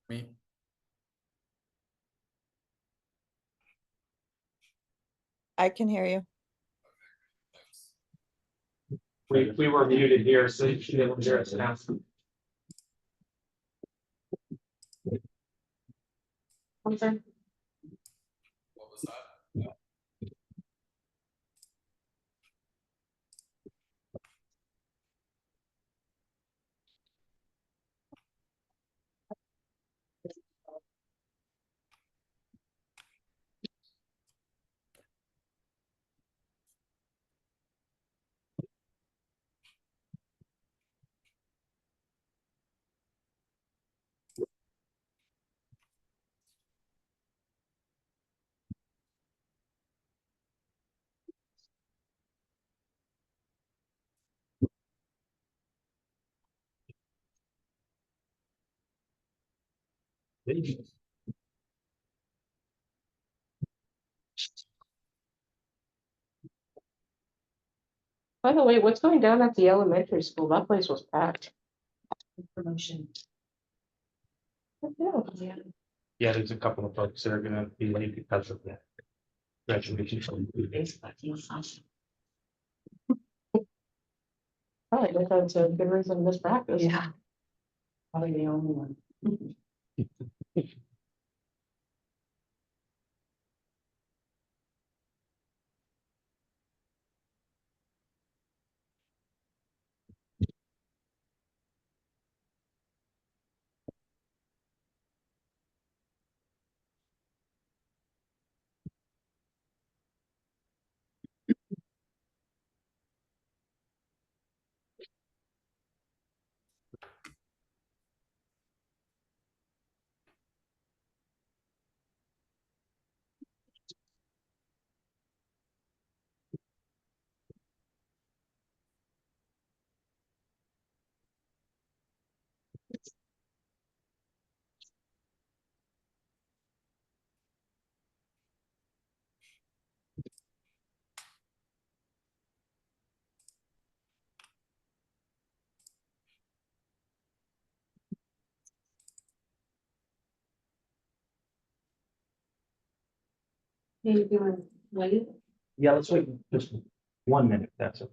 Me. I can hear you. We were muted here, so you should be able to hear us now. Okay. What was that? By the way, what's going down at the elementary school? That place was packed. Promotion. Yeah. Yeah, there's a couple of folks that are gonna be late because of that. Graduation. Probably because it's a good reason to miss practice. Yeah. Probably the only one. You doing late? Yeah, let's wait just 1 minute, that's it.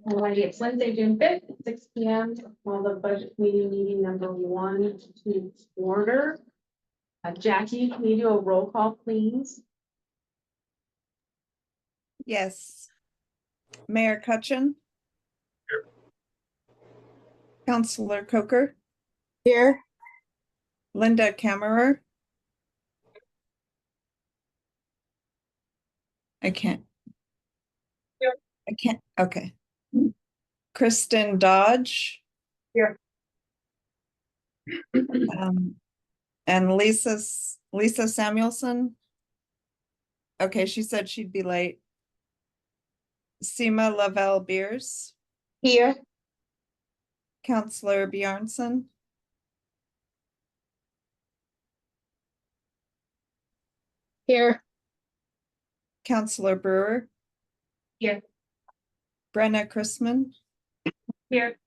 Alrighty, it's Wednesday, June 5th, 6 p.m. Call the budget meeting number 1 to order. Jackie, can you do a roll call, please? Yes. Mayor Cutchin. Counselor Coker. Here. Linda Kammerer. I can't. I can't, okay. Kristen Dodge. Here. And Lisa Samuelson. Okay, she said she'd be late. Seema Lavelle Beers. Here. Counselor Bjornson. Here. Counselor Brewer. Here. Brenna Chrisman, Here.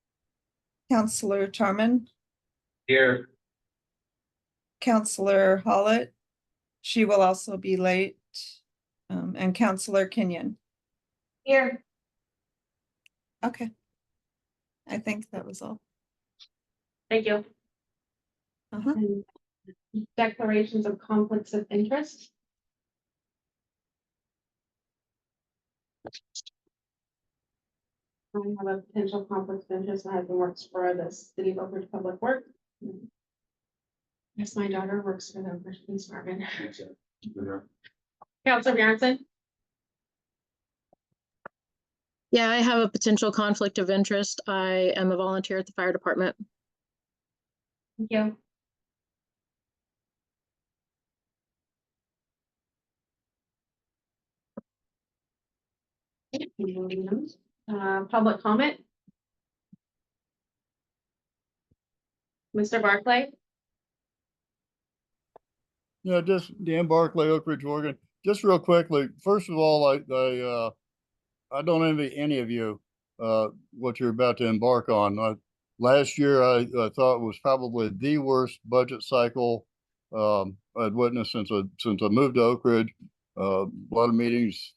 Counselor Tarman, Here. Counselor Hollett. She will also be late. And Counselor Kenyon. Here. Okay. I think that was all. Thank you. Uh-huh. And declarations of conflicts of interest. I have a potential conflict of interest. My husband works for the City of Oak Ridge Public Works. Yes, my daughter works for the Oak Ridge Police Department. Counselor Bjornson? Yeah, I have a potential conflict of interest. I am a volunteer at the fire department. Thank you. Public comment? Mr. Barclay? Yeah, just Dan Barclay, Oak Ridge, Oregon. Just real quickly, first of all, I don't envy any of you, what you're about to embark on. Last year, I thought was probably the worst budget cycle I'd witnessed since I moved to Oak Ridge. A lot of meetings,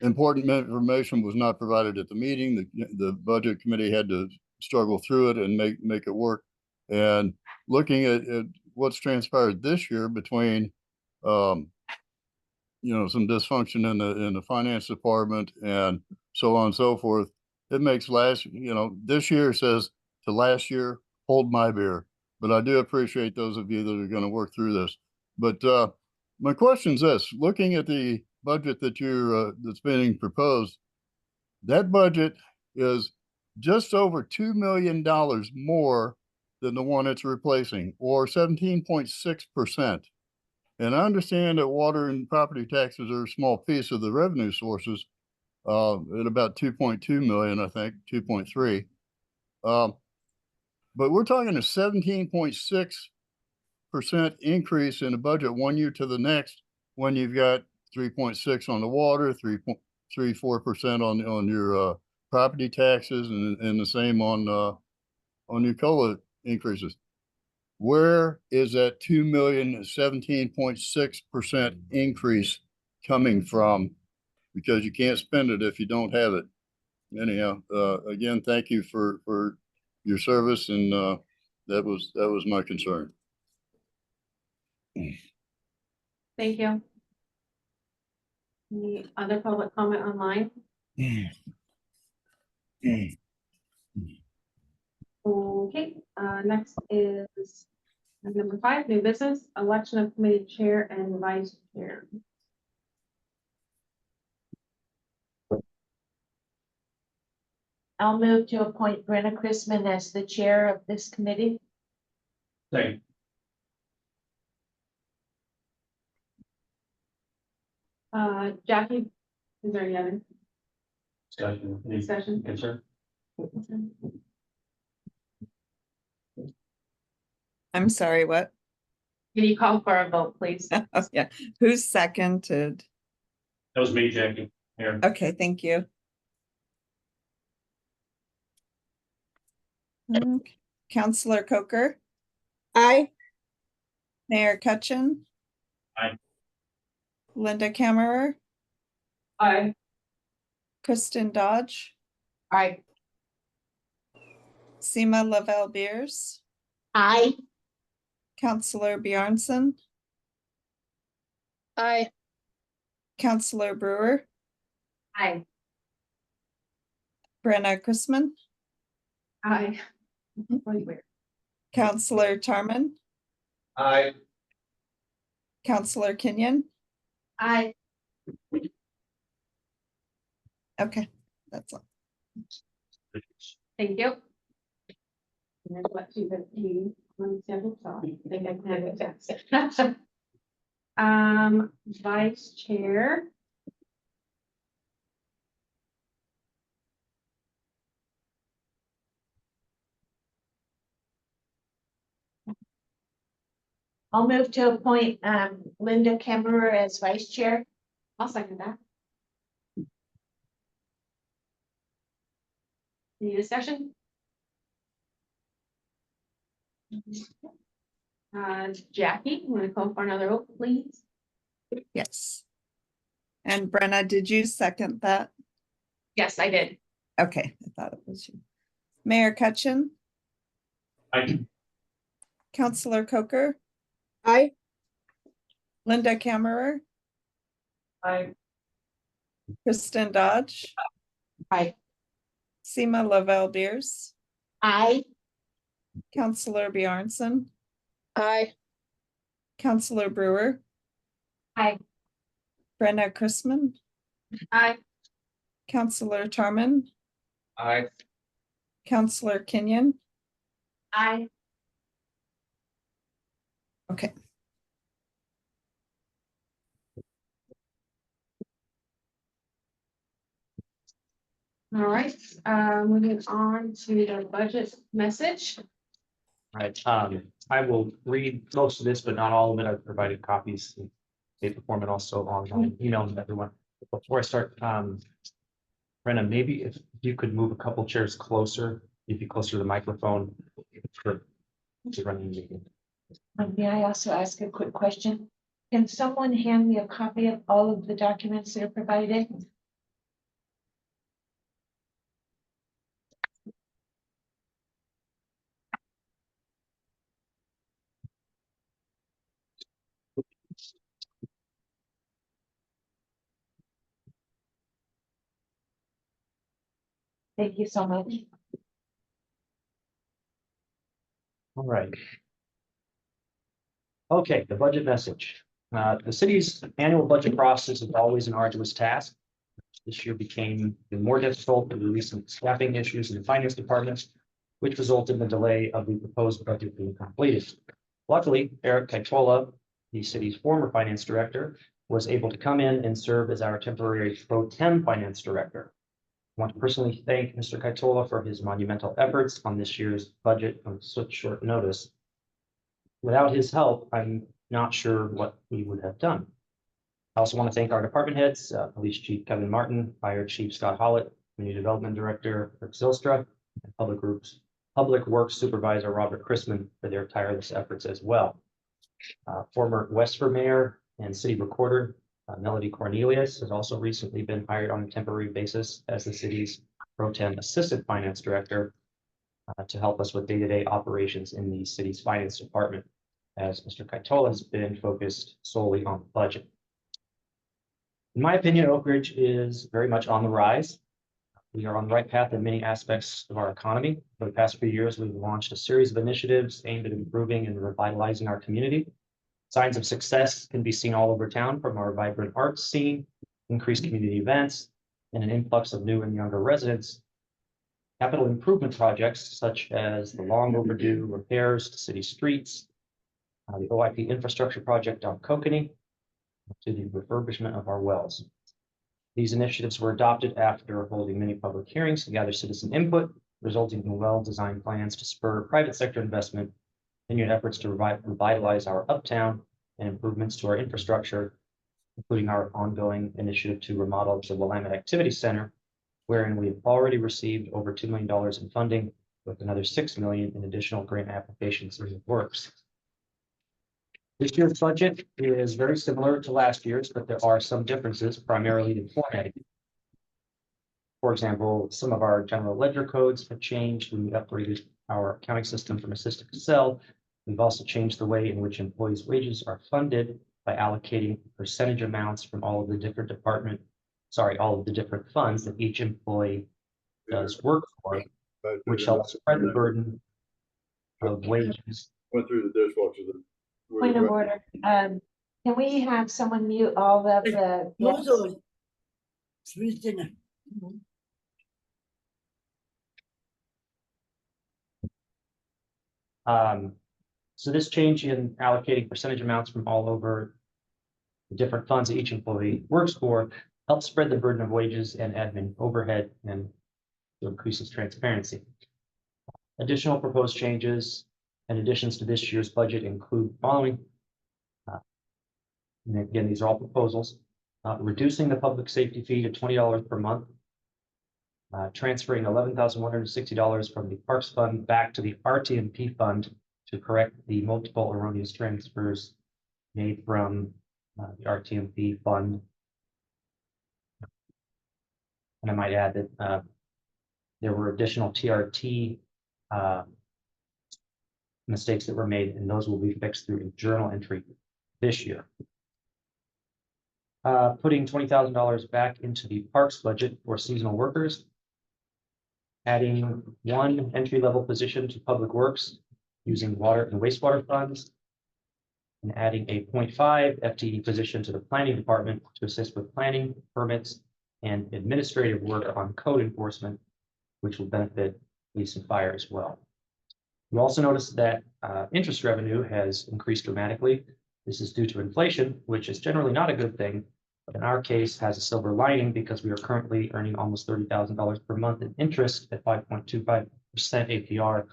important information was not provided at the meeting. The budget committee had to struggle through it and make it work. And looking at what's transpired this year between, some dysfunction in the finance department and so on and so forth, it makes this year says to last year, hold my beer. But I do appreciate those of you that are going to work through this. But my question is this: looking at the budget that's being proposed, that budget is just over $2 million more than the one it's replacing, or 17.6%. And I understand that water and property taxes are a small piece of the revenue sources, at about 2.2 million, I think, 2.3. But we're talking a 17.6% increase in the budget 1 year to the next, when you've got 3.6 on the water, 3.34% on your property taxes, and the same on your COLA increases. Where is that 17.6% increase coming from? Because you can't spend it if you don't have it. Anyhow, again, thank you for your service, and that was my concern. Thank you. Any other public comment online? Okay, next is number 5, new business, election of committee chair and vice chair. I'll move to appoint Brenna Chrisman as the chair of this committee. Second. Jackie, is there any other Discussion. Any discussion? concern? I'm sorry, what? Can you call for a vote, please? Oh, yeah. Who's seconded? That was me, Jackie. Here. Okay, thank you. Counselor Coker, Aye. Mayor Cutchin. Aye. Linda Kammerer, Aye. Kristen Dodge, Aye. Seema Lavelle Beers, Aye. Counselor Bjornson, Aye. Counselor Brewer, Aye. Brenna Chrisman, Aye. Counselor Tarman, Aye. Counselor Kenyon. Aye. Okay, that's all. Thank you. There's what you have to on sample, so I think I can have it fast. Vice chair. I'll move to appoint Linda Kammerer as vice chair. I'll second that. Any discussion? Jackie, you want to call for another vote, please? Yes. And Brenna, did you second that? Yes, I did. Okay, I thought it was you. Mayor Cutchin, Aye. Counselor Coker, Aye. Linda Kammerer, Aye. Kristen Dodge. Aye. Seema Lavelle Beers, Aye. Counselor Bjornson, Aye. Counselor Brewer. Aye. Brenna Chrisman, Aye. Counselor Tarman, Aye. Counselor Kenyon. Aye. Okay. All right, moving on to the budget message. All right, I will read most of this, but not all of it. I've provided copies in paper form and also on email to everyone. Before I start, Brenna, maybe if you could move a couple chairs closer, if you closer to the microphone for running the meeting. May I also ask a quick question? Can someone hand me a copy of all of the documents that are provided? Thank you so much. All right. Okay, the budget message. The city's annual budget process is always an arduous task. This year became even more difficult due to recent staffing issues in the finance department, which resulted in the delay of the proposed budget being completed. Luckily, Eric Kaitola, the city's former finance director, was able to come in and serve as our temporary pro tem finance director. I want to personally thank Mr. Kaitola for his monumental efforts on this year's budget on such short notice. Without his help, I'm not sure what we would have done. I also want to thank our department heads, Police Chief Kevin Martin, Fire Chief Scott Hollett, Community Development Director Rick Zylstra, and Public Works Supervisor Robert Chrisman for their tireless efforts as well. Former Westford Mayor and City Recorder Melody Cornelius has also recently been hired on a temporary basis as the city's pro tem Assistant Finance Director to help us with day-to-day operations in the city's finance department, as Mr. Kaitola has been focused solely on the budget. In my opinion, Oak Ridge is very much on the rise. We are on the right path in many aspects of our economy. For the past few years, we've launched a series of initiatives aimed at improving and revitalizing our community. Signs of success can be seen all over town, from our vibrant arts scene, increased community events, and an influx of new and younger residents. Capital improvement projects such as the long overdue repairs to city streets, the OIP infrastructure project on Kokanee, to the refurbishment of our wells. These initiatives were adopted after holding many public hearings to gather citizen input, resulting in well-designed plans to spur private sector investment, continued efforts to revitalize our uptown, and improvements to our infrastructure, including our ongoing initiative to remodel the Willamette Activity Center, wherein we have already received over $2 million in funding, with another $6 million in additional grant applications in the works. This year's budget is very similar to last year's, but there are some differences, primarily in formatting. For example, some of our general ledger codes have changed. We upgraded our accounting system from Assist to Excel. We've also changed the way in which employees' wages are funded by allocating percentage amounts from all of the different all of the different funds that each employee does work for, which helps spread the burden of wages. Went through the dishwasher. Point of order. Can we have someone mute all of the? So this change in allocating percentage amounts from all over the different funds that each employee works for helps spread the burden of wages and admin overhead and increases transparency. Additional proposed changes and additions to this year's budget include the following. And again, these are all proposals. Reducing the public safety fee to $20 per month transferring $11,160 from the Parks Fund back to the RTMP Fund to correct the multiple erroneous transfers made from the RTMP Fund. And I might add that there were additional TRT mistakes that were made, and those will be fixed through a journal entry this year. Putting $20,000 back into the parks budget for seasonal workers. Adding one entry-level position to Public Works using water and wastewater funds. And adding a 0.5 FTE position to the planning department to assist with planning, permits, and administrative work on code enforcement, which will benefit police and fire as well. You also notice that interest revenue has increased dramatically. This is due to inflation, which is generally not a good thing, but in our case has a silver lining because we are currently earning almost $30,000 per month in interest at 5.25% APR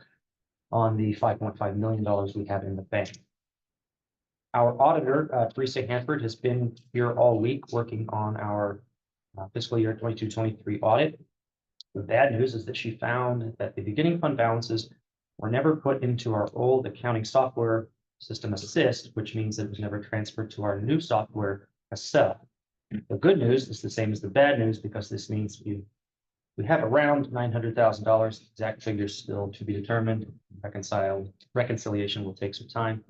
on the $5.5 million we have in the bank. Our auditor, Teresa Hanford, has been here all week working on our fiscal year 22-23 audit. The bad news is that she found that the beginning fund balances were never put into our old accounting software system Assist, which means that it was never transferred to our new software Excel. The good news is the same as the bad news because this means we have around $900,000. Exact figures still to be determined. Reconciliation will take some time.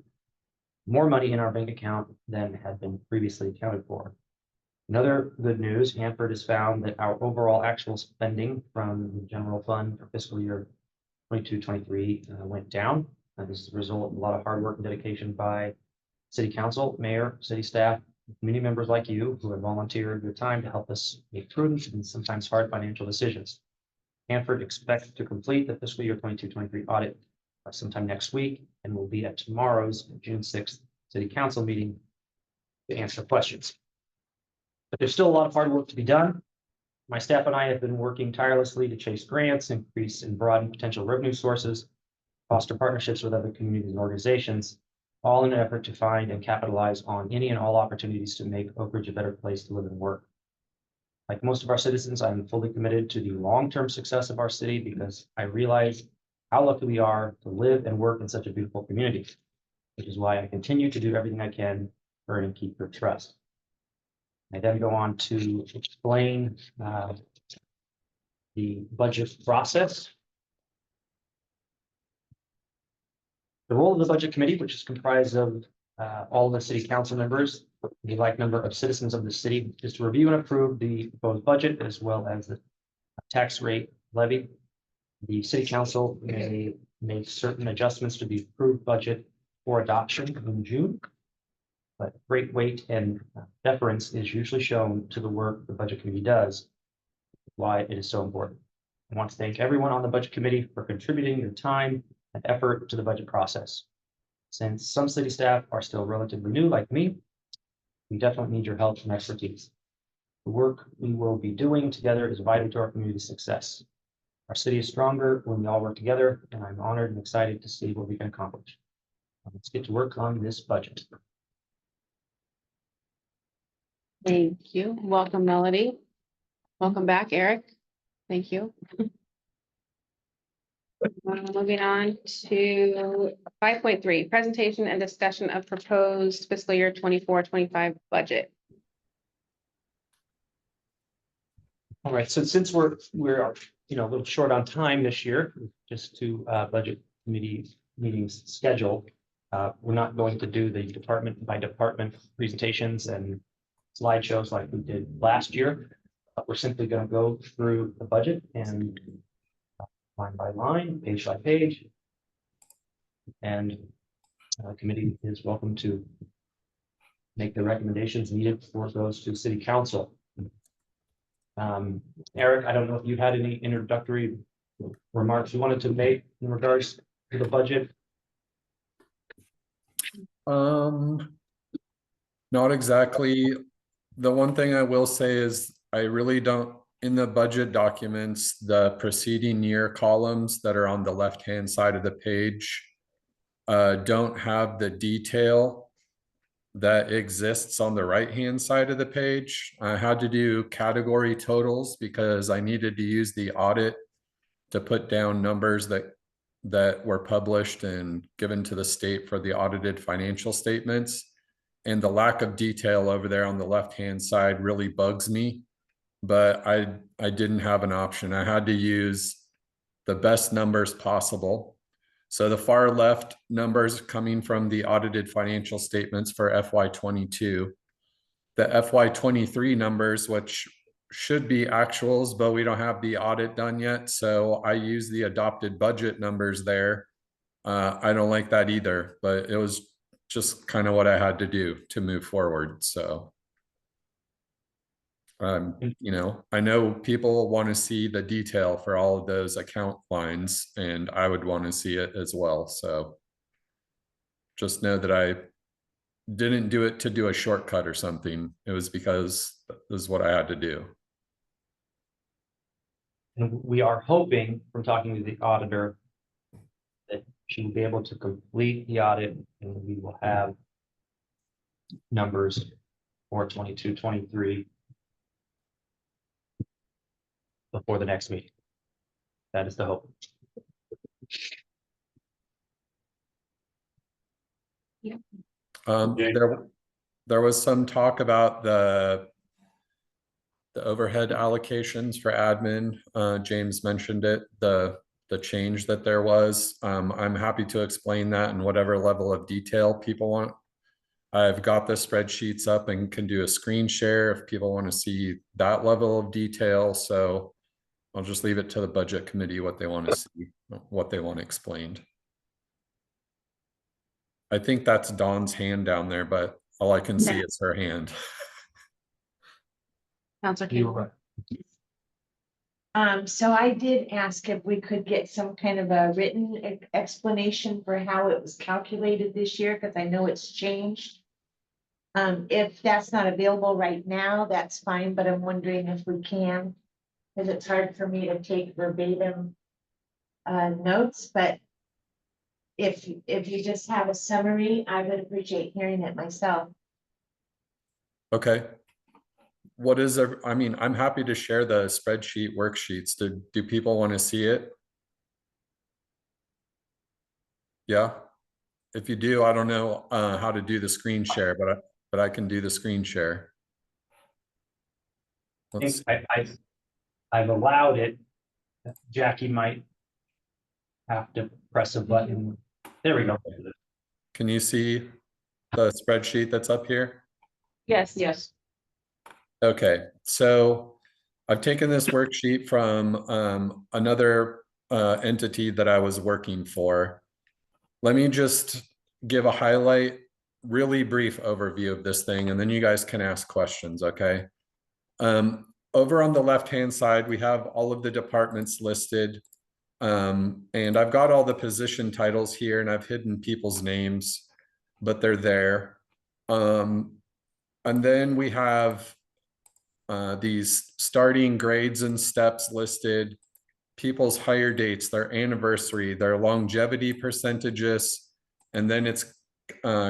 More money in our bank account than had been previously accounted for. Another good news, Hanford has found that our overall actual spending from the general fund for fiscal year 22-23 went down. This is a result of a lot of hard work and dedication by City Council, Mayor, City staff, community members like you who have volunteered your time to help us make prudent and sometimes hard financial decisions. Hanford expects to complete the fiscal year 22-23 audit sometime next week and will be at tomorrow's June 6th City Council meeting to answer questions. But there's still a lot of hard work to be done. My staff and I have been working tirelessly to chase grants, increase and broaden potential revenue sources, foster partnerships with other communities and organizations, all in an effort to find and capitalize on any and all opportunities to make Oak Ridge a better place to live and work. Like most of our citizens, I'm fully committed to the long-term success of our city because I realize how lucky we are to live and work in such a beautiful community, which is why I continue to do everything I can to earn and keep your trust. I then go on to explain the budget process. The role of the Budget Committee, which is comprised of all of the City Council members, the like number of citizens of the city, is to review and approve the proposed budget as well as the tax rate levy. The City Council may make certain adjustments to the approved budget for adoption in June. But great weight and deference is usually shown to the work the Budget Committee does, why it is so important. I want to thank everyone on the Budget Committee for contributing their time and effort to the budget process. Since some city staff are still relatively new like me, we definitely need your help and expertise. The work we will be doing together is vital to our community's success. Our city is stronger when we all work together, and I'm honored and excited to see what we can accomplish. Let's get to work on this budget. Thank you. Welcome, Melody. Welcome back, Eric. Thank you. Moving on to 5.3, presentation and discussion of proposed fiscal year 24-25 budget. All right, so since we're a little short on time this year, just to Budget Committee meetings scheduled, we're not going to do the department by department presentations and slideshows like we did last year. We're simply going to go through the budget and line by line, page by page. And the committee is welcome to make the recommendations needed before it goes to City Council. Eric, I don't know if you had any introductory remarks you wanted to make in regards to the budget. Not exactly. The one thing I will say is I really don't, in the budget documents, the preceding year columns that are on the left-hand side of the page don't have the detail that exists on the right-hand side of the page. I had to do category totals because I needed to use the audit to put down numbers that were published and given to the state for the audited financial statements. And the lack of detail over there on the left-hand side really bugs me, but I didn't have an option. I had to use the best numbers possible. So the far left numbers coming from the audited financial statements for FY22, the FY23 numbers, which should be actuals, but we don't have the audit done yet. So I use the adopted budget numbers there. I don't like that either, but it was just kind of what I had to do to move forward. So, you know, I know people want to see the detail for all of those account lines, and I would want to see it as well. So just know that I didn't do it to do a shortcut or something. It was because this is what I had to do. And we are hoping, from talking to the auditor, that she will be able to complete the audit and we will have numbers for 22, 23 before the next meeting. That is the hope. There was some talk about the overhead allocations for admin. James mentioned it, the change that there was. I'm happy to explain that in whatever level of detail people want. I've got the spreadsheets up and can do a screen share if people want to see that level of detail. So I'll just leave it to the budget committee what they want to see, what they want explained. I think that's Dawn's hand down there, but all I can see is her hand. Counselor You Campbell. are- So I did ask if we could get some kind of a written explanation for how it was calculated this year, because I know it's changed. If that's not available right now, that's fine, but I'm wondering if we can, because it's hard for me to take verbatim notes, but if you just have a summary, I would appreciate hearing it myself. Okay. What is there? I mean, I'm happy to share the spreadsheet worksheets. Do people want to see it? Yeah. If you do, I don't know how to do the screen share, but I can do the screen share. Let's I've allowed it. Jackie might have to press a button. There we go. Can you see the spreadsheet that's up here? Yes. Okay, so I've taken this worksheet from another entity that I was working for. Let me just give a highlight, really brief overview of this thing, and then you guys can ask questions, okay? Over on the left-hand side, we have all of the departments listed. And I've got all the position titles here, and I've hidden people's names, but they're there. And then we have these starting grades and steps listed, people's hire dates, their anniversary, their longevity percentages, and then it's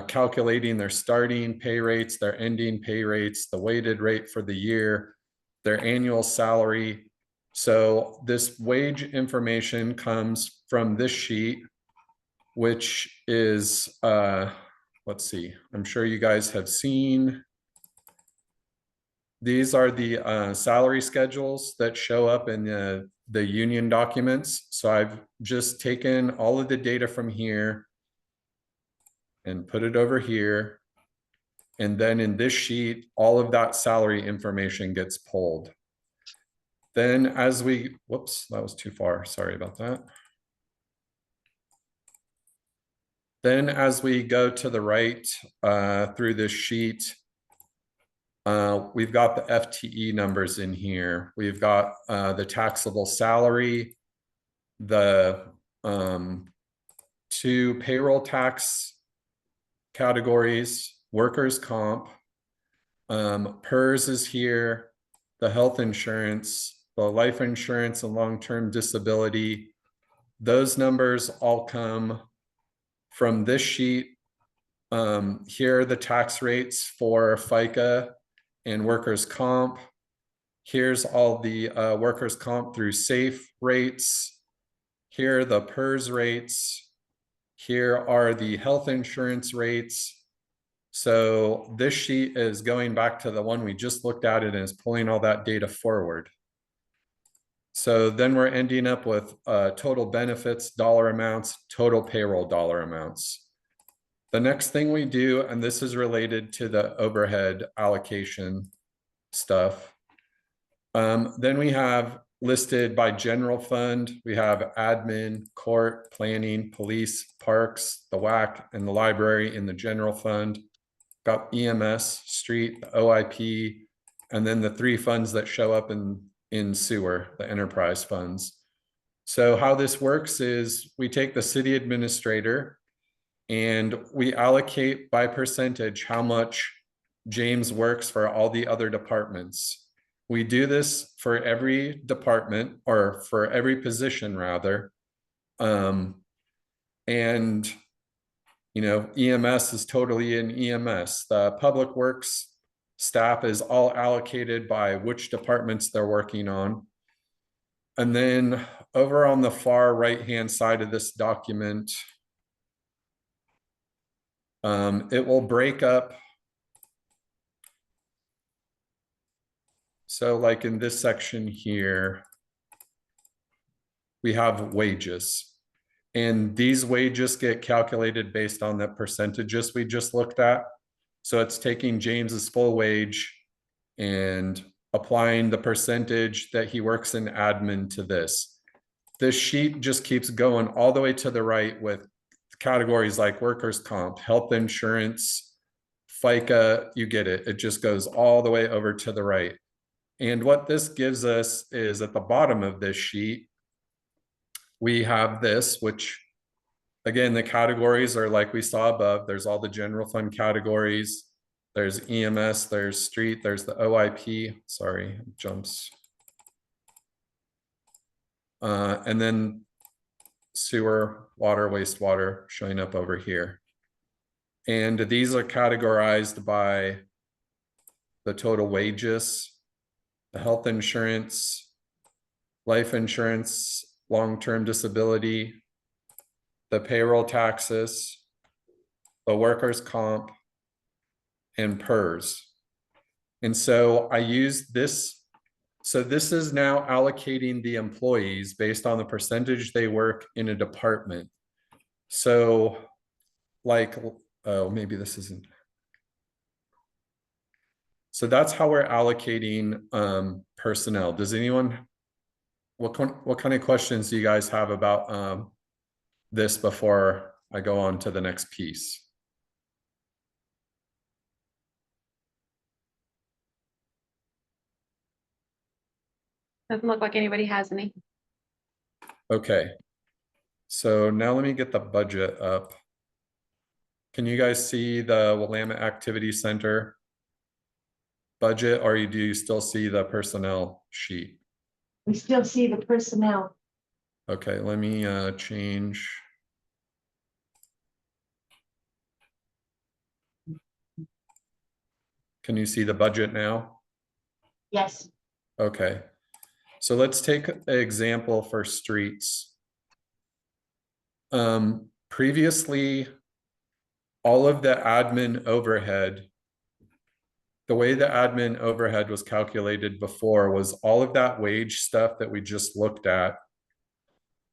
calculating their starting pay rates, their ending pay rates, the weighted rate for the year, their annual salary. So this wage information comes from this sheet, which is, let's see, I'm sure you guys have seen. These are the salary schedules that show up in the union documents. So I've just taken all of the data from here and put it over here. And then in this sheet, all of that salary information gets pulled. Then as we, whoops, that was too far. Sorry about that. Then as we go to the right through this sheet, we've got the FTE numbers in here. We've got the taxable salary, the 2 payroll tax categories, workers' comp, PERS is here, the health insurance, the life insurance and long-term disability. Those numbers all come from this sheet Here are the tax rates for FICA and workers' comp. Here's all the workers' comp through SAFE rates. Here are the PERS rates. Here are the health insurance rates. So this sheet is going back to the one we just looked at and is pulling all that data forward. So then we're ending up with total benefits, dollar amounts, total payroll dollar amounts. The next thing we do, and this is related to the overhead allocation stuff. Then we have listed by general fund, we have admin, court, planning, police, parks, the WAC, and the library in the general fund. Got EMS, street, the OIP, and then the 3 funds that show up in sewer, the enterprise funds. So how this works is we take the city administrator and we allocate by percentage how much James works for all the other departments. We do this for every department, or for every position rather. And you know, EMS is totally in EMS. The public works staff is all allocated by which departments they're working on. And then over on the far right-hand side of this document, it will break up. So like in this section here, we have wages. And these wages get calculated based on the percentages we just looked at. So it's taking James's full wage and applying the percentage that he works in admin to this. This sheet just keeps going all the way to the right with categories like workers' comp, health insurance, FICA, you get it. It just goes all the way over to the right. And what this gives us is at the bottom of this sheet, we have this, which again, the categories are like we saw above. There's all the general fund categories. There's EMS, there's street, there's the OIP. Sorry, jumps. And then sewer, water, wastewater showing up over here. And these are categorized by the total wages, the health insurance, life insurance, long-term disability, the payroll taxes, the workers' comp, and PERS. And so I use this. So this is now allocating the employees based on the percentage they work in a department. So like, oh, maybe this isn't. So that's how we're allocating personnel. Does anyone, what kind of questions do you guys have about this before I go on to the next piece? Doesn't look like anybody has any. Okay, so now let me get the budget up. Can you guys see the Willamette Activity Center budget, or do you still see the personnel sheet? We still see the personnel. Okay, let me change. Can you see the budget now? Yes. Okay, so let's take an example for streets. Previously, all of the admin overhead, the way the admin overhead was calculated before was all of that wage stuff that we just looked at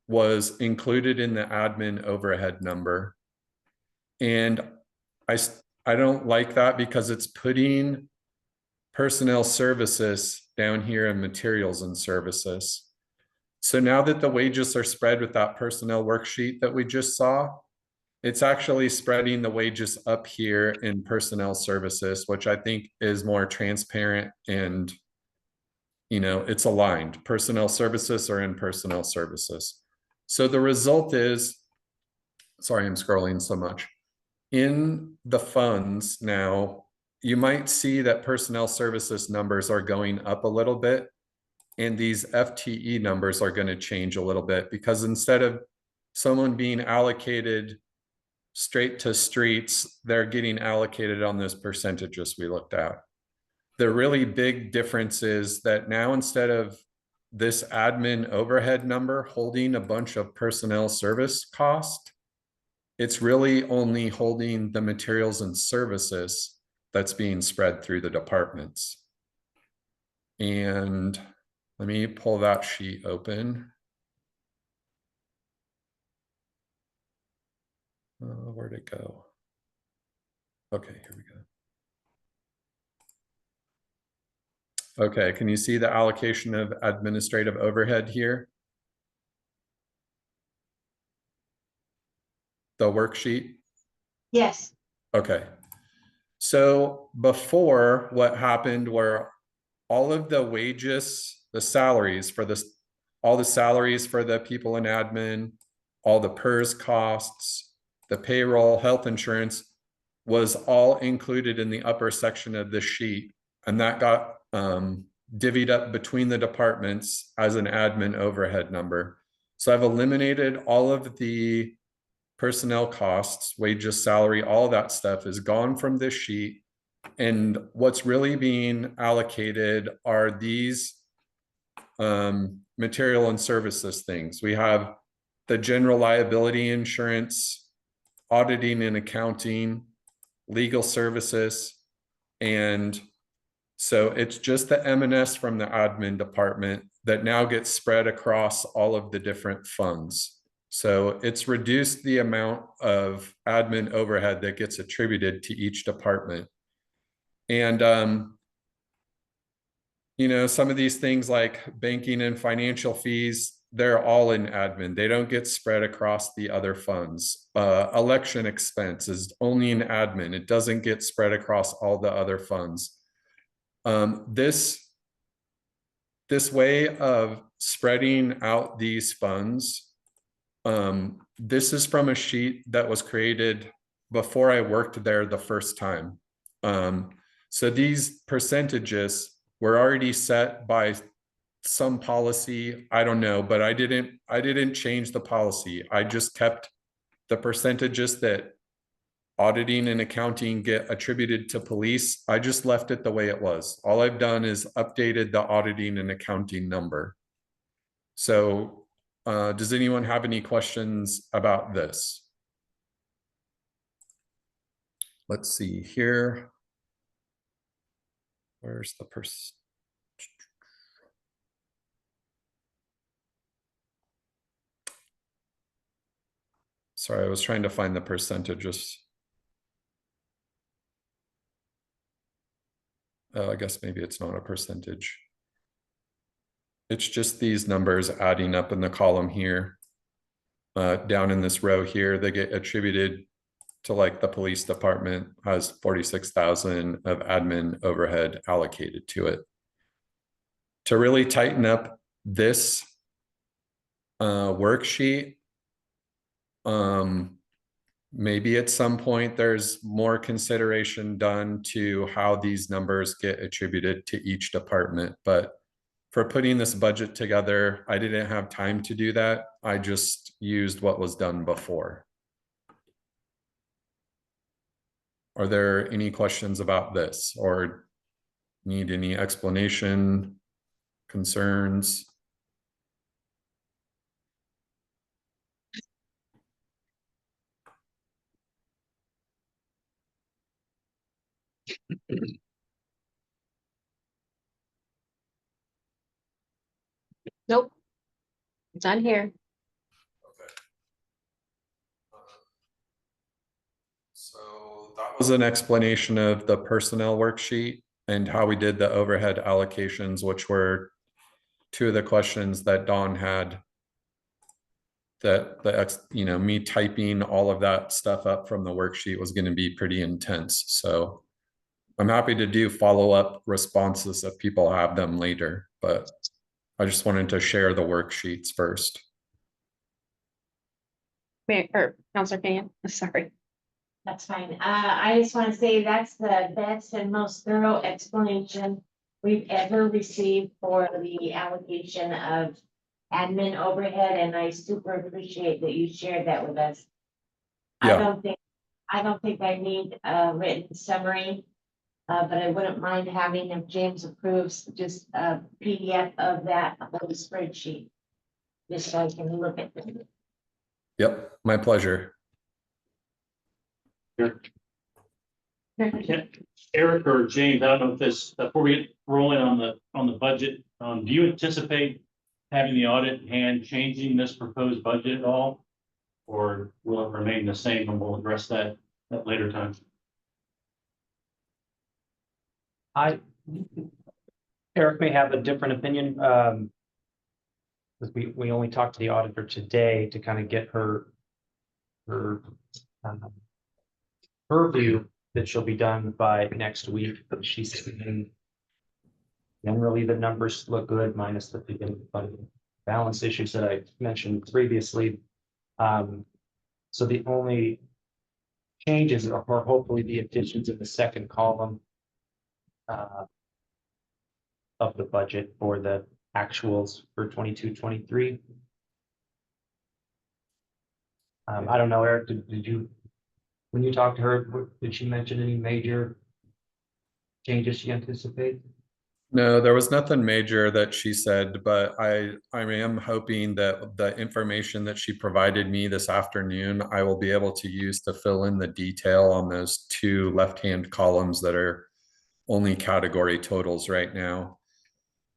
was included in the admin overhead number. And I don't like that because it's putting personnel services down here in materials and services. So now that the wages are spread with that personnel worksheet that we just saw, it's actually spreading the wages up here in personnel services, which I think is more transparent and, you know, it's aligned. Personnel services are in personnel services. So the result is, sorry, I'm scrolling so much. In the funds now, you might see that personnel services numbers are going up a little bit, and these FTE numbers are going to change a little bit because instead of someone being allocated straight to streets, they're getting allocated on those percentages we looked at. The really big difference is that now instead of this admin overhead number holding a bunch of personnel service cost, it's really only holding the materials and services that's being spread through the departments. And let me pull that sheet open. Where'd it go? Okay, here we go. Okay, can you see the allocation of administrative overhead here? The worksheet? Yes, Okay. So before, what happened were all of the wages, the salaries for this, all the salaries for the people in admin, all the PERS costs, the payroll, health insurance was all included in the upper section of this sheet. And that got divvied up between the departments as an admin overhead number. So I've eliminated all of the personnel costs, wages, salary, all that stuff is gone from this sheet. And what's really being allocated are these material and services things. We have the general liability insurance, auditing and accounting, legal services, and so it's just the M&S from the admin department that now gets spread across all of the different funds. So it's reduced the amount of admin overhead that gets attributed to each department. And, you know, some of these things like banking and financial fees, they're all in admin. They don't get spread across the other funds. Election expense is only in admin. It doesn't get spread across all the other funds. This way of spreading out these funds, this is from a sheet that was created before I worked there the first time. So these percentages were already set by some policy, I don't know, but I didn't change the policy. I just kept the percentages that auditing and accounting get attributed to police. I just left it the way it was. All I've done is updated the auditing and accounting number. So does anyone have any questions about this? Let's see here. Where's the person? Sorry, I was trying to find the percentages. I guess maybe it's not a percentage. It's just these numbers adding up in the column here. Down in this row here, they get attributed to, like, the police department has 46,000 of admin overhead allocated to it. To really tighten up this worksheet, maybe at some point there's more consideration done to how these numbers get attributed to each department. But for putting this budget together, I didn't have time to do that. I just used what was done before. Are there any questions about this or need any explanation, concerns? Nope. It's on here. So that was an explanation of the personnel worksheet and how we did the overhead allocations, which were two of the questions that Dawn had. That you know, me typing all of that stuff up from the worksheet was going to be pretty intense. So I'm happy to do follow-up responses if people have them later, but I just wanted to share the worksheets first. Mayor, or Counselor Kenyon, sorry. that's fine. I just want to say that's the best and most thorough explanation we've ever received for the allocation of admin overhead, and I super appreciate that you shared that with us. I Yeah. don't think I don't think I need a written summary. But I wouldn't mind having, if James approves, just a PDF of that little spreadsheet. Just so I can look at it. Yep, my pleasure. Yeah, Eric or James, I don't know if this, before we get rolling on the budget, do you anticipate having the audit in hand changing this proposed budget at all? Or will it remain the same and we'll address that at later time? Eric may have a different opinion. Because we only talked to the auditor today to kind of get her view that she'll be done by next week. But she's saying generally the numbers look good minus the beginning balance issues that I mentioned previously. So the only changes are hopefully the additions in the second column of the budget for the actuals for 22-23. I don't know, Eric, did you, when you talked to her, did she mention any major changes she anticipates? No, there was nothing major that she said, but I am hoping that the information that she provided me this afternoon, I will be able to use to fill in the detail on those two left-hand columns that are only category totals right now.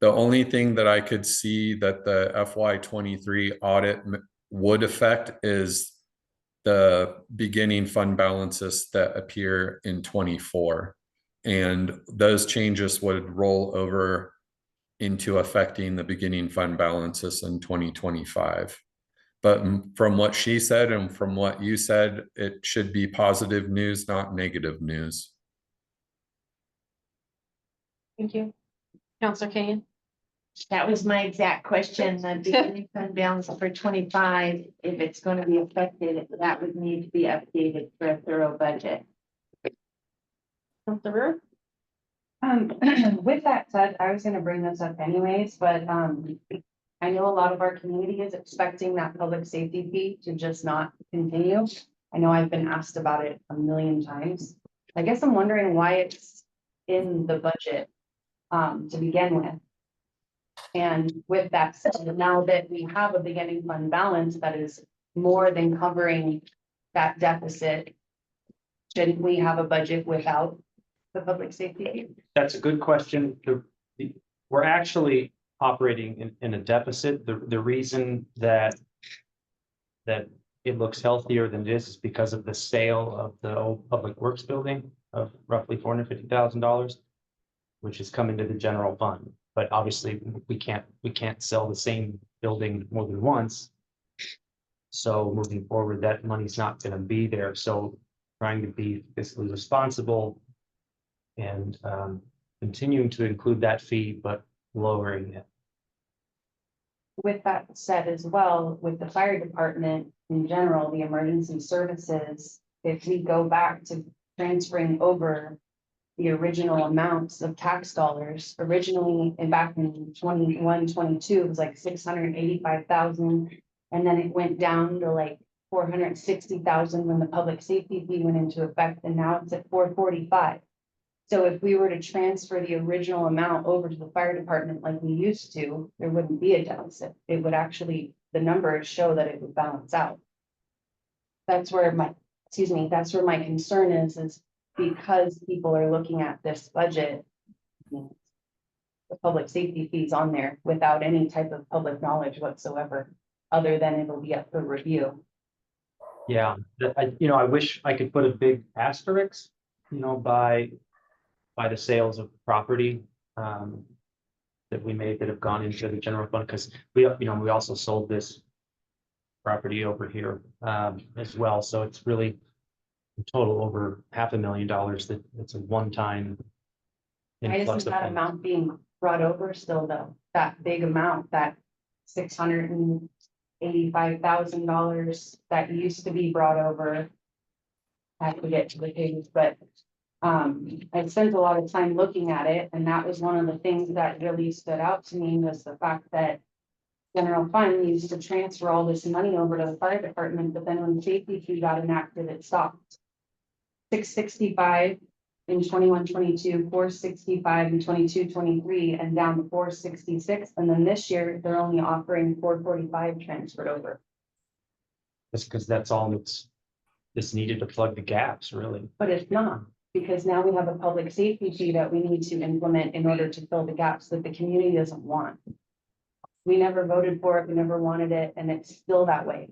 The only thing that I could see that the FY23 audit would affect is the beginning fund balances that appear in 24. And those changes would roll over into affecting the beginning fund balances in 2025. But from what she said and from what you said, it should be positive news, not negative news. Thank you. Counselor Kane? That was my exact question, the beginning fund balance for 25, if it's going to be affected, that would need to be updated for a thorough budget. Counselor With that said, I was gonna bring this up anyways, but I know a lot of our community is expecting that public safety fee to just not continue. I know I've been asked about it a million times. I guess I'm wondering why it's in the budget to begin with. And with that said, now that we have a beginning fund balance that is more than covering that deficit, shouldn't we have a budget without the public safety fee? That's a good question. We're actually operating in a deficit. The reason that it looks healthier than it is because of the sale of the old public works building of roughly $450,000, which is coming to the general fund. But obviously we can't sell the same building more than once. So moving forward, that money's not going to be there. So trying to be fiscally responsible and continuing to include that fee, but lowering it. With that said as well, with the fire department in general, the emergency services, if we go back to transferring over the original amounts of tax dollars, originally and back in 21, 22, it was like 685,000. And then it went down to like 460,000 when the public safety fee went into effect, and now it's at 445. So if we were to transfer the original amount over to the fire department like we used to, there wouldn't be a deficit. It would actually, the numbers show that it would balance out. That's where that's where my concern is because people are looking at this budget, the public safety fees on there without any type of public knowledge whatsoever, other than it'll be up for review. Yeah, I wish I could put a big asterisk, by the sales of property that we made that have gone into the general fund, because we also sold this property over here as well. So it's really a total over $500,000 that it's a one-time Why influx isn't of that funds. amount being brought over still though? That big amount, that $685,000 that used to be brought over. I have to get to the page, but I spent a lot of time looking at it, and that was one of the things that really stood out to me was the fact that general fund used to transfer all this money over to the fire department, but then when the safety fee got enacted, it stopped. 665 in 21-22, 465 in 22-23, and down to 466. And then this year, they're only offering 445 transferred over. That's because that's all that's needed to plug the gaps, really. But it's not, because now we have a public safety fee that we need to implement in order to fill the gaps that the community doesn't want. We never voted for it, we never wanted it, and it's still that way.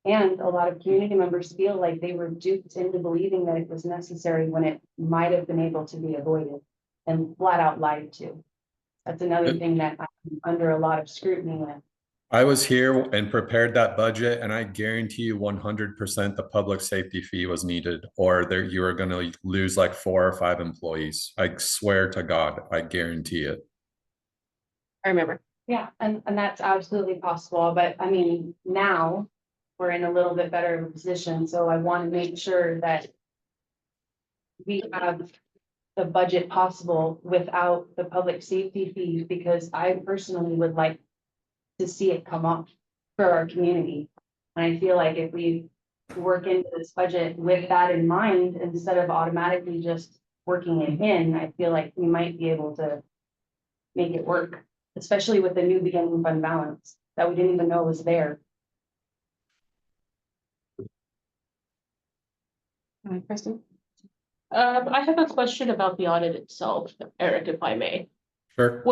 And a lot of community members feel like they were duped into believing that it was necessary when it might have been able to be avoided and flat out lied to. That's another thing that I'm under a lot of scrutiny with. I was here and prepared that budget, and I guarantee you 100% the public safety fee was needed, or there you were going to lose like 4 or 5 employees. I swear to God, I guarantee it. I remember. Yeah, and that's absolutely possible, but I mean, now we're in a little bit better of a position, so I want to make sure that we have the budget possible without the public safety fees, because I personally would like to see it come up for our community. And I feel like if we work into this budget with that in mind, instead of automatically just working it in, I feel like we might be able to make it work, especially with the new beginning fund balance that we didn't even know was there. Kristen? I have a question about the audit itself, Eric, if I may. Sure.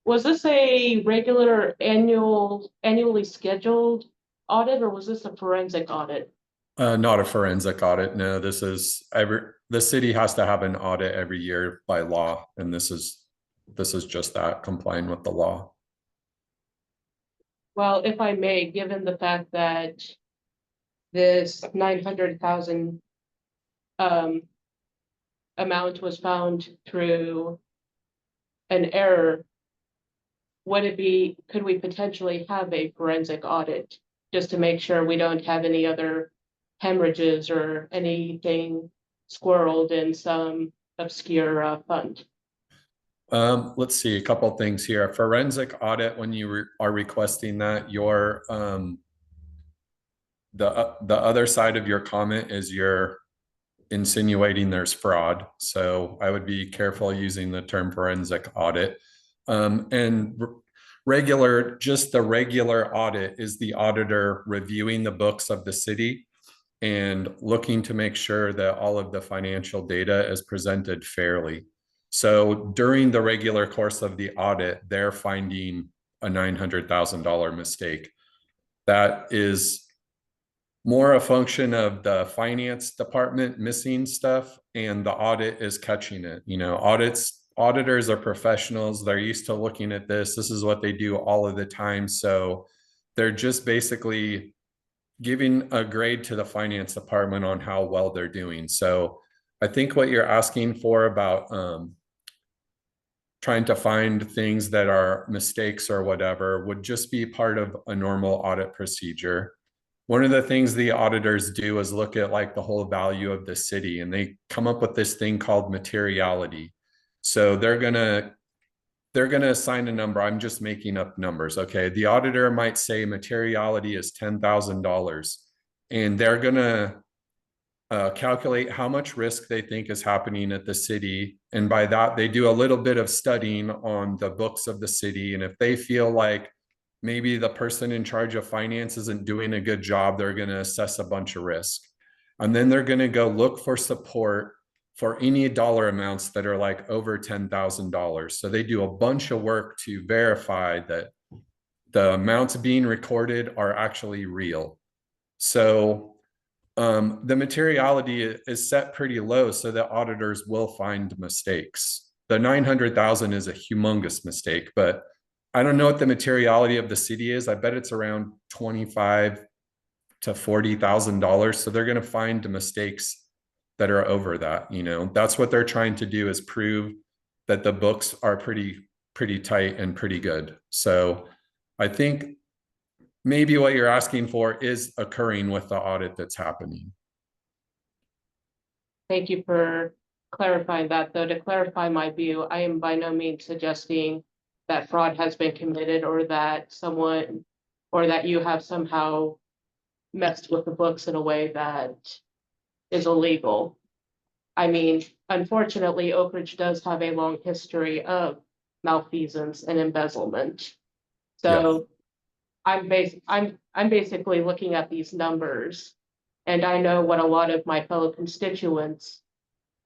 Was this a regular annually scheduled audit, or was this a forensic audit? Not a forensic audit. No, this is the city has to have an audit every year by law, and this is just that, complying with the law. Well, if I may, given the fact that this 900,000 amount was found through an error, could we potentially have a forensic audit just to make sure we don't have any other hemorrhages or anything squirreled in some obscure fund? Let's see, a couple of things here. A forensic audit, when you are requesting that, your the other side of your comment is you're insinuating there's fraud. So I would be careful using the term forensic audit. And just the regular audit is the auditor reviewing the books of the city and looking to make sure that all of the financial data is presented fairly. So during the regular course of the audit, they're finding a $900,000 mistake. That is more a function of the finance department missing stuff, and the audit is catching it. You know, auditors are professionals. They're used to looking at this. This is what they do all of the time. So they're just basically giving a grade to the finance department on how well they're doing. So I think what you're asking for about trying to find things that are mistakes or whatever would just be part of a normal audit procedure. One of the things the auditors do is look at like the whole value of the city, and they come up with this thing called materiality. So they're gonna assign a number. I'm just making up numbers. Okay. The auditor might say materiality is $10,000, and they're gonna calculate how much risk they think is happening at the city. And by that, they do a little bit of studying on the books of the city. And if they feel like maybe the person in charge of finance isn't doing a good job, they're going to assess a bunch of risk. And then they're going to go look for support for any dollar amounts that are like over $10,000. So they do a bunch of work to verify that the amounts being recorded are actually real. So the materiality is set pretty low so that auditors will find mistakes. The 900,000 is a humongous mistake, but I don't know what the materiality of the city is. I bet it's around $25,000 to $40,000. So they're going to find mistakes that are over that. You know, that's what they're trying to do, is prove that the books are pretty tight and pretty good. So I think maybe what you're asking for is occurring with the audit that's happening. Thank you for clarifying that, though. To clarify my view, I am by no means suggesting that fraud has been committed, or that you have somehow messed with the books in a way that is illegal. I mean, unfortunately, Oak Ridge does have a long history of malfeasance and embezzlement. So I'm basically looking at these numbers, and I know what a lot of my fellow constituents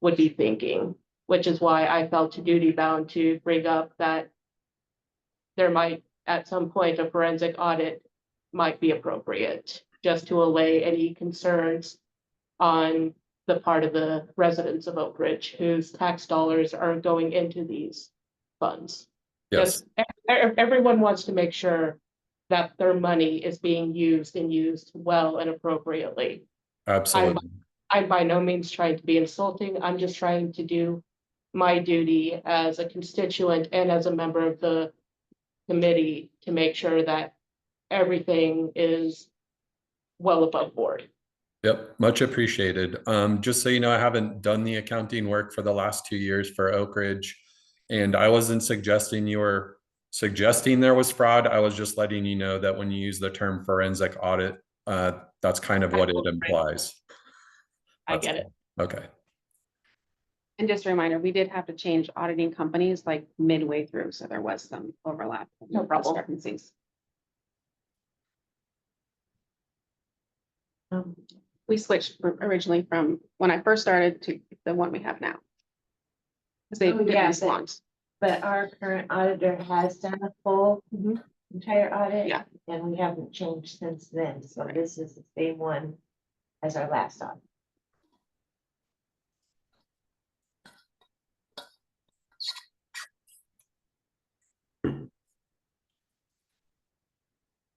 would be thinking, which is why I felt duty bound to bring up that there might, at some point, a forensic audit might be appropriate, just to allay any concerns on the part of the residents of Oak Ridge whose tax dollars are going into these funds. Yes, Everyone wants to make sure that their money is being used and used well and appropriately. absolutely. I'm by no means trying to be insulting. I'm just trying to do my duty as a constituent and as a member of the committee to make sure that everything is well above board. Yep, much appreciated. Just so you know, I haven't done the accounting work for the last 2 years for Oak Ridge. And I wasn't suggesting you were suggesting there was fraud. I was just letting you know that when you use the term forensic audit, that's kind of what it implies. I get it. Okay. And just a reminder, we did have to change auditing companies like midway through, so there was some overlap. No problem. Discrepancies. We switched originally from when I first started to the one we have now. Because they Oh, did yeah, these ones. But our current auditor has done a full entire audit. Yeah. And we haven't changed since then, so this is the same one as our last audit.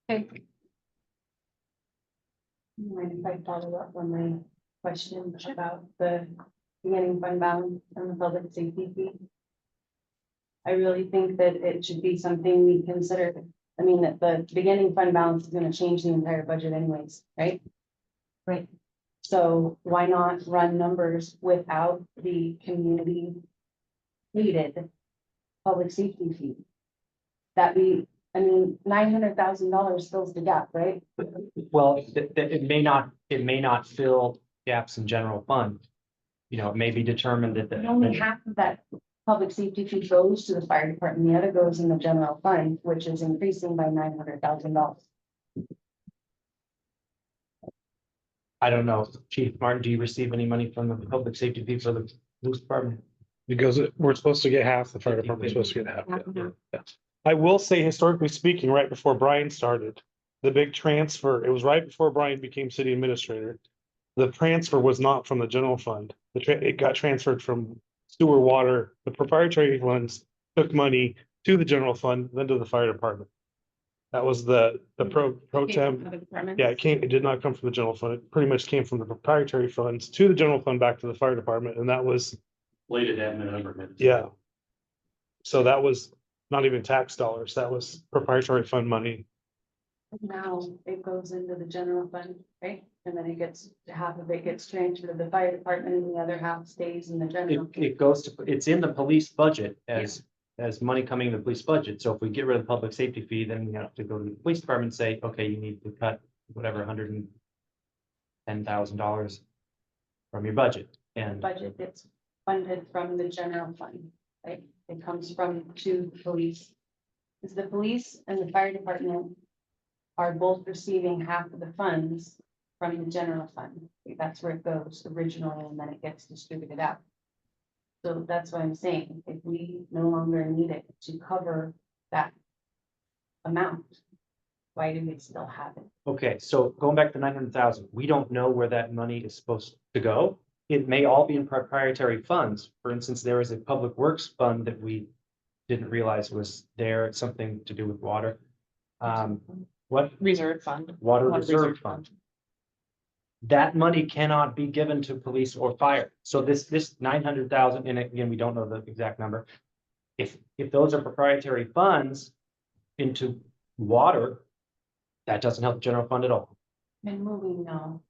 Okay. Mind if I follow up on my question about the beginning fund balance and the public safety fee? I really think that it should be something we consider. I mean, that the beginning fund balance is gonna change the entire budget anyways, right? Right. So why not run numbers without the community needed public safety fee? I mean, $900,000 fills the gap, right? Well, it may not fill gaps in general fund. You know, it may be determined that And only half of that public safety fee goes to the fire department, the other goes in the general fund, which is increasing by $900,000. I don't know, Chief Martin, do you receive any money from the public safety fee for the police department? Because we're supposed to get half, the fire department's supposed to get half. Yeah. I will say historically speaking, right before Brian started, the big transfer, it was right before Brian became city administrator. The transfer was not from the general fund. It got transferred from sewer, water, the proprietary funds took money to the general fund, then to the fire department. That was the pro tem. Yeah, it did not come from the general fund. It pretty much came from the proprietary funds to the general fund back to the fire department, and that was, Related admin overhead. yeah. So that was not even tax dollars. That was proprietary fund money. Now it goes into the general fund, right? And then half of it gets transferred to the fire department and the other half stays in the general. It goes to, it's in the police budget as money coming in the police budget. So if we get rid of the public safety fee, then we have to go to the police department and say, okay, you need to cut whatever, $110,000 from your budget. And Budget gets funded from the general fund, right? It comes to the police. Because the police and the fire department are both receiving half of the funds from the general fund. That's where it goes originally, and then it gets distributed out. So that's what I'm saying. If we no longer need it to cover that amount, why do we still have it? okay, so going back to 900,000, we don't know where that money is supposed to go. It may all be in proprietary funds. For instance, there is a public works fund that we didn't realize was there. It's something to do with water. What? Reserve fund. Water Water reserve reserve fund. That money cannot be given to police or fire. So this 900,000, and again, we don't know the exact number. If those are proprietary funds into water, that doesn't help the general fund at all. And moving now,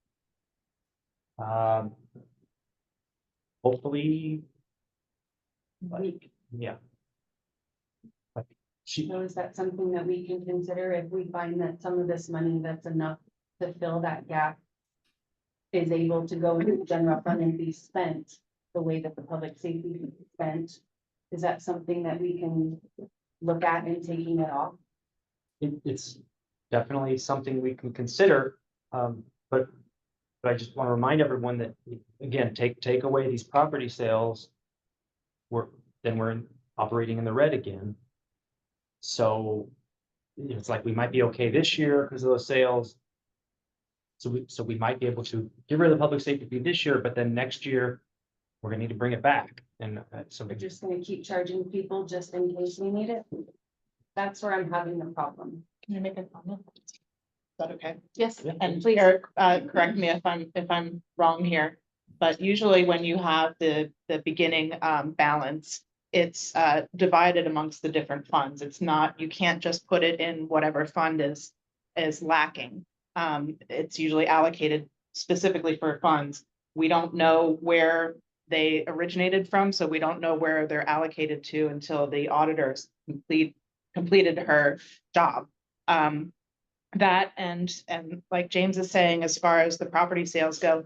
Hopefully, yeah. so is that something that we can consider if we find that some of this money that's enough to fill that gap? is able to go into the general fund and be spent the way that the public safety is spent. Is that something that we can look at and taking it off? It's definitely something we can consider, but I just want to remind everyone that, again, take away these property sales, we're operating in the red again. So it's like we might be okay this year because of those sales. So we might be able to get rid of the public safety fee this year, but then next year we're gonna need to bring it back. And so We're just gonna keep charging people just in case we need it? That's where I'm having the problem. Can I make a comment? Is that okay? Yes. And Eric, correct me if I'm wrong here, but usually when you have the beginning balance, it's divided amongst the different funds. It's not, you can't just put it in whatever fund is lacking. It's usually allocated specifically for funds. We don't know where they originated from, so we don't know where they're allocated to until the auditors completed her job. That and like James is saying, as far as the property sales go,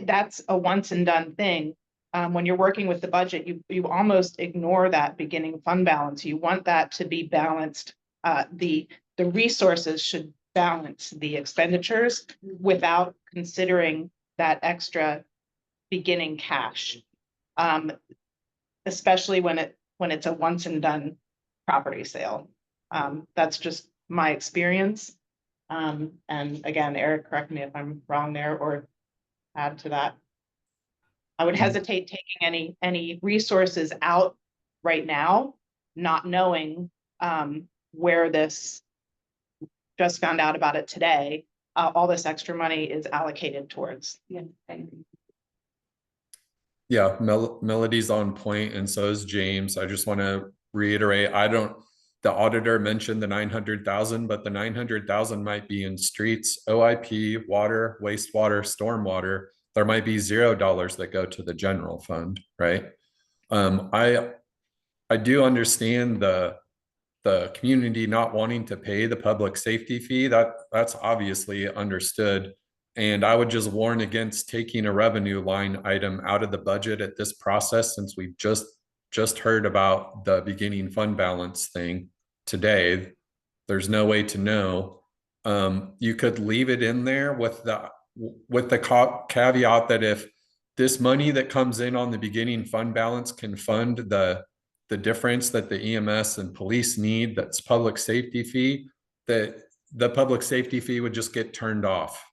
that's a once and done thing. When you're working with the budget, you almost ignore that beginning fund balance. You want that to be balanced. The resources should balance the expenditures without considering that extra beginning cash. Especially when it's a once and done property sale. That's just my experience. And again, Eric, correct me if I'm wrong there or add to that. I would hesitate taking any resources out right now, not knowing where this, just found out about it today, all this extra money is allocated towards. Yeah, I agree. Yeah, Melody's on point, and so is James. I just want to reiterate, the auditor mentioned the 900,000, but the 900,000 might be in streets, OIP, water, wastewater, stormwater. There might be $0 that go to the general fund, right? I do understand the community not wanting to pay the public safety fee. That's obviously understood. And I would just warn against taking a revenue line item out of the budget at this process, since we've just heard about the beginning fund balance thing today. There's no way to know. You could leave it in there with the caveat that if this money that comes in on the beginning fund balance can fund the difference that the EMS and police need, that's public safety fee, that the public safety fee would just get turned off,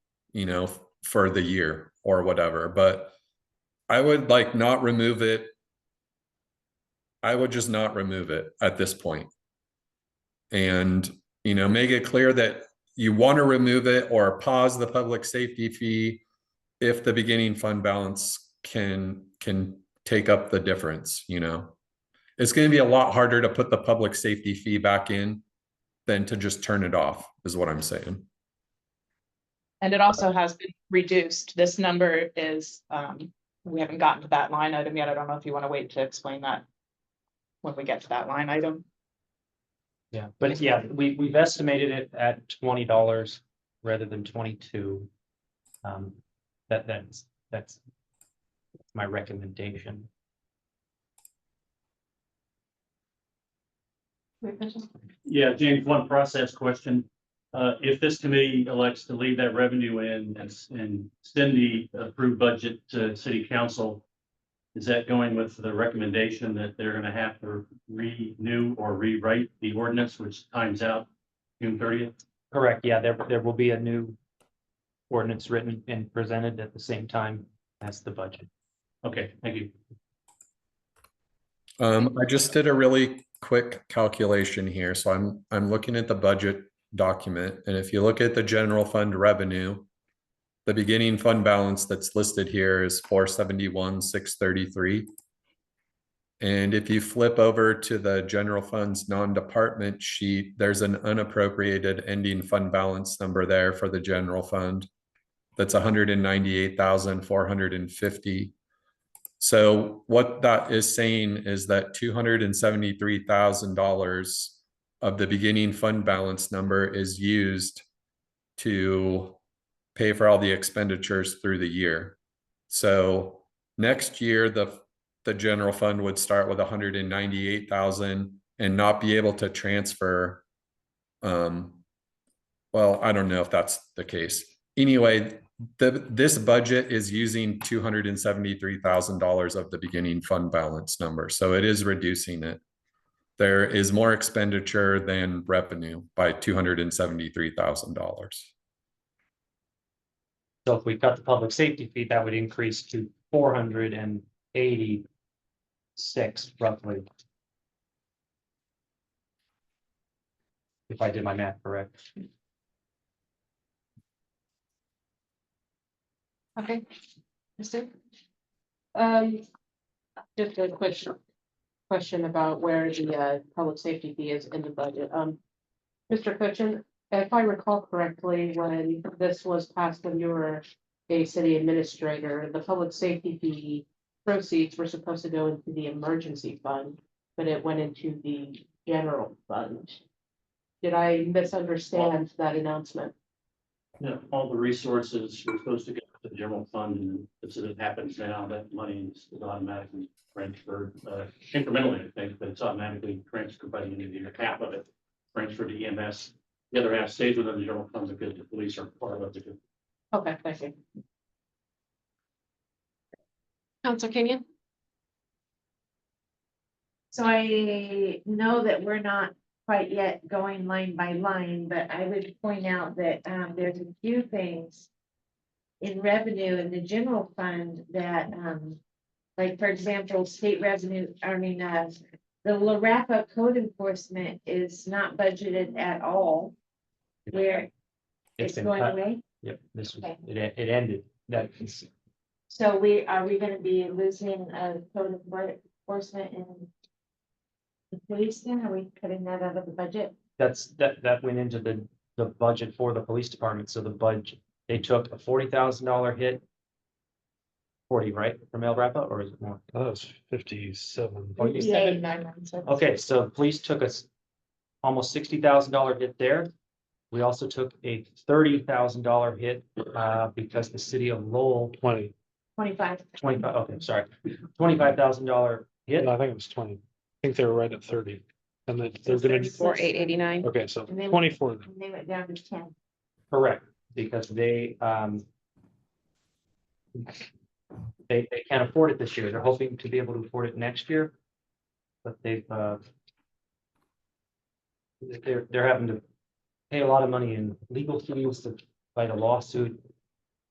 for the year or whatever. But I would not remove it. I would just not remove it at this point. And, make it clear that you want to remove it or pause the public safety fee if the beginning fund balance can take up the difference. It's going to be a lot harder to put the public safety fee back in than to just turn it off, is what I'm saying. And it also has been reduced. This number is, we haven't gotten to that line item yet. I don't know if you want to wait to explain that when we get to that line item. yeah, but yeah, we've estimated it at $20 rather than 22. That's my recommendation. Yeah, James, one process question. If this committee elects to leave that revenue in and send the approved budget to city council, is that going with the recommendation that they're gonna have to renew or rewrite the ordinance, which times out June 30th? Correct, yeah, there will be a new ordinance written and presented at the same time as the budget. Okay, thank you. I just did a really quick calculation here. So I'm looking at the budget document, and if you look at the general fund revenue, the beginning fund balance that's listed here is 471,633. And if you flip over to the general funds non-department sheet, there's an unappropriated ending fund balance number there for the general fund. That's 198,450. So what that is saying is that $273,000 of the beginning fund balance number is used to pay for all the expenditures through the year. So next year, the general fund would start with 198,000 and not be able to transfer. Well, I don't know if that's the case. Anyway, this budget is using $273,000 of the beginning fund balance number. So it is reducing it. There is more expenditure than revenue by $273,000. So if we cut the public safety fee, that would increase to 486 roughly. If I did my math correct. Okay. Mister? Just a question about where the public safety fee is in the budget. Mr. Cutchin, if I recall correctly, when this was passed, when you were a city administrator, the public safety fee proceeds were supposed to go into the emergency fund, but it went into the general fund. Did I misunderstand that announcement? Yeah, all the resources were supposed to go to the general fund, and as it happens now, that money is automatically transferred, incrementally, I think, but it's automatically transferred by the end of the year. Half of it transferred to EMS. The other half stays within the general fund because the police are part of it. Okay, thank you. Counselor Kenyon? So I know that we're not quite yet going line by line, but I would point out that there's a few things in revenue in the general fund that like, for example, state revenue, the LARAPA code enforcement is not budgeted at all. Where it's been going cut. away. Yep, this was, Okay. it ended. That is, So are we gonna be losing code enforcement in the police then? Are we cutting that out of the budget? that went into the budget for the police department. So the budget, they took a $40,000 hit. 40, right, from El Rapa, or is it more? That was 57. Oh, you- 7,917. Okay, so police took us almost $60,000 hit there. We also took a $30,000 hit because the city of Lowell 20. 25. 25, okay, sorry, $25,000 hit. No, I think it was 20. I think they were right at 30. And then they're gonna, 4,889. okay, so And then- 24. And they went down to 10. Correct, because they can't afford it this year. They're hoping to be able to afford it next year. But they're having to pay a lot of money in legal fees to fight a lawsuit.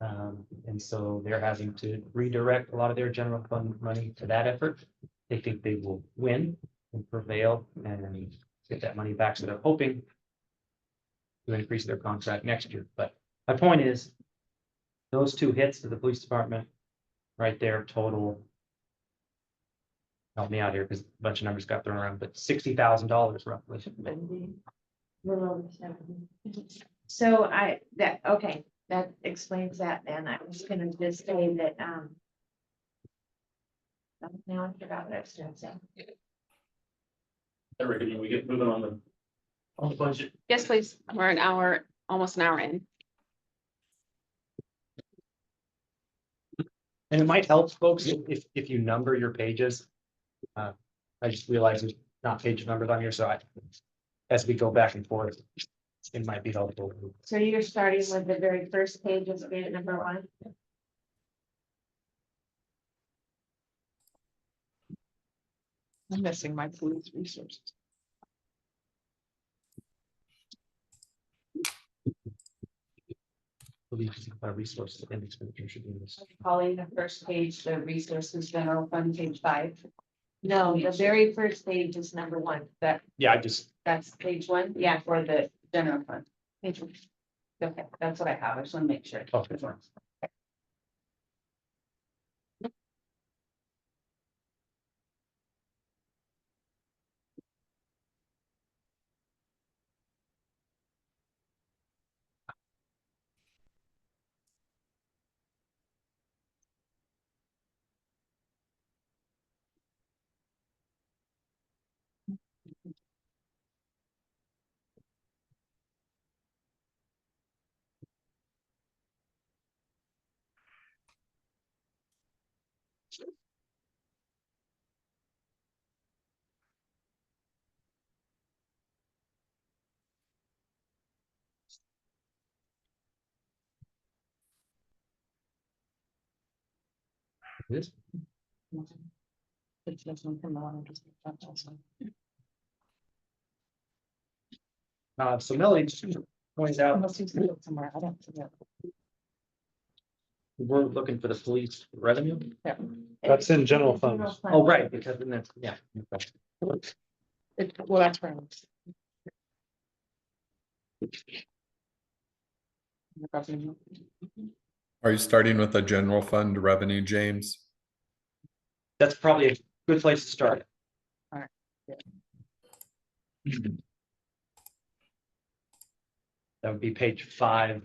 And so they're having to redirect a lot of their general fund money to that effort. They think they will win and prevail and get that money back. So they're hoping to increase their contract next year. But my point is, those two hits to the police department right there total. Help me out here because a bunch of numbers got thrown around, but $60,000 roughly. Little over 70. So okay, that explains that then. I was gonna just say that, now I forgot what I was gonna say. I reckon we get moving on the budget. Yes, please. We're almost an hour in. And it might help folks if you number your pages. I just realized there's not page numbers on here, so as we go back and forth, it might be helpful. So you're starting with the very first page of grant number 1? I'm missing my police resources. Resources and expenditure should be in this. Calling the first page, the resources general fund, page 5. No, the very first page is number 1. Yeah, That's page 1, yeah, for the general fund. Page 1. Okay, that's what I have. I just want to make sure. okay. This, so Melanie just points out, we're looking for the police revenue. That's in general funds. Oh, right, because then that's, yeah. Well, that's right. Are you starting with the general fund revenue, James? That's probably a good place to start. All right. That would be page 5.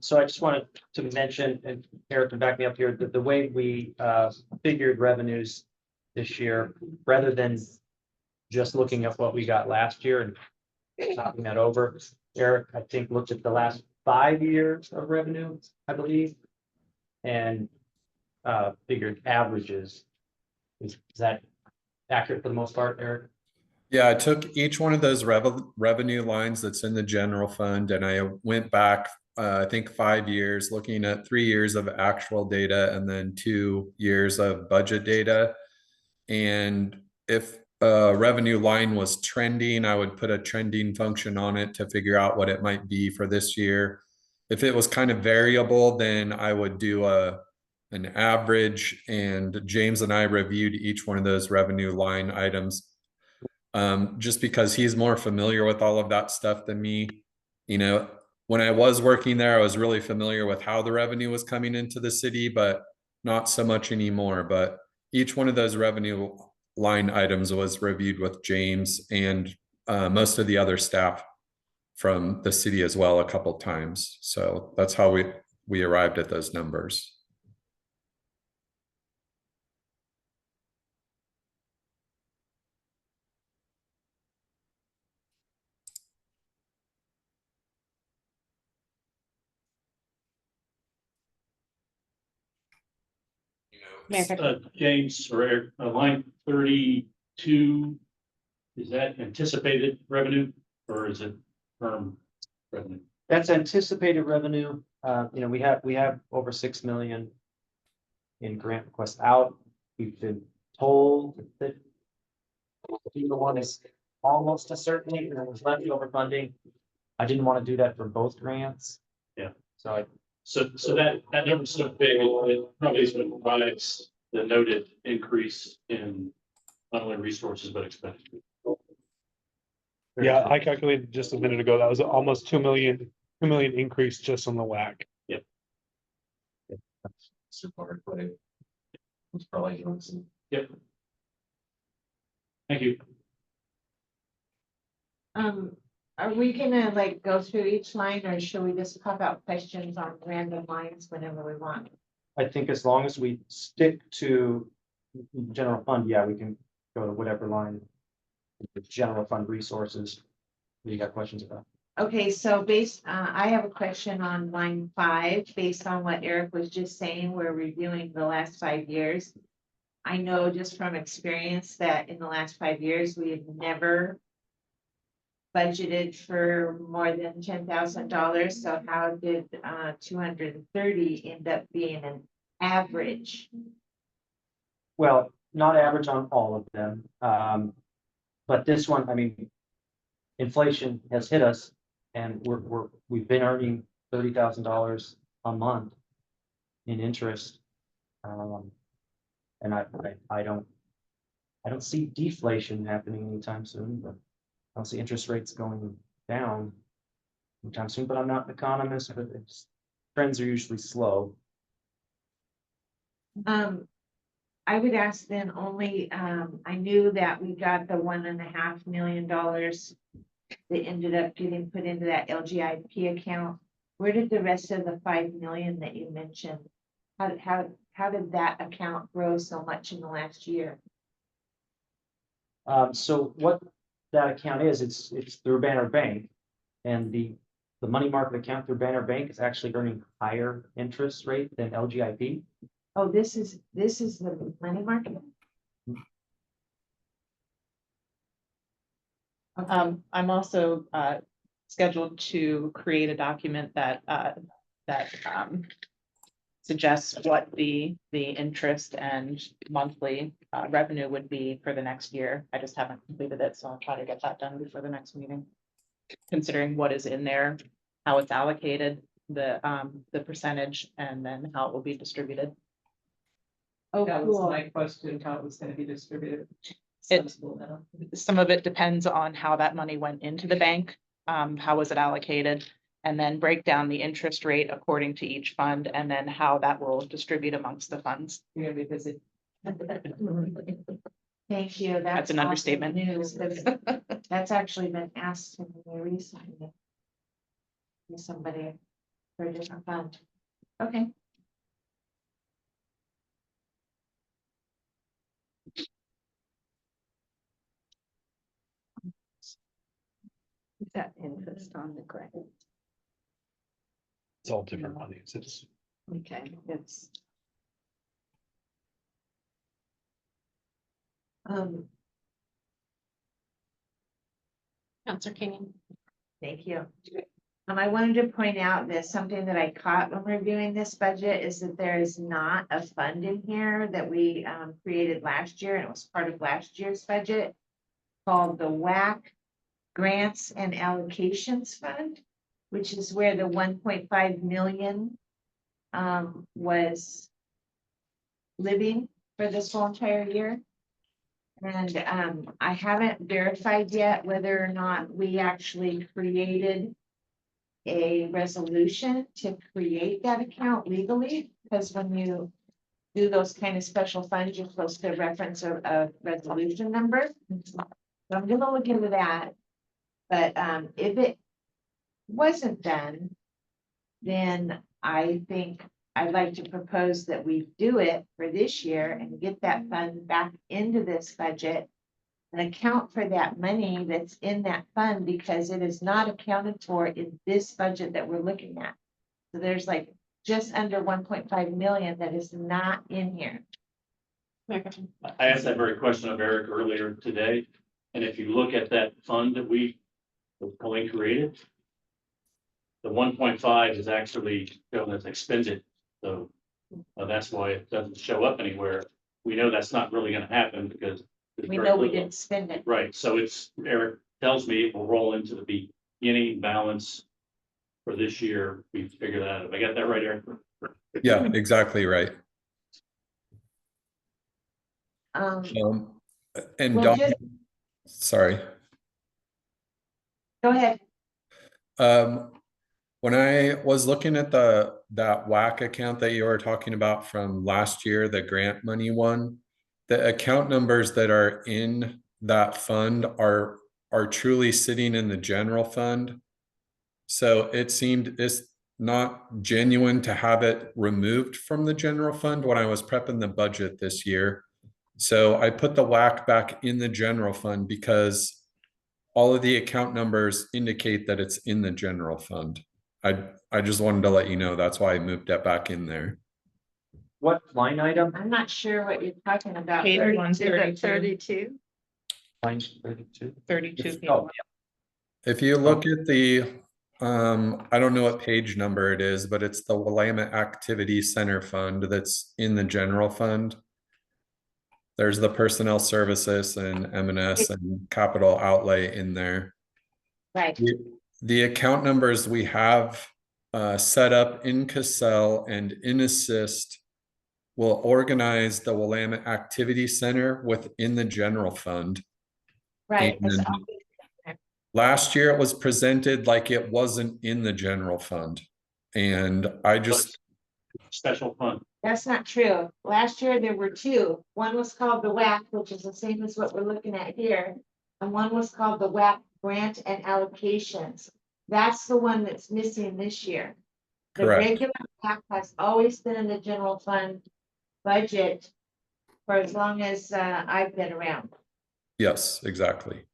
So I just wanted to mention, and Eric can back me up here, that the way we figured revenues this year, rather than just looking at what we got last year and knocking that over, Eric, I think, looked at the last 5 years of revenue, I believe, and figured averages. Is that accurate for the most part, Eric? Yeah, I took each one of those revenue lines that's in the general fund and I went back, I think 5 years, looking at 3 years of actual data and then 2 years of budget data. And if a revenue line was trending, I would put a trending function on it to figure out what it might be for this year. If it was kind of variable, then I would do an average, and James and I reviewed each one of those revenue line items. Just because he's more familiar with all of that stuff than me. You know, when I was working there, I was really familiar with how the revenue was coming into the city, but not so much anymore. But each one of those revenue line items was reviewed with James and most of the other staff from the city as well a couple times. So that's how we arrived at those numbers. James, or Eric, line 32, is that anticipated revenue or is it firm revenue? That's anticipated revenue. We have over 6 million in grant requests out. We've been told that the one is almost a certainty, and there was leftover funding. I didn't want to do that for both grants. Yeah. So that number's so big, it probably is what provides the noted increase in not only resources but expenditure. Yeah, I calculated just a minute ago, that was almost 2 million increase just on the WAC. Yep. Support footing. It's probably. Yep. Thank you. Are we gonna like go through each line, or should we just pop out questions on random lines whenever we want? I think as long as we stick to general fund, yeah, we can go to whatever line. General fund resources. You got questions about? Okay, so I have a question on line 5, based on what Eric was just saying, we're reviewing the last 5 years. I know just from experience that in the last 5 years, we have never budgeted for more than $10,000. So how did 230 end up being an average? Well, not average on all of them. But this one, I mean, inflation has hit us, and we've been earning $30,000 a month in interest. And I don't see deflation happening anytime soon, but I don't see interest rates going down anytime soon. But I'm not an economist, but trends are usually slow. I would ask then only, I knew that we got the $1.5 million that ended up getting put into that LGIP account. Where did the rest of the 5 million that you mentioned? How did that account grow so much in the last year? So what that account is, it's through Banner Bank. And the money market account through Banner Bank is actually earning higher interest rate than LGIP. Oh, this is the money market? I'm also scheduled to create a document that suggests what the interest and monthly revenue would be for the next year. I just haven't completed it, so I'll try to get that done before the next meeting. Considering what is in there, how it's allocated, the percentage, and then how it will be distributed. Oh, cool. question, how it was gonna be distributed. Some of it depends on how that money went into the bank, how was it allocated, and then break down the interest rate according to each fund, and then how that will distribute amongst the funds. Thank you. That's an awesome understatement. news, 'cause that's actually been asked to me recently. By somebody for a different fund. Okay. That interest on the grant. It's all different monies. It's Okay, it's. Counselor King. Thank you. I wanted to point out that something that I caught when reviewing this budget is that there is not a fund in here that we created last year, and it was part of last year's budget called the WAC Grants and Allocations Fund, which is where the 1.5 million was living for this whole entire year. And I haven't verified yet whether or not we actually created a resolution to create that account legally, because when you do those kind of special funds, you're supposed to reference a resolution number. So I'm gonna look into that. But if it wasn't done, then I think I'd like to propose that we do it for this year and get that fund back into this budget and account for that money that's in that fund, because it is not accounted for in this budget that we're looking at. So there's like just under 1.5 million that is not in here. I asked that very question of Eric earlier today, and if you look at that fund that Colleen created, the 1.5 is actually shown as expended, so that's why it doesn't show up anywhere. We know that's not really gonna happen because there's We very know we little. didn't spend it. Right, so Eric tells me it will roll into the beginning balance for this year. We figured that out. Have I got that right, Eric? Yeah, exactly right. Well, And Don, just- sorry. Go ahead. When I was looking at that WAC account that you were talking about from last year, the grant money one, the account numbers that are in that fund are truly sitting in the general fund. So it's not genuine to have it removed from the general fund when I was prepping the budget this year. So I put the WAC back in the general fund because all of the account numbers indicate that it's in the general fund. I just wanted to let you know, that's why I moved that back in there. What line item? I'm not sure what you're talking about. Page 32. 132. Line 32. 32. Oh, If you look at the, I don't know what page number it is, but it's the Willamette Activity Center Fund that's in the general fund. There's the personnel services and M&S and capital outlay in there. Right. The account numbers we have set up in Cassell and in Assist will organize the Willamette Activity Center within the general fund. Right. And last year it was presented like it wasn't in the general fund. And I just... Special fund. That's not true. Last year there were two. One was called the WAC, which is the same as what we're looking at here. And one was called the WAC grant and allocations. That's the one that's missing this year. The Correct. regular WAC has always been in the general fund budget for as long as I've been around. Yes, exactly.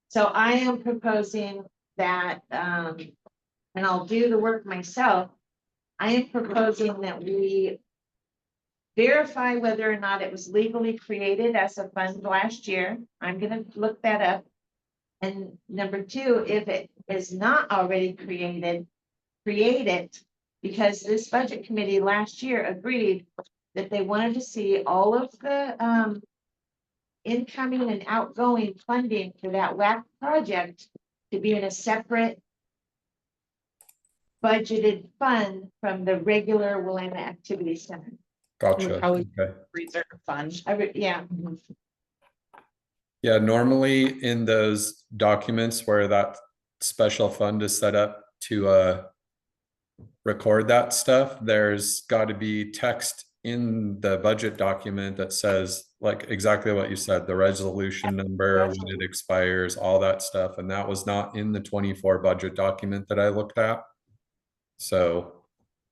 So I am proposing that, and I'll do the work myself. I am proposing that we verify whether or not it was legally created as a fund last year. I'm gonna look that up. And number two, if it is not already created, create it. Because this budget committee last year agreed that they wanted to see all of the incoming and outgoing funding for that WAC project to be in a separate budgeted fund from the regular Willamette Activity Center. Gotcha. Probably Okay. reserve fund. Yeah. Yeah, normally in those documents where that special fund is set up to record that stuff, there's got to be text in the budget document that says like exactly what you said, the resolution number, when it expires, all that stuff. And that was not in the 24 budget document that I looked at. So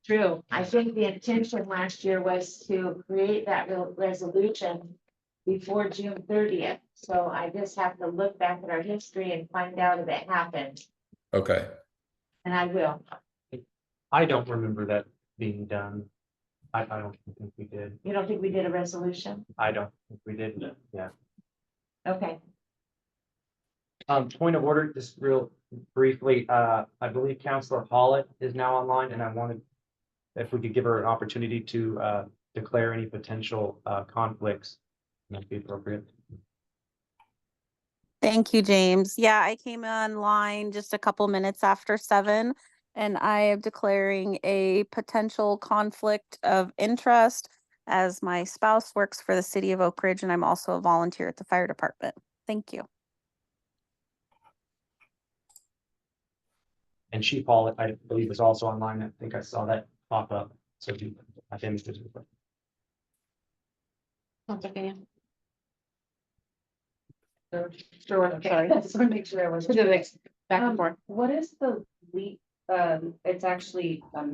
True. I think the intention last year was to create that resolution before June 30th. So I just have to look back at our history and find out if it happened, okay. and I will. I don't remember that being done. I don't think we did. You don't think we did a resolution? I don't think we did. Yeah. Okay. Point of order, just real briefly, I believe Councilor Hollett is now online, and I wanted if we could give her an opportunity to declare any potential conflicts, that'd be appropriate. Thank you, James. Yeah, I came online just a couple minutes after 7, and I am declaring a potential conflict of interest as my spouse works for the city of Oak Ridge, and I'm also a volunteer at the fire department. Thank you. And Chief Hollett, I believe, is also online. I think I saw that pop up. So I think it's Sounds okay, yeah. Sure, Okay. sorry, I just want to make sure I was. Back and forth. What is the LEAP, it's actually a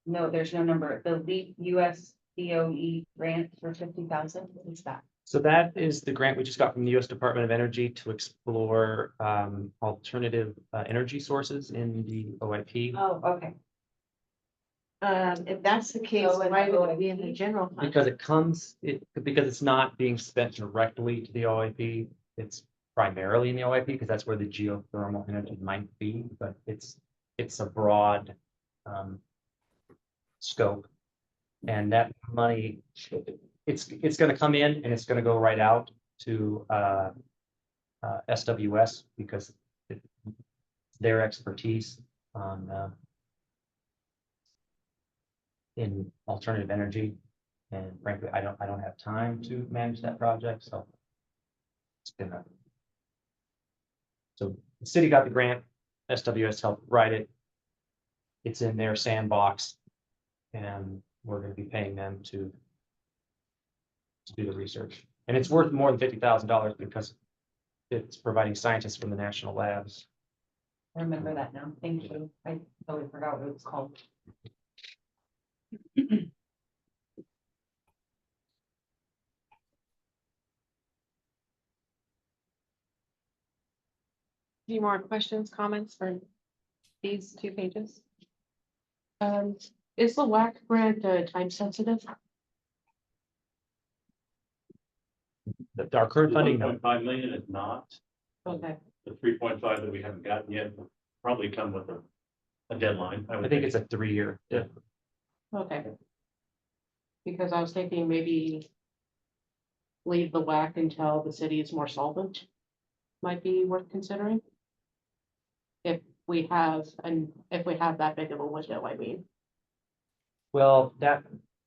no, there's no number, the LEAP US DOE grant for 50,000, what is that? So that is the grant we just got from the U.S. Department of Energy to explore alternative energy sources in the OIP. Oh, okay. If that's the case, So why would it be in the general fund? Because because it's not being spent directly to the OIP, it's primarily in the OIP because that's where the geothermal energy might be, but it's a broad scope. And that money, it's going to come in and it's going to go right out to SWS because it's their expertise on in alternative energy. And frankly, I don't have time to manage that project, so it's gonna. So the city got the grant, SWS helped write it. It's in their sandbox, and we're going to be paying them to do the research. And it's worth more than $50,000 because it's providing scientists from the national labs. I remember that now, thank you, I totally forgot what it was called. Any more questions, comments for these 2 pages? Is the WAC grant time sensitive? Our current funding, no. 1.5 million is not. Okay, The 3.5 that we haven't gotten yet will probably come with a deadline. I think it's a 3-year. Yeah. okay. Because I was thinking maybe leave the WAC until the city is more solvent. Might be worth considering. If we have that big of a window, I mean. Well, that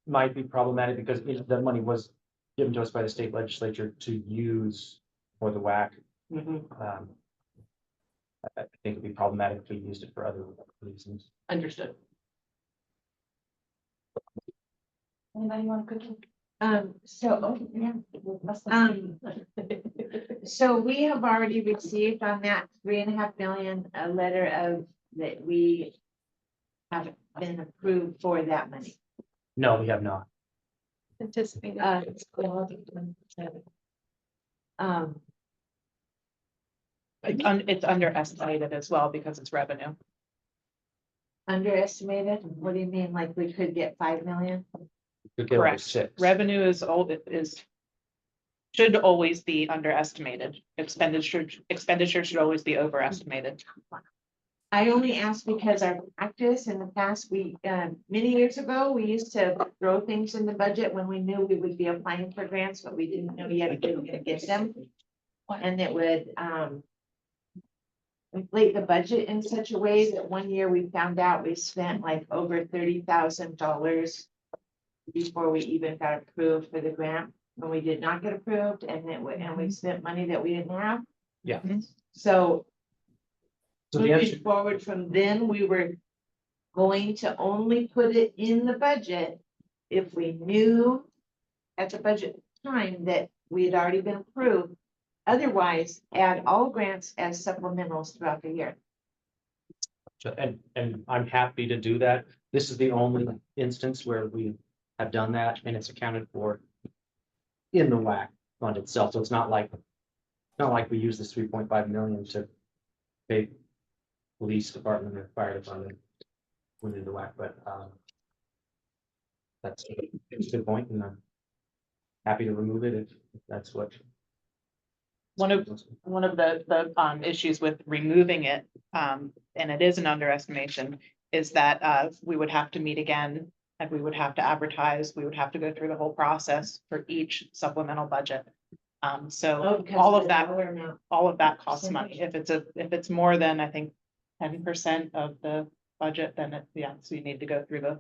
might be problematic because the money was given to us by the state legislature to use for the WAC. I think it'd be problematic if we used it for other reasons. Understood. Anybody want a cookie? So we have already received on that 3.5 million, a letter of that we have been approved for that money. No, we have not. Anticipated. It's underestimated as well because it's revenue. Underestimated, what do you mean, like we could get 5 million? We get over Correct. 6. Revenue should always be underestimated. Expenditure should always be overestimated. I only ask because our practice in the past, many years ago, we used to throw things in the budget when we knew we would be applying for grants, but we didn't know yet if we were gonna get them. And it would, inflate the budget in such a way that one year we found out we spent like over $30,000 before we even got approved for the grant, when we did not get approved, and we spent money that we didn't have. Yeah. So So the answer, moving forward from then, we were going to only put it in the budget if we knew at the budget time that we had already been approved. Otherwise, add all grants as supplementals throughout the year. and I'm happy to do that. This is the only instance where we have done that, and it's accounted for in the WAC fund itself. So it's not like we use this 3.5 million to pay police department or fire department within the WAC, but that's a good point, and I'm happy to remove it if that's what. One of the issues with removing it, and it is an underestimation, is that we would have to meet again and we would have to advertise, we would have to go through the whole process for each supplemental budget. So because all of of the that, dollar amount. all of that costs money. If it's more than, I think, 10% of the budget, then so you need to go through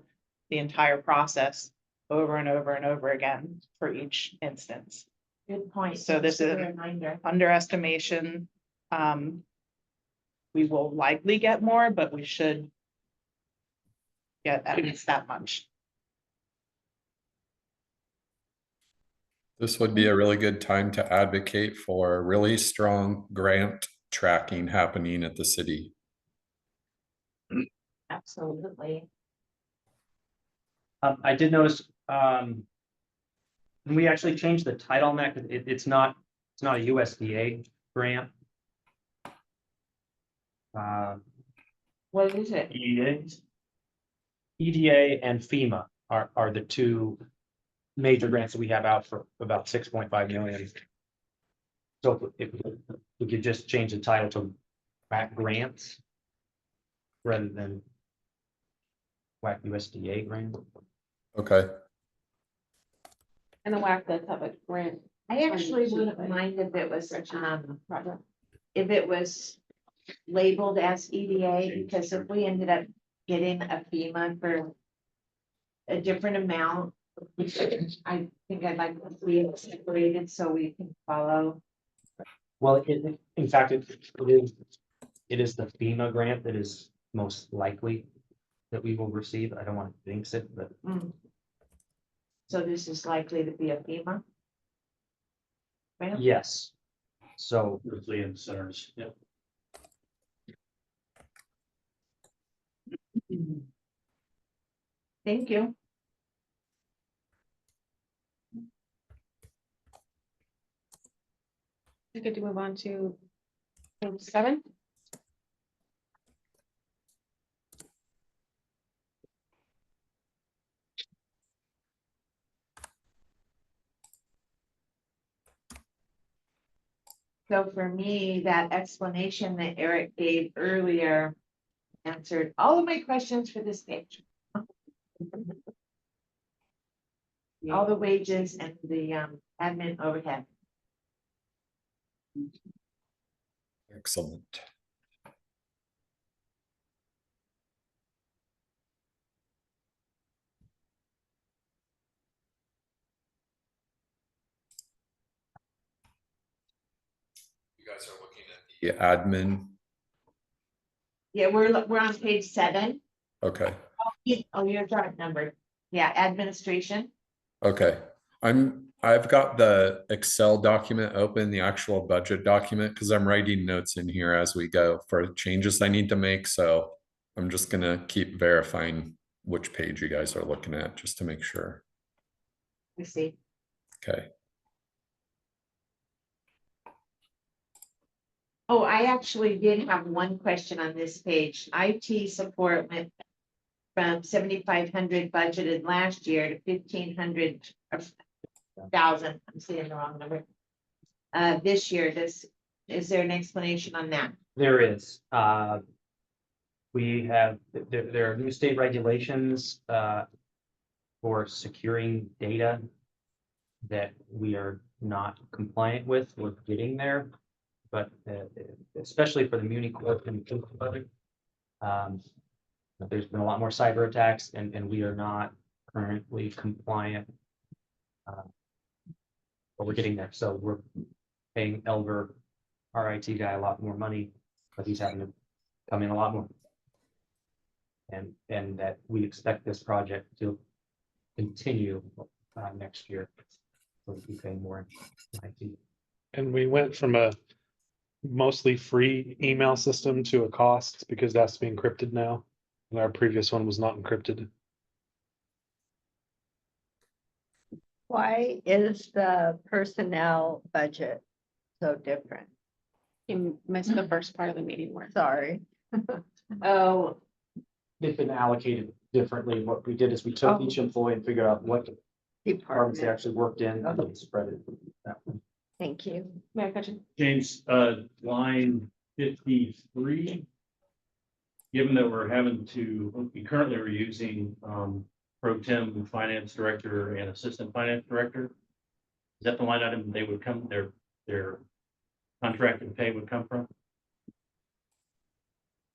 the entire process over and over and over again for each instance. Good point. So this Just is a reminder. underestimation. We will likely get more, but we should get at least that much. This would be a really good time to advocate for really strong grant tracking happening at the city. Absolutely. I did notice, and we actually changed the title on that, because it's not a USDA grant. What is it? EDA and FEMA are the two major grants that we have out for about 6.5 million. So if we could just change the title to WAC grants rather than WAC USDA grant. Okay. And the WAC does have a grant. I actually wouldn't mind if it was labeled as EDA, because if we ended up getting a FEMA for a different amount, I think I'd like to see it separated so we can follow. Well, in fact, it is the FEMA grant that is most likely that we will receive. I don't want to jinx it, but So this is likely to be a FEMA? Right? yes. So Resilience centers, yeah. Thank you. We good to move on to page 7. So for me, that explanation that Eric gave earlier answered all of my questions for this page. All the wages and the admin overhead. Excellent. You guys are looking at the admin. Yeah, we're on page 7. Okay. Oh, you're chart number. Yeah, administration. Okay. I've got the Excel document open, the actual budget document, because I'm writing notes in here as we go for changes I need to make. So I'm just gonna keep verifying which page you guys are looking at just to make sure. We see. Okay. Oh, I actually did have one question on this page. IT support went from 7,500 budgeted last year to 1,500 thousand. I'm saying the wrong number. This year, is there an explanation on that? There is, we have, there are new state regulations, for securing data that we are not compliant with. We're getting there, but especially for the Muni Corp and budget, there's been a lot more cyber attacks, and we are not currently compliant. But we're getting there, so we're paying Elver, our IT guy, a lot more money, but he's having to come in a lot more. And that we expect this project to continue next year. So we pay more in IT. And we went from a mostly free email system to a cost because that's being encrypted now. And our previous one was not encrypted. Why is the personnel budget so different? You missed the first part of the meeting where. Sorry. Oh, They've been allocated differently. What we did is we took each employee and figured out what departments they actually worked in and then spread it that way. Thank you. May I catch it? James, line 53. Given that we currently are using pro tem finance director and assistant finance director. Is that the line item they would come, their contracted pay would come from?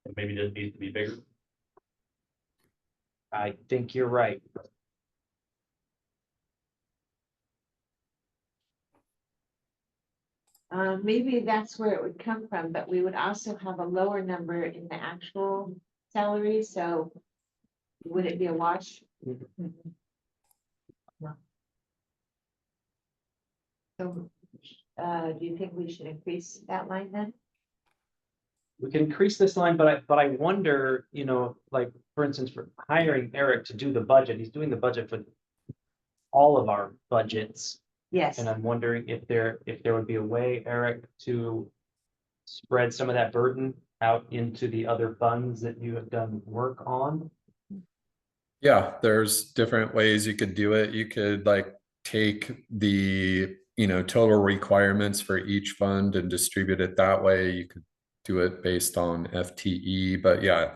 And maybe it needs to be bigger. I think you're right. maybe that's where it would come from, but we would also have a lower number in the actual salary, so would it be a wash? No. So, do you think we should increase that line then? We can increase this line, but I wonder, like, for instance, for hiring Eric to do the budget, he's doing the budget for all of our budgets. Yes. And I'm wondering if there would be a way, Eric, to spread some of that burden out into the other funds that you have done work on. Yeah, there's different ways you could do it. You could like take the, total requirements for each fund and distribute it that way. You could do it based on FTE, but yeah,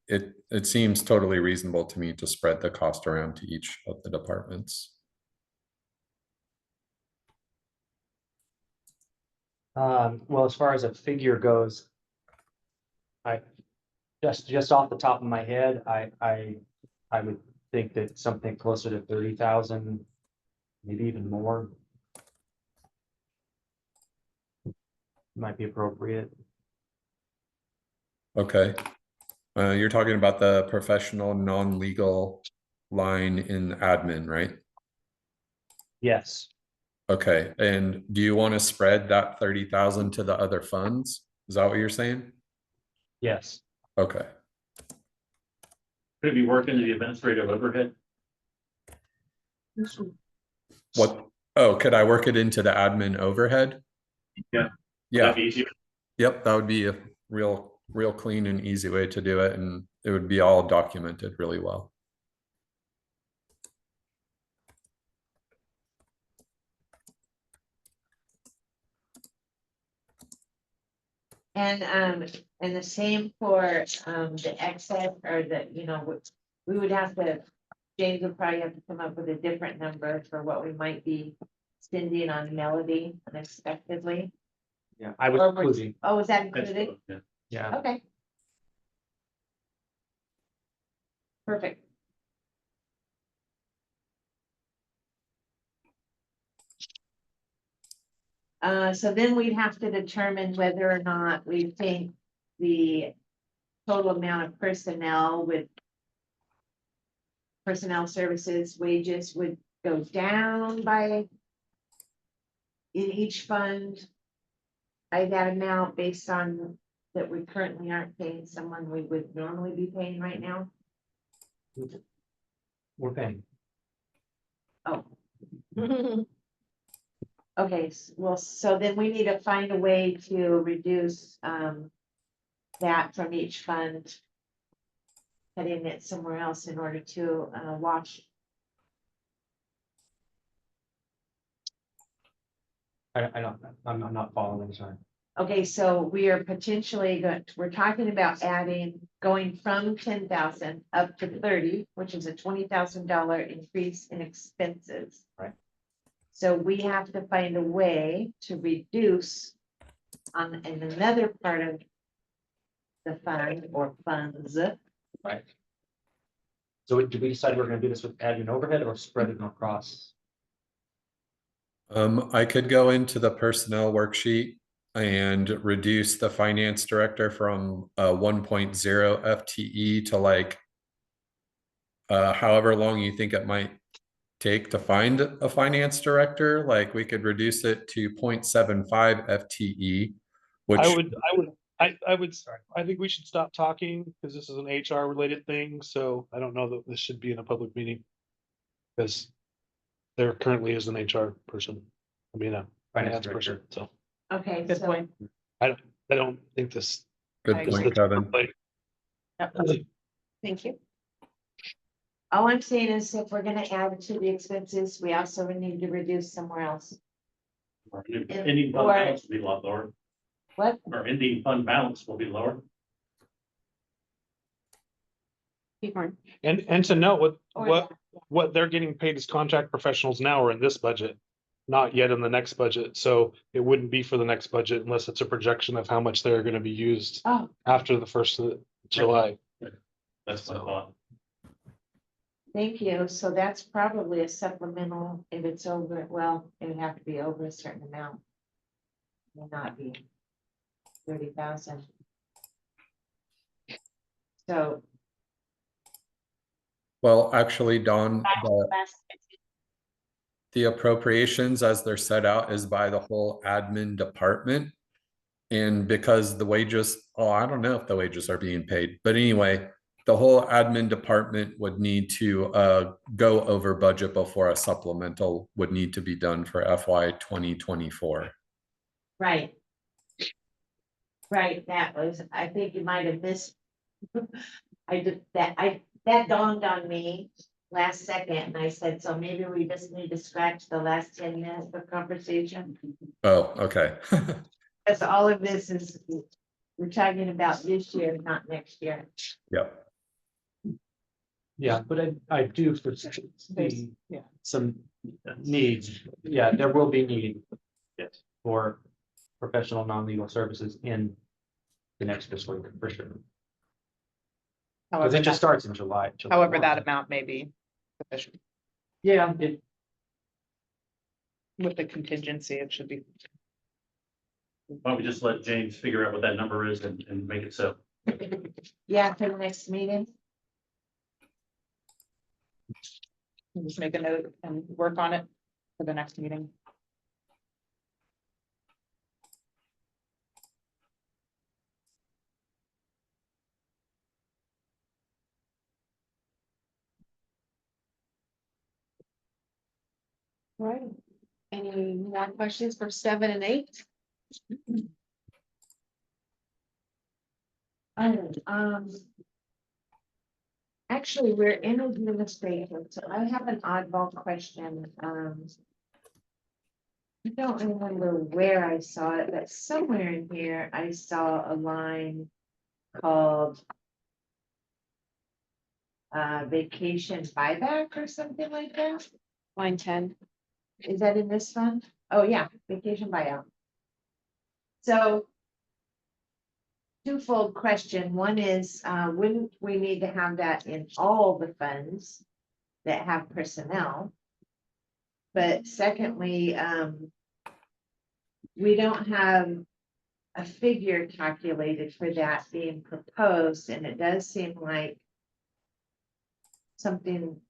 it seems totally reasonable to me to spread the cost around to each of the departments. Well, as far as a figure goes, I just off the top of my head, I would think that something closer to 30,000, maybe even more, might be appropriate. Okay. You're talking about the professional non-legal line in admin, right? Yes. Okay, and do you want to spread that 30,000 to the other funds? Is that what you're saying? Yes. Okay. Could it be worked into the administrative overhead? What? Oh, could I work it into the admin overhead? Yeah. Yeah. That'd be easier. Yep, that would be a real clean and easy way to do it, and it would be all documented really well. And the same for the excess or we would have to, James would probably have to come up with a different number for what we might be spending on Melody unexpectedly. Yeah, I was Or including. Oh, was that included? Yeah. Okay. Perfect. So then we'd have to determine whether or not we think the total amount of personnel services, wages would go down by in each fund by that amount based on that we currently aren't paying someone we would normally be paying right now? We're paying. Oh. Okay, well, so then we need to find a way to reduce that from each fund. Putting it somewhere else in order to watch. I don't, I'm not following, sorry. Okay, so we are potentially going, we're talking about adding, going from 10,000 up to 30, which is a $20,000 increase in expenses. Right. So we have to find a way to reduce on in another part of the fund or funds. Right. So did we decide we're gonna do this with admin overhead or spread it across? I could go into the personnel worksheet and reduce the finance director from 1.0 FTE to like however long you think it might take to find a finance director. Like we could reduce it to 0.75 FTE, which I think we should stop talking because this is an HR related thing, so I don't know that this should be in a public meeting. Because there currently is an HR person, I mean, a finance person, so Okay, Good so point. I don't think this. good I point, this- Kevin. thank you. All I'm saying is if we're gonna add to the expenses, we also need to reduce somewhere else. Our ending fund Or- balance will be a lot lower. What? Our ending fund balance will be lower. Keep going. And to note Or what they're getting paid as contract professionals now are in this budget. Not yet in the next budget, so it wouldn't be for the next budget unless it's a projection of how much they're gonna be used Oh, after the 1st of July. That's my thought. thank you. So that's probably a supplemental if it's over, well, it would have to be over a certain amount. Will not be 30,000. So. Well, actually, Dawn, the appropriations as they're set out is by the whole admin department. And because the wages, I don't know if the wages are being paid, but anyway, the whole admin department would need to go over budget before a supplemental would need to be done for FY 2024. Right. Right, that was, I think you might have missed. That dawned on me last second, and I said, so maybe we just need to scratch the last 10 minutes of conversation. Oh, okay. Because all of this is, we're talking about this year, not next year. Yep. Yeah, but I do foresee Yeah. some needs. Yeah, there will be need. Yes. For professional non-legal services in the next fiscal year, for sure. Because However, it just that, starts in July. however, that amount may be sufficient. Yeah, With the contingency, it should be. Why don't we just let James figure out what that number is and make it so. Yeah, for the next meeting. Just make a note and work on it for the next meeting. Right. Any more questions for 7 and 8? Actually, we're in administration, so I have an oddball question. I don't remember where I saw it, but somewhere in here I saw a line called vacation buyback or something like that. Line 10. Is that in this fund? Oh, yeah, vacation buyout. So. Twofold question. One is, wouldn't we need to have that in all the funds that have personnel? But secondly, we don't have a figure calculated for that being proposed, and it does seem like something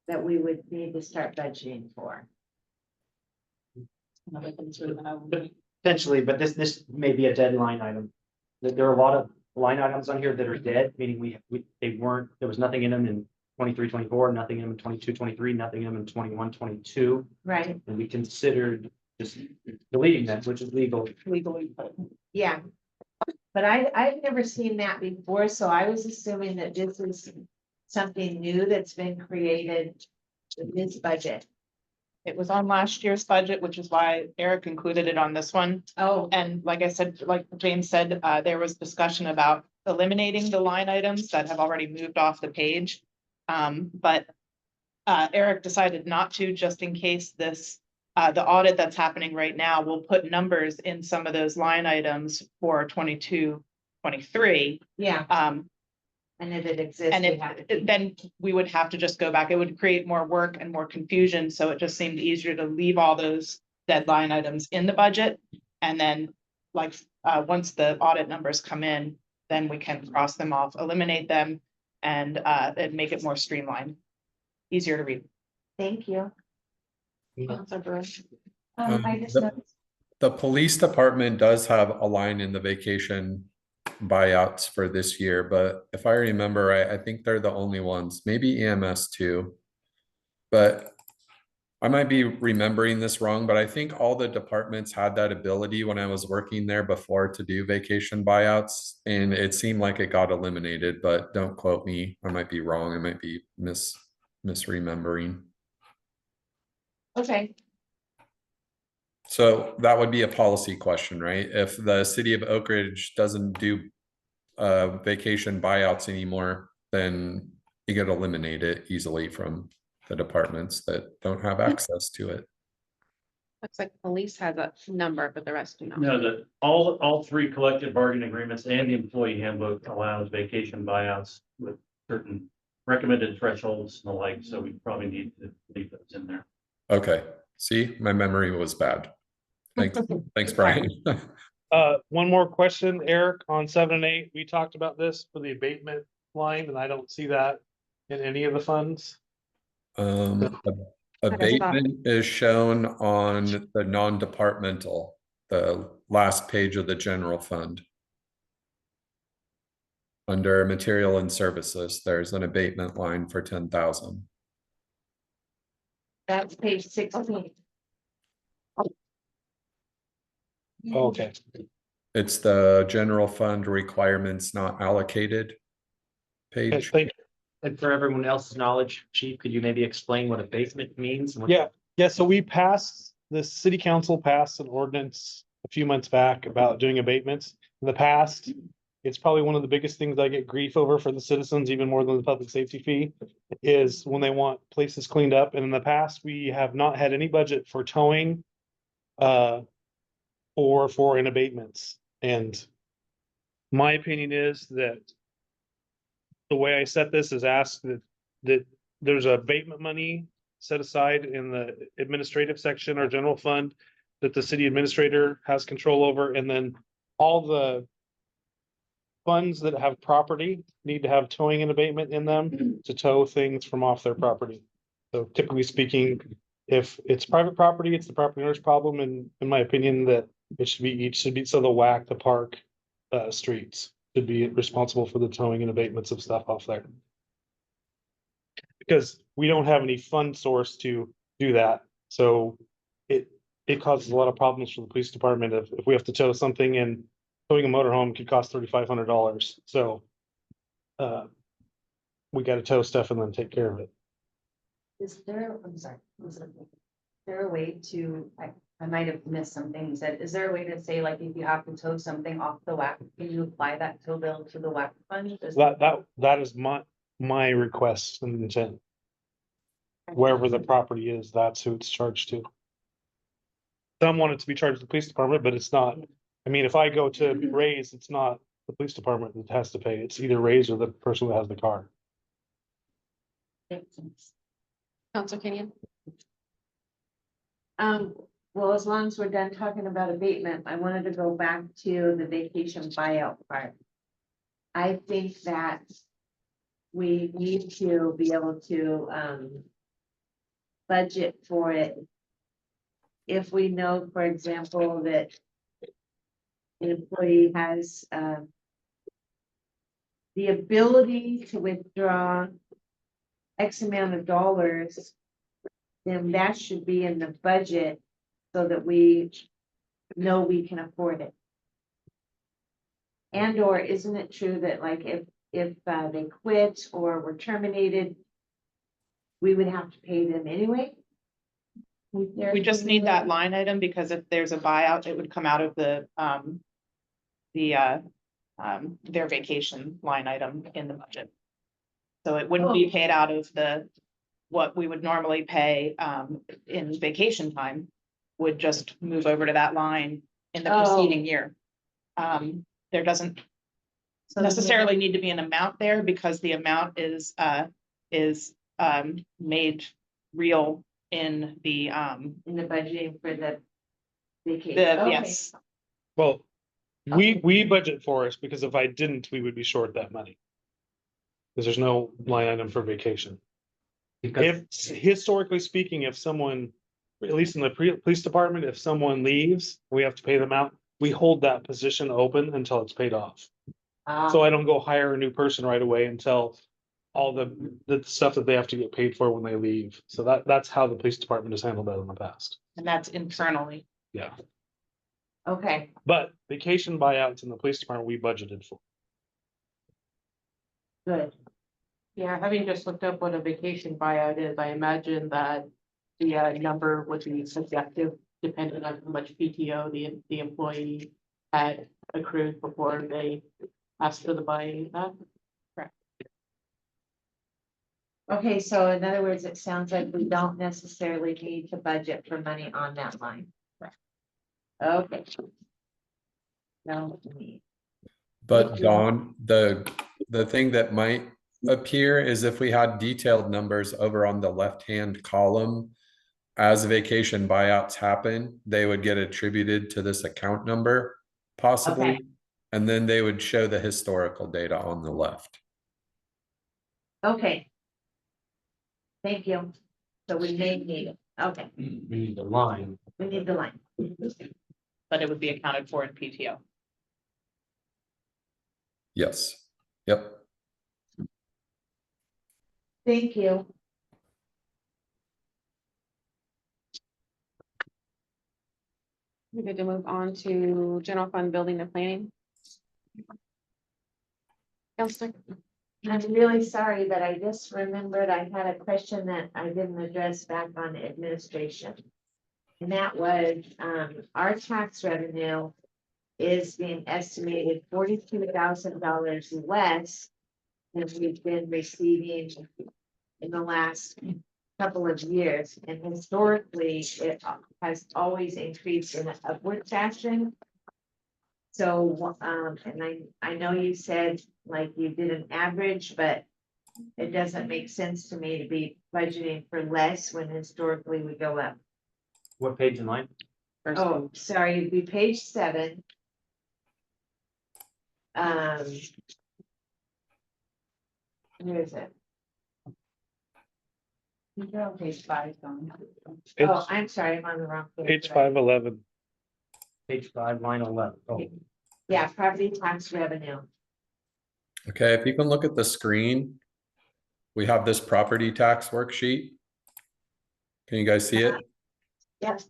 that we would need to start budgeting for? Another concern that I would. Potentially, but this may be a deadline item. There are a lot of line items on here that are dead, meaning they weren't, there was nothing in them in 23, 24, nothing in them in 22, 23, nothing in them in 21, 22. Right, And we considered just deleting them, which is legal. Legally, yeah. But I've never seen that before, so I was assuming that this is something new that's been created with this budget. It was on last year's budget, which is why Eric included it on this one. Oh, And like I said, like James said, there was discussion about eliminating the line items that have already moved off the page. But Eric decided not to, just in case this, the audit that's happening right now will put numbers in some of those line items for 22, 23. yeah, and if it exists. And we have to- then we would have to just go back. It would create more work and more confusion, so it just seemed easier to leave all those deadline items in the budget. And then, like, once the audit numbers come in, then we can cross them off, eliminate them, and make it more streamlined, easier to read. Thank you. Counselor Burris. I just The- noticed, The police department does have a line in the vacation buyouts for this year, but if I remember right, I think they're the only ones, maybe EMS too. But I might be remembering this wrong, but I think all the departments had that ability when I was working there before to do vacation buyouts, and it seemed like it got eliminated, but don't quote me. I might be wrong. I might be misremembering. okay, So that would be a policy question, right? If the city of Oak Ridge doesn't do vacation buyouts anymore, then you get eliminated easily from the departments that don't have access to it. Looks like police has a number, but the rest do not. No, all three collective bargaining agreements and the employee handbook allows vacation buyouts with certain recommended thresholds and the like, so we probably need to leave those in there. Okay, see, my memory was bad. Thanks, Brian. One more question, Eric, on 7 and 8, we talked about this for the abatement line, and I don't see that in any of the funds. Abatement is shown on the non-departmental, the last page of the general fund. Under material and services, there's an abatement line for 10,000. that's page 16. Okay, It's the general fund requirements not allocated page. thank you. And for everyone else's knowledge, Chief, could you maybe explain what abatement means? and what- Yeah, so the city council passed an ordinance a few months back about doing abatements. In the past, it's probably one of the biggest things I get grief over for the citizens, even more than the public safety fee, is when they want places cleaned up. And in the past, we have not had any budget for towing or for an abatements. And my opinion is that the way I set this is ask that there's abatement money set aside in the administrative section or general fund that the city administrator has control over, and then all the funds that have property need to have towing and abatement in them to tow things from off their property. So typically speaking, if it's private property, it's the property owner's problem, and in my opinion, that it should be, so the WAC, the park, streets should be responsible for the towing and abatements of stuff off there. Because we don't have any fund source to do that, so it causes a lot of problems for the police department if we have to tow something, and towing a motorhome could cost $3,500, so we gotta tow stuff and then take care of it. Is there, I'm sorry, is there a way to, I might have missed something you said, is there a way to say, like, if you have to tow something off the WAC, can you apply that tow bill to the WAC fund? That is my request and intent. Wherever the property is, that's who it's charged to. Some want it to be charged to the police department, but it's not. I mean, if I go to Ray's, it's not the police department that has to pay. It's either Ray's or the person that has the car. Counselor Kenyon? Well, as long as we're done talking about abatement, I wanted to go back to the vacation buyout part. I think that we need to be able to budget for it. If we know, for example, that an employee has, the ability to withdraw X amount of dollars, then that should be in the budget so that we know we can afford it. And or isn't it true that like if they quit or were terminated, we would have to pay them anyway? We just need that line item because if there's a buyout, it would come out of their vacation line item in the budget. So it wouldn't be paid out of what we would normally pay in vacation time, would just move over to that line in the preceding year. There doesn't necessarily need to be an amount there because the amount is made real in the budgeting for the vacation. Yes. Well, we budget for us because if I didn't, we would be short that money. Because there's no line item for vacation. Because If historically speaking, if someone, at least in the police department, if someone leaves, we have to pay them out. We hold that position open until it's paid off. So I don't go hire a new person right away until all the stuff that they have to get paid for when they leave. So that's how the police department has handled that in the past. And that's internally. Yeah. Okay, But vacation buyouts in the police department, we budgeted for. good. Yeah, having just looked up what a vacation buyout is, I imagine that the number would be subjective, depending on how much PTO the employee had accrued before they asked for the buyout. Okay, so in other words, it sounds like we don't necessarily need to budget for money on that line. Okay. No need. But Dawn, the thing that might appear is if we had detailed numbers over on the left-hand column, as vacation buyouts happen, they would get attributed to this account number, possibly. Okay. And then they would show the historical data on the left. Okay. Thank you. So we may need it. Okay, we need the line. we need the line. But it would be accounted for in PTO. Yes. Yep. Thank you. We're good to move on to general fund building and planning. Counselor? I'm really sorry, but I just remembered I had a question that I didn't address back on administration. And that was, our tax revenue is being estimated $42,000 less than we've been receiving in the last couple of years. And historically, it has always increased in an upward fashion. So, and I know you said like you did an average, but it doesn't make sense to me to be budgeting for less when historically we go up. What page in line? Oh, sorry, it'd be page 7. Where is it? You're on page 5, Dawn. Oh, I'm sorry, I'm on the wrong page. Page 511. Page 5, line 11. Oh, Yeah, property tax revenue. Okay, if you can look at the screen, we have this property tax worksheet. Can you guys see it? Yes.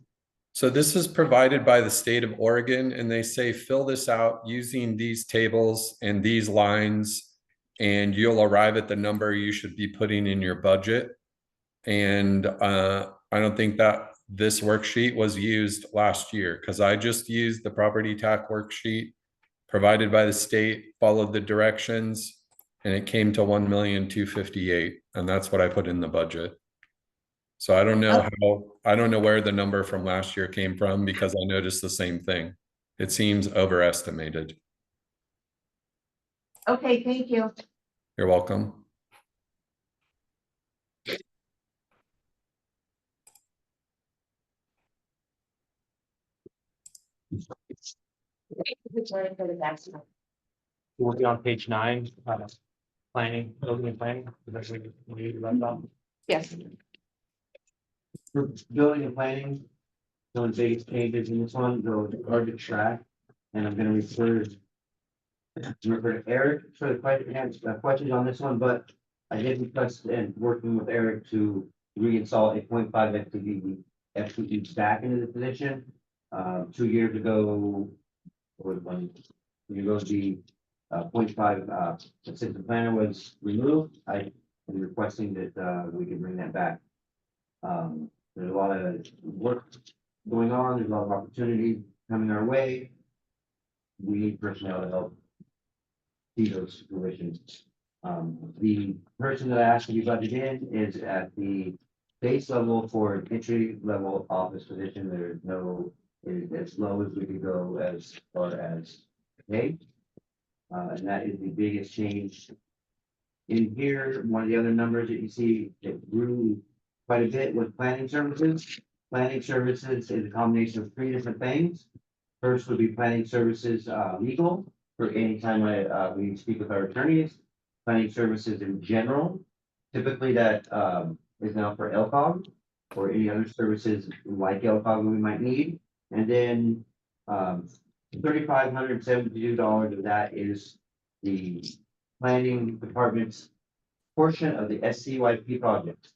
So this is provided by the state of Oregon, and they say fill this out using these tables and these lines, and you'll arrive at the number you should be putting in your budget. And I don't think that this worksheet was used last year because I just used the property tax worksheet provided by the state, followed the directions, and it came to 1,258,000, and that's what I put in the budget. So I don't know I don't know where the number from last year came from because I noticed the same thing. It seems overestimated. Okay, thank you. You're welcome. we'll be on page 9, planning, building and planning. That's what we need to write down. Yes. For building and planning, some of the biggest changes in this one, go hard to track, and I'm gonna refer to Eric for the questions on this one, but I did request and working with Eric to reinstall a 0.5 FTE stack into the position. 2 years ago, or 1 year ago, the 0.5 assistant planner was removed. I am requesting that we can bring that back. There's a lot of work going on, there's a lot of opportunity coming our way. We need personnel to help see those situations. The person that I asked to be budgeted in is at the base level for an entry level office position. There's no, is as low as we could go as far as pay. And that is the biggest change. In here, one of the other numbers that you see that grew quite a bit was planning services. Planning services is a combination of 3 different things. First would be planning services, legal, for any time we speak with our attorneys. Planning services in general, typically that is now for LCOG or any other services like LCOG we might need. And then $3,572 of that is the planning department's portion of the SCYP project.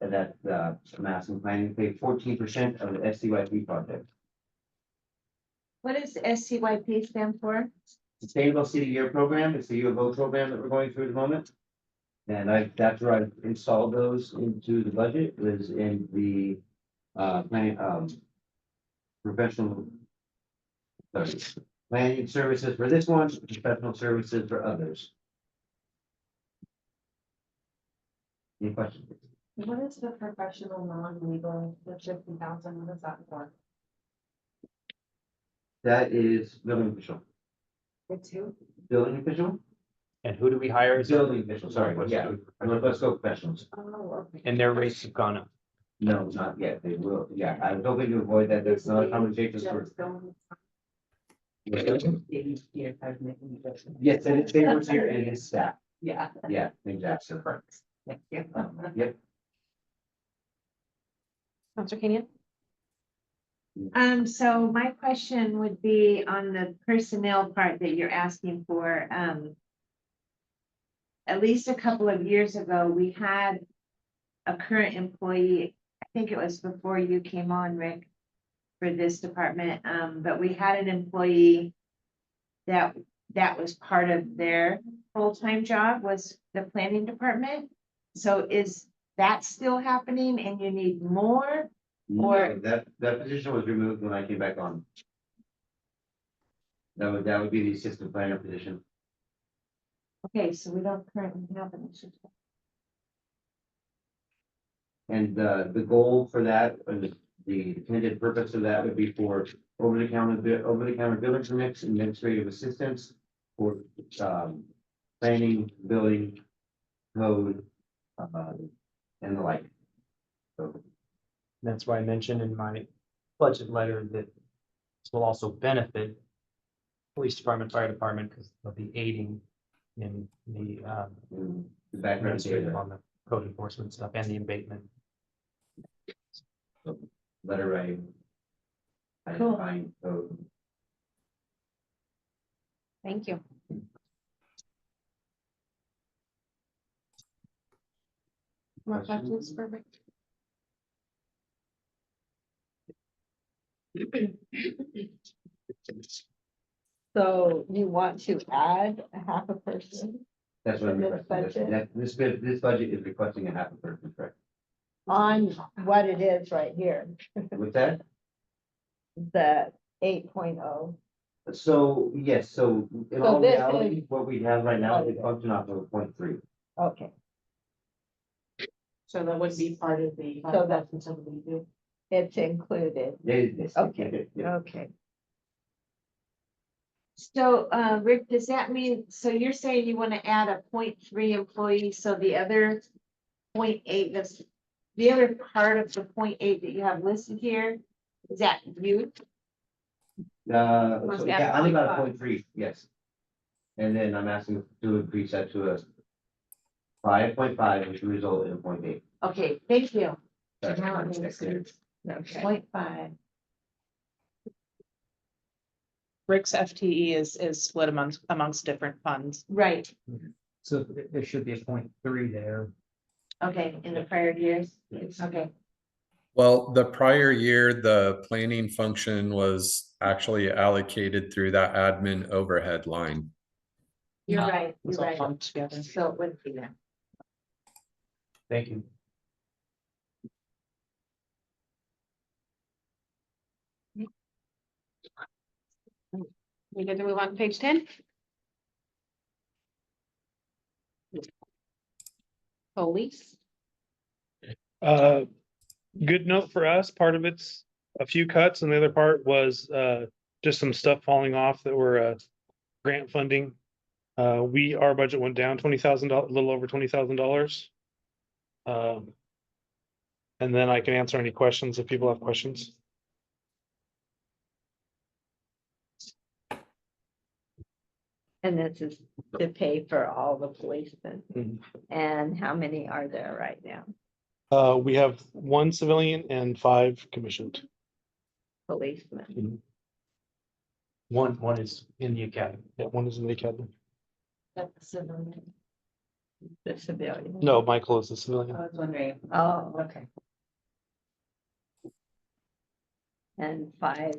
And that I'm asking planning to pay 14% of the SCYP project. What does SCYP stand for? Sustainable City Year Program, it's the U of O program that we're going through at the moment. And that's where I installed those into the budget, was in the professional. Sorry, planning services for this one, professional services for others. Any questions? What is the professional non-legal, the 50,000, what is that for? That is building official. It's who? Building official? And who do we hire? Building official, sorry, yeah, let's go professionals. Oh, okay. And their rates have gone up. No, not yet, they will, yeah, I was hoping to avoid that, there's another conversation for. Yes, and it's David's here and his staff, Yeah. yeah, exactly. Thank you. Yep. Counselor Kenyon? So my question would be on the personnel part that you're asking for. At least a couple of years ago, we had a current employee, I think it was before you came on, Rick, for this department, but we had an employee that was part of their full-time job, was the planning department. So is that still happening and you need more? Or- No, that position was removed when I came back on. That would be the assistant planner position. Okay, so we don't currently have an assistant. And the goal for that, and the intended purpose of that would be for over-the-counter building permits, administrative assistance for planning, building, code, and the like. So That's why I mentioned in my budget letter that this will also benefit police department, fire department, because they'll be aiding in the the background administrative data, on the code enforcement stuff and the abatement. letter writing. Cool. Identifying code. Thank you. More questions for Rick? So you want to add a half a person That's what I'm In this requesting. budget? This budget is requesting a half a person, correct? on what it is right here, With that, the 8.0. so, yes, so in So all this reality, what we have right now is Okay. function off of a 0.3. Okay, So that would be part of the. So that- something we do. it's included. Yes, Okay. yeah. Okay. So, Rick, does that mean, so you're saying you want to add a 0.3 employee, so the other 0.8, the other part of the 0.8 that you have listed here, is that you? Must So, be at yeah, I'm about 0.5. 0.3, yes. And then I'm asking to increase that to a 5.5, which will result in 0.8. Okay, thank you. Now it makes sense. Okay. 0.5. Rick's FTE is split amongst different funds. Right, So there should be a 0.3 there. okay, in the prior years, okay. Well, the prior year, the planning function was actually allocated through that admin overhead line. You're right, It's you're all right. lumped together. So it would be that. Thank you. We good to move on to page 10? Police. Good note for us, part of it's a few cuts and the other part was just some stuff falling off that were grant funding. Our budget went down $20,000, a little over $20,000. And then I can answer any questions if people have questions. And this is to pay for all the policemen. Mhm. And how many are there right now? We have 1 civilian and 5 commissioned. Policemen. One is in the academy. Yeah, 1 is in the academy. That's the civilian. The civilian. No, Michael is the I civilian. was wondering. Oh, Okay. and 5.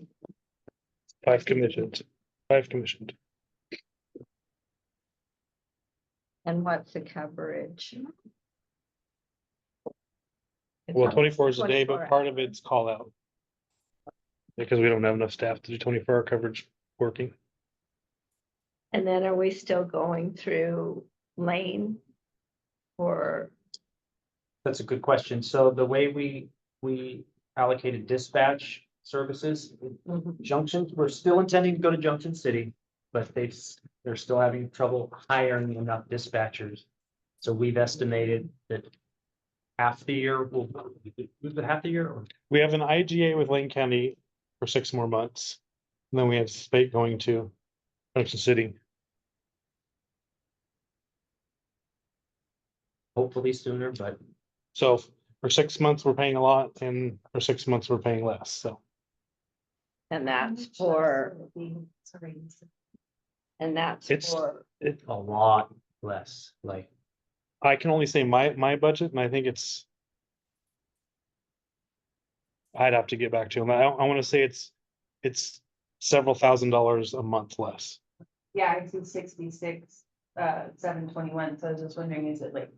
5 commissioned. 5 commissioned. And what's the coverage? Well, 24 is a day, but 24 part of it's call out. Because we don't have enough staff to do 24-hour coverage working. And then are we still going through Lane? Or, That's a good question. So the way we allocated dispatch services, Junction, we're still intending to go to Junction City, but they're still having trouble hiring enough dispatchers. So we've estimated that half the year will, was it half the year or? We have an IGA with Lane County for 6 more months. And then we have Spate going to Junction City. Hopefully sooner, but So for 6 months, we're paying a lot, and for 6 months, we're paying less, so. and that's for, and that's It's- for, It, a lot less, like. I can only say my budget, and I think it's. I'd have to get back to him. I wanna say it's several $1,000s a month less. Yeah, I see 66, 721, so I was just wondering, is it like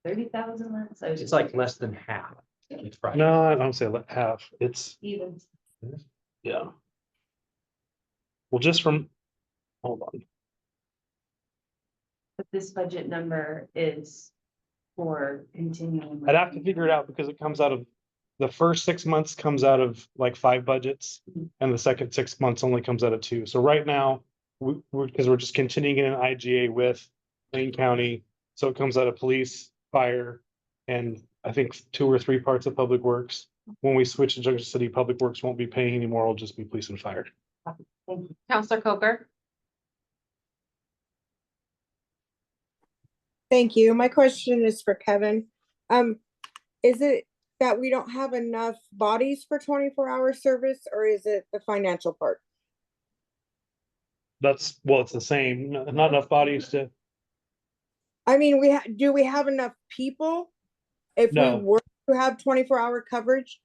30,000 less? I was It's just like less than half. It's probably. No, I don't say half. It's, even. yeah. Well, just from, hold on. But this budget number is for continuing. I'd have to figure it out because it comes out of, the first 6 months comes out of like 5 budgets. And the second 6 months only comes out of 2. So right now, because we're just continuing in an IGA with Lane County. So it comes out of police, fire, and I think 2 or 3 parts of public works. When we switch to Junction City, public works won't be paying anymore. It'll just be police and fire. Counselor Coker. Thank you. My question is for Kevin. Is it that we don't have enough bodies for 24-hour service, or is it the financial part? That's, well, it's the same, not enough bodies to, I mean, do we have enough people? If we No. were to have 24-hour coverage?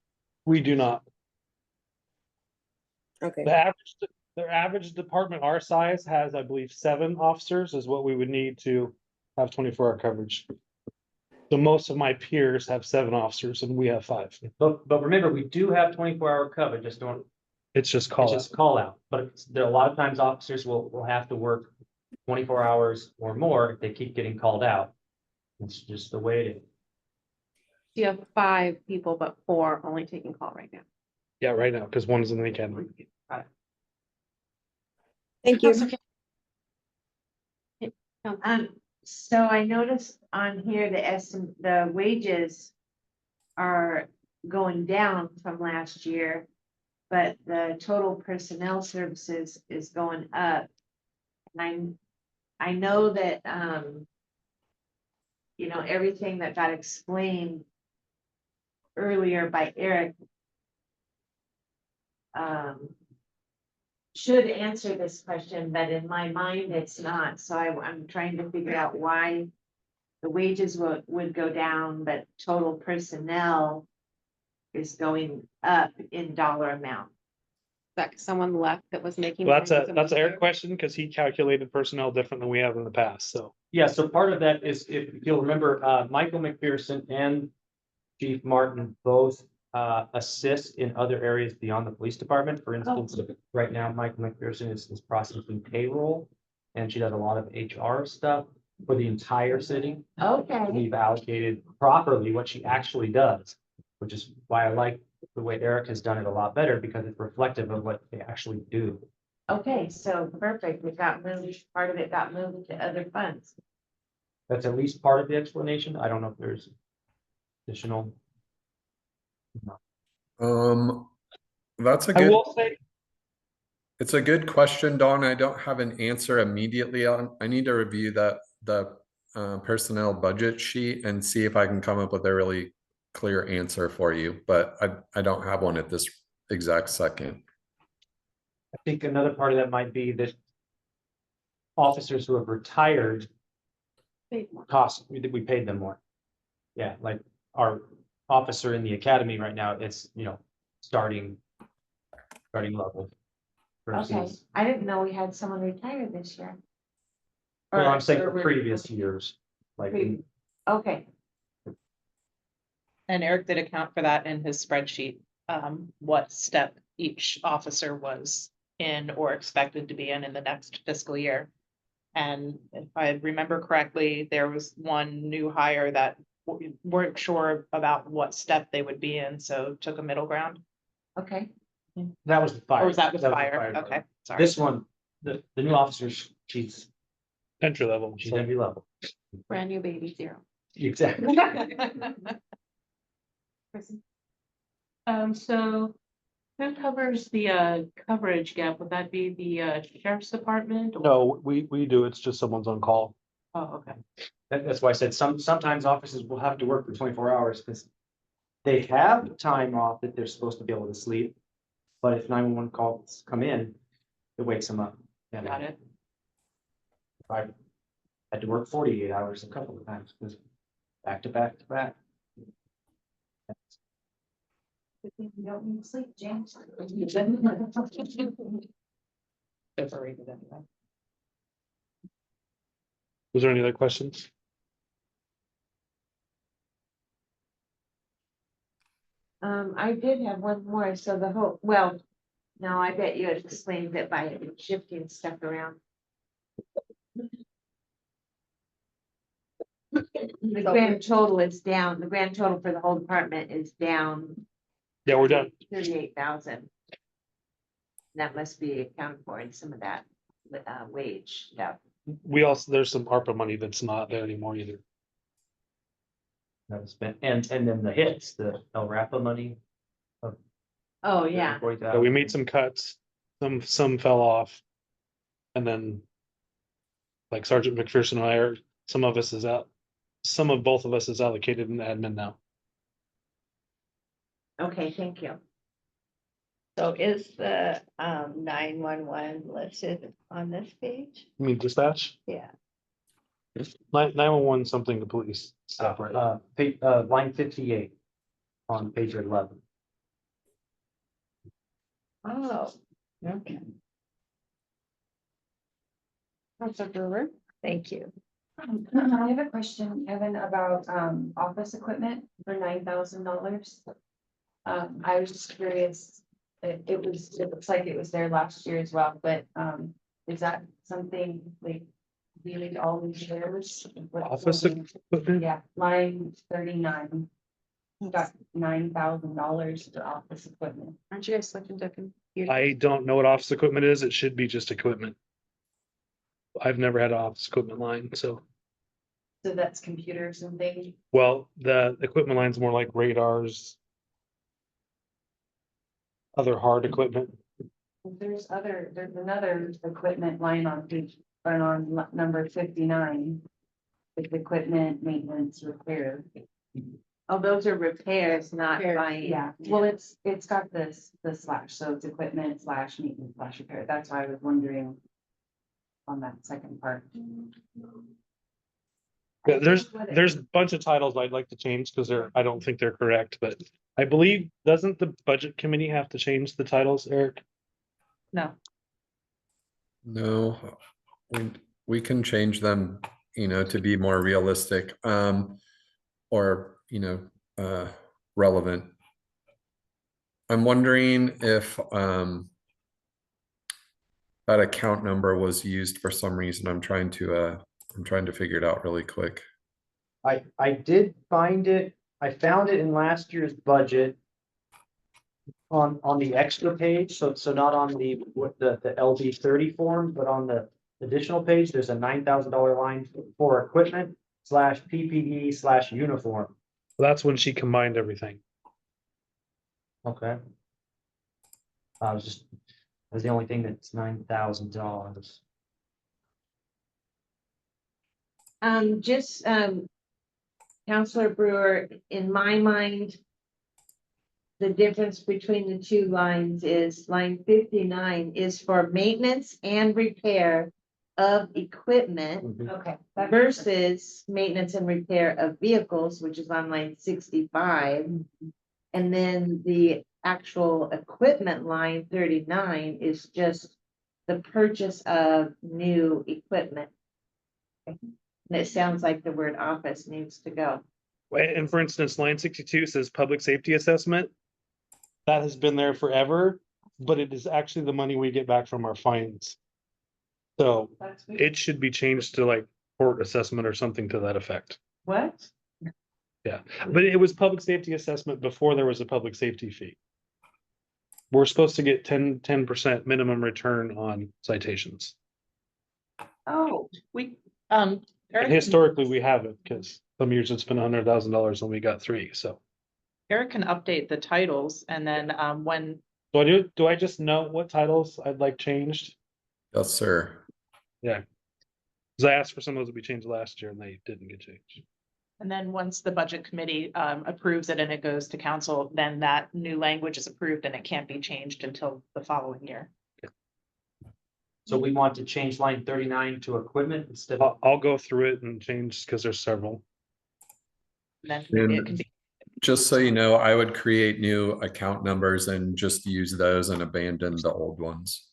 we do not. Okay. The average department our size has, I believe, 7 officers is what we would need to have 24-hour coverage. So most of my peers have 7 officers and we have 5. But remember, we do have 24-hour coverage, just don't. It's just It's call out. just call out, but there are a lot of times officers will have to work 24 hours or more if they keep getting called out. It's just the way it is. You have 5 people, but 4 only taking call right now. Yeah, right now, because 1 is in the academy. Thank you. So I noticed on here the wages are going down from last year, but the total personnel services is going up. And I know that, everything that got explained earlier by Eric. Should answer this question, but in my mind, it's not, so I'm trying to figure out why. The wages would go down, but total personnel is going up in dollar amount. That someone left that was making. Well, that's plans a and Eric question, because he calculated personnel different than we have in the past, so. Yeah, so part of that is, if you'll remember, Michael McPherson and Chief Martin both assist in other areas beyond the police department. For instance, right now, Michael McPherson is processing payroll, and she does a lot of HR stuff for the entire city. Okay, We've allocated properly what she actually does, which is why I like the way Eric has done it a lot better, because it's reflective of what they actually do. okay, so perfect, it got moved, part of it got moved to other funds. That's at least part of the explanation. I don't know if there's additional. That's a I good, will say, it's a good question, Dawn. I don't have an answer immediately on, I need to review the personnel budget sheet and see if I can come up with a really clear answer for you, but I don't have one at this exact second. I think another part of that might be that officers who have retired cost, we paid them more. Yeah, like our officer in the academy right now, it's, starting level. Okay, versus- I didn't know we had someone retired this year. Well, I'm saying Or for previous years, like, Okay, And Eric did account for that in his spreadsheet, what step each officer was in or expected to be in the next fiscal year. And if I remember correctly, there was one new hire that weren't sure about what step they would be in, so took a middle ground. okay, that was the fire. Or was that with the fire? department. Okay, sorry. This one, the new officer, she's entry level. entry level. Brand new baby zero. Exactly. So who covers the coverage gap? Would that be the sheriff's department? or- No, we do, it's just someone's on call. Oh, okay. That's why I said sometimes officers will have to work for 24 hours because they have time off that they're supposed to be able to sleep. But if 911 calls come in, it wakes them up. And Got it. I had to work 48 hours a couple of times because back to back to back. you don't need to sleep, James. Separated anyway. Was there any other questions? I did have one more, so the whole, well, no, I bet you it explains it by shifting stuff around. The grand total is down, the grand total for the whole department is down Yeah, we're done. 38,000. That must be accounted for in some of that wage stuff. We also, there's some ARPA money that's not there anymore either. That was spent, and then the hits, the El Rapa money. Oh, yeah. Yeah, we made some cuts, some fell off. And then like Sergeant McPherson and I are, some of both of us is allocated in admin now. Okay, thank you. So is the 911 listed on this page? You mean dispatch? Yeah. 911 something to police. Separate. Line 58 on page 11. Oh, okay. Counselor Brewer? Thank you. I have a question, Kevin, about office equipment for $9,000. I was just curious, it looks like it was there last year as well, but is that something like really all these years? Office equipment? Yeah, line 39. Got $9,000 for office equipment. Aren't you guys looking to compute? I don't know what office equipment is. It should be just equipment. I've never had an office equipment line, so. So that's computers and things. Well, the equipment line's more like radars. Other hard equipment. There's another equipment line on number 59. With equipment, maintenance, repair. Oh, those are repairs, not Repair, buying. yeah, well, it's got this, the slash, so it's equipment slash maintenance slash repair, that's why I was wondering on that second part. Yeah, there's a bunch of titles I'd like to change because I don't think they're correct, but I believe, doesn't the budget committee have to change the titles, Eric? No, No, we can change them, to be more realistic, or, relevant. I'm wondering if, that account number was used for some reason. I'm trying to figure it out really quick. I did find it, I found it in last year's budget. On the extra page, so not on the LD 30 form, but on the additional page, there's a $9,000 line for equipment / PPE / uniform. That's when she combined everything. Okay. That's the only thing that's $9,000. Counselor Brewer, in my mind, the difference between the two lines is line 59 is for maintenance and repair of equipment Okay. versus maintenance and repair of vehicles, which is on line 65. And then the actual equipment line 39 is just the purchase of new equipment. And it sounds like the word office needs to go. And for instance, line 62 says public safety assessment. That has been there forever, but it is actually the money we get back from our fines. So it should be changed to like court assessment or something to that effect. What? Yeah, but it was public safety assessment before there was a public safety fee. We're supposed to get 10% minimum return on citations. oh, we, And Eric, historically, we haven't, because some years it's been $100,000 and we got 3, so. Eric can update the titles and then, when, Do I just know what titles I'd like changed? Yes, sir. Yeah. Because I asked for some of those to be changed last year and they didn't get changed. and then once the budget committee, approves it and it goes to council, then that new language is approved and it can't be changed until the following year. So we want to change line 39 to equipment instead of. I'll go through it and change because there's several. And then maybe it can be. Just so you know, I would create new account numbers and just use those and abandon the old ones.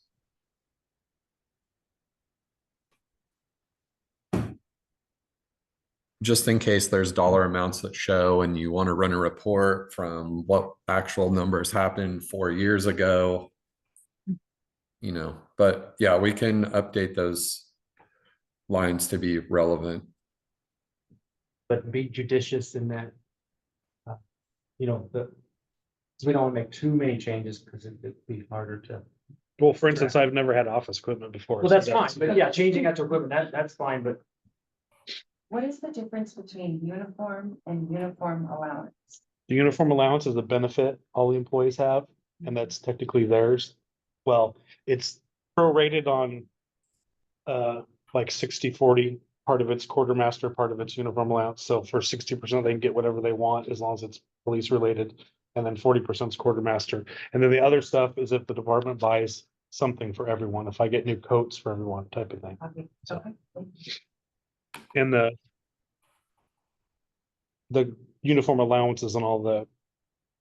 Just in case there's dollar amounts that show and you want to run a report from what actual numbers happened 4 years ago. But yeah, we can update those lines to be relevant. But be judicious in that. We don't want to make too many changes because it'd be harder to. Well, for instance, I've never had office equipment before. Well, so that's fine, but yeah, changing that to equipment, that's fine, but What is the difference between uniform and uniform allowance? The uniform allowance is a benefit all the employees have, and that's technically theirs. Well, it's prorated on like 60-40. Part of it's quartermaster, part of it's uniform allowance. So for 60%, they can get whatever they want as long as it's police related. And then 40% is quartermaster. And then the other stuff is if the department buys something for everyone, if I get new coats for everyone type of thing. Okay, So. okay. And the uniform allowances and all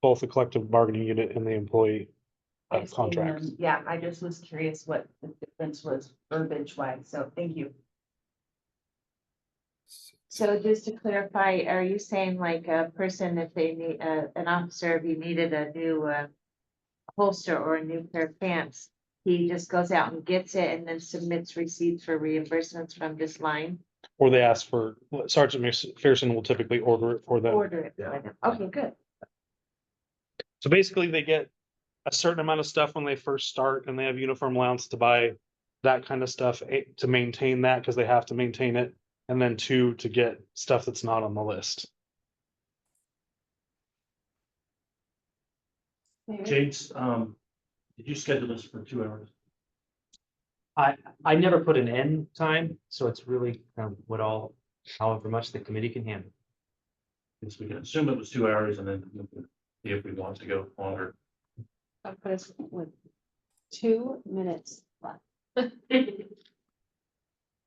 both the collective bargaining unit and the employee I just didn't, contracts. Yeah, I just was curious what the difference was verbiage wise, so thank you. So just to clarify, are you saying like a person, if they need, an officer, if he needed a new holster or a new pair of pants, he just goes out and gets it and then submits receipts for reimbursements from this line? Or they ask for, Sergeant McPherson will typically order it for them. Order it for them. Okay, good. So basically they get a certain amount of stuff when they first start and they have uniform allowance to buy that kind of stuff to maintain that because they have to maintain it. And then 2 to get stuff that's not on the list. James, did you schedule this for 2 hours? I never put an end time, so it's really however much the committee can handle. Guess we can assume it was 2 hours and then see if we want to go longer. I'll put us with 2 minutes left.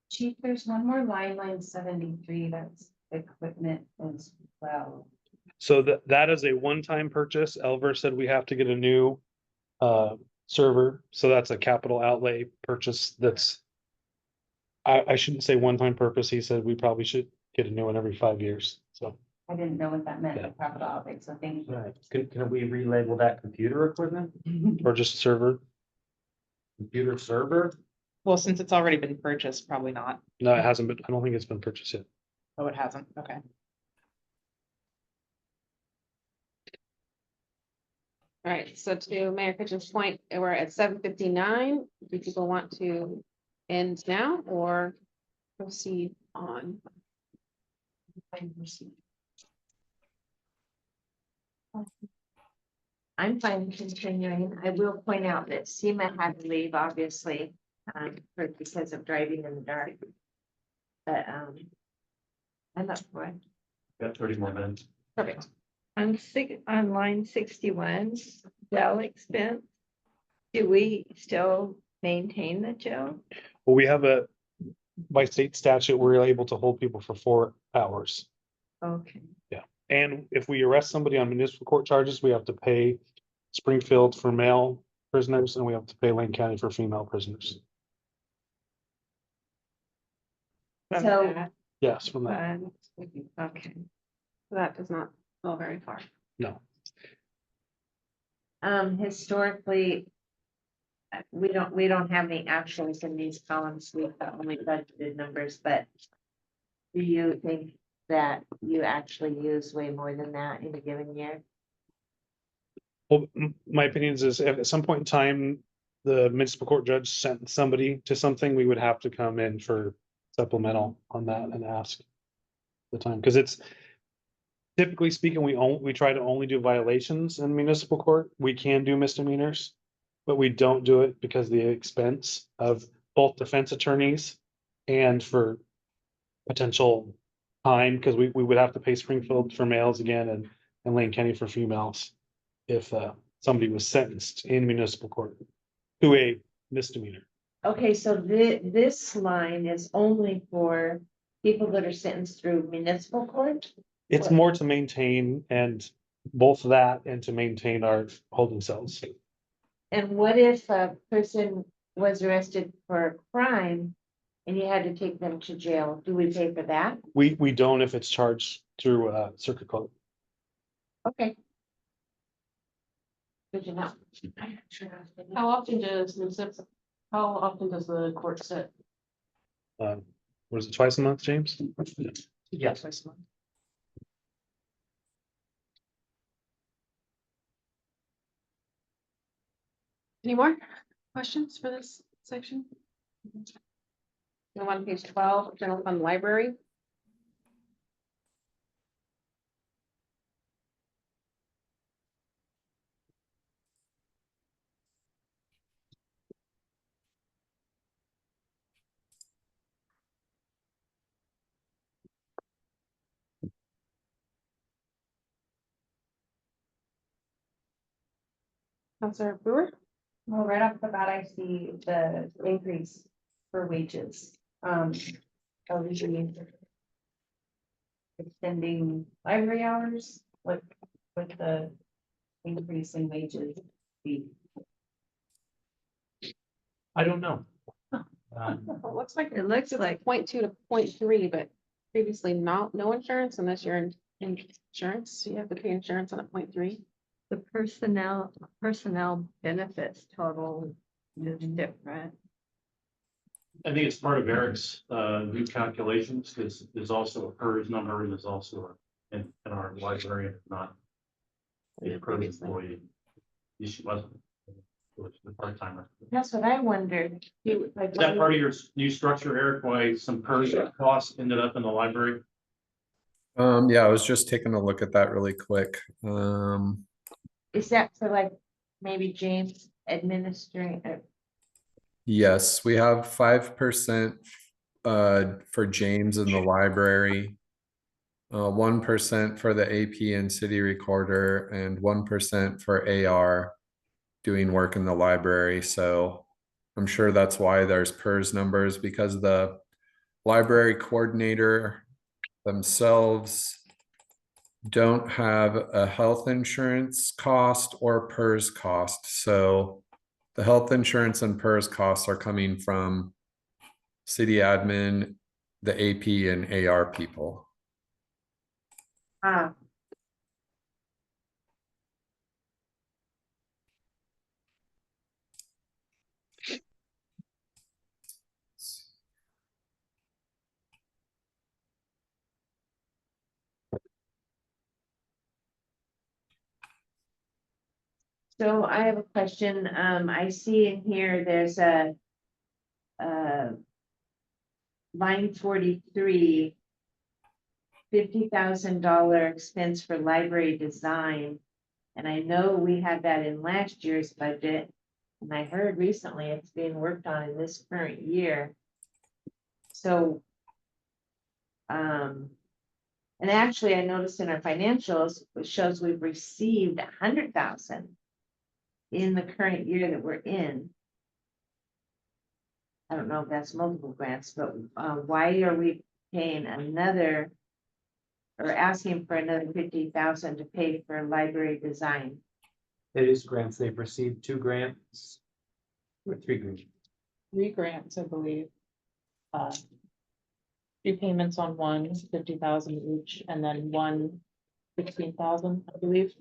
Chief, there's one more line 73, that's equipment as well. So that is a one-time purchase. Elver said we have to get a new server, so that's a capital outlay purchase that's. I shouldn't say one-time purpose. He said we probably should get a new one every 5 years, so. I didn't know what that meant, Yeah. the capital outlay, so thank you. Right, can we relabel that computer equipment, Or just server. computer server? Well, since it's already been purchased, probably not. No, it hasn't been, I don't think it's been purchased yet. Oh, it hasn't. Okay. All right, so to Mayor Kitchen's point, we're at 7:59. Do people want to end now or proceed on? I'm fine continuing. I will point out that Seema had to leave, obviously, because of driving in the dark. But, I'm up for it. Got 30 more minutes. Perfect. On line 61, jail expense. Do we still maintain the jail? Well, we have by state statute, we're able to hold people for 4 hours. Okay. And if we arrest somebody on municipal court charges, we have to pay Springfield for male prisoners and we have to pay Lane County for female prisoners. From So- that Yes, from that. fund? Okay. That does not go very far. No. Historically, we don't have any actuals in these columns. We've got only budgeted numbers, but do you think that you actually use way more than that in a given year? Well, my opinion is if at some point in time, the municipal court judge sent somebody to something, we would have to come in for supplemental on that and ask the time, because it's typically speaking, we try to only do violations in municipal court. We can do misdemeanors, but we don't do it because of the expense of both defense attorneys and for potential time, because we would have to pay Springfield for males again and Lane County for females if somebody was sentenced in municipal court to a misdemeanor. Okay, so this line is only for people that are sentenced through municipal court? It's more to maintain and both that and to maintain our holding cells. And what if a person was arrested for a crime and you had to take them to jail? Do we pay for that? We don't if it's charged through circuit court. Okay. Good to know. How often does the court sit? What is it, twice a month, James? Yes. Twice a month. Any more questions for this section? Go on page 12, general fund library. Counselor Brewer? Well, right off the bat, I see the increase for wages. Obviously extending library hours, what with the increase in wages be? I don't know. It looks like It looks like 0.2 to 0.3, but previously no insurance unless you're in insurance. So you have to pay insurance on a 0.3. the personnel benefits total is different. I think it's part of Eric's new calculations. There's also a PERS number and there's also in our library, if not a PERS employee. She wasn't. It was the part timer. That's what I wondered. Is that part of your new structure, Eric, why some PERS costs ended up in the library? Yeah, I was just taking a look at that really quick. Is that for like maybe James administering? Yes, we have 5% for James in the library. 1% for the AP and city recorder, and 1% for AR doing work in the library. So I'm sure that's why there's PERS numbers, because the library coordinator themselves don't have a health insurance cost or PERS cost. So the health insurance and PERS costs are coming from city admin, the AP and AR people. Ah, so I have a question. I see in here, there's a line 43, $50,000 expense for library design. And I know we had that in last year's budget. And I heard recently it's being worked on in this current year. So, and actually I noticed in our financials, it shows we've received 100,000 in the current year that we're in. I don't know if that's multiple grants, but why are we paying another or asking for another 50,000 to pay for library design? It is grants. They've received 2 grants. Or 3 grants. 3 grants, I believe. 2 payments on one, 50,000 each, and then one 16,000, I believe.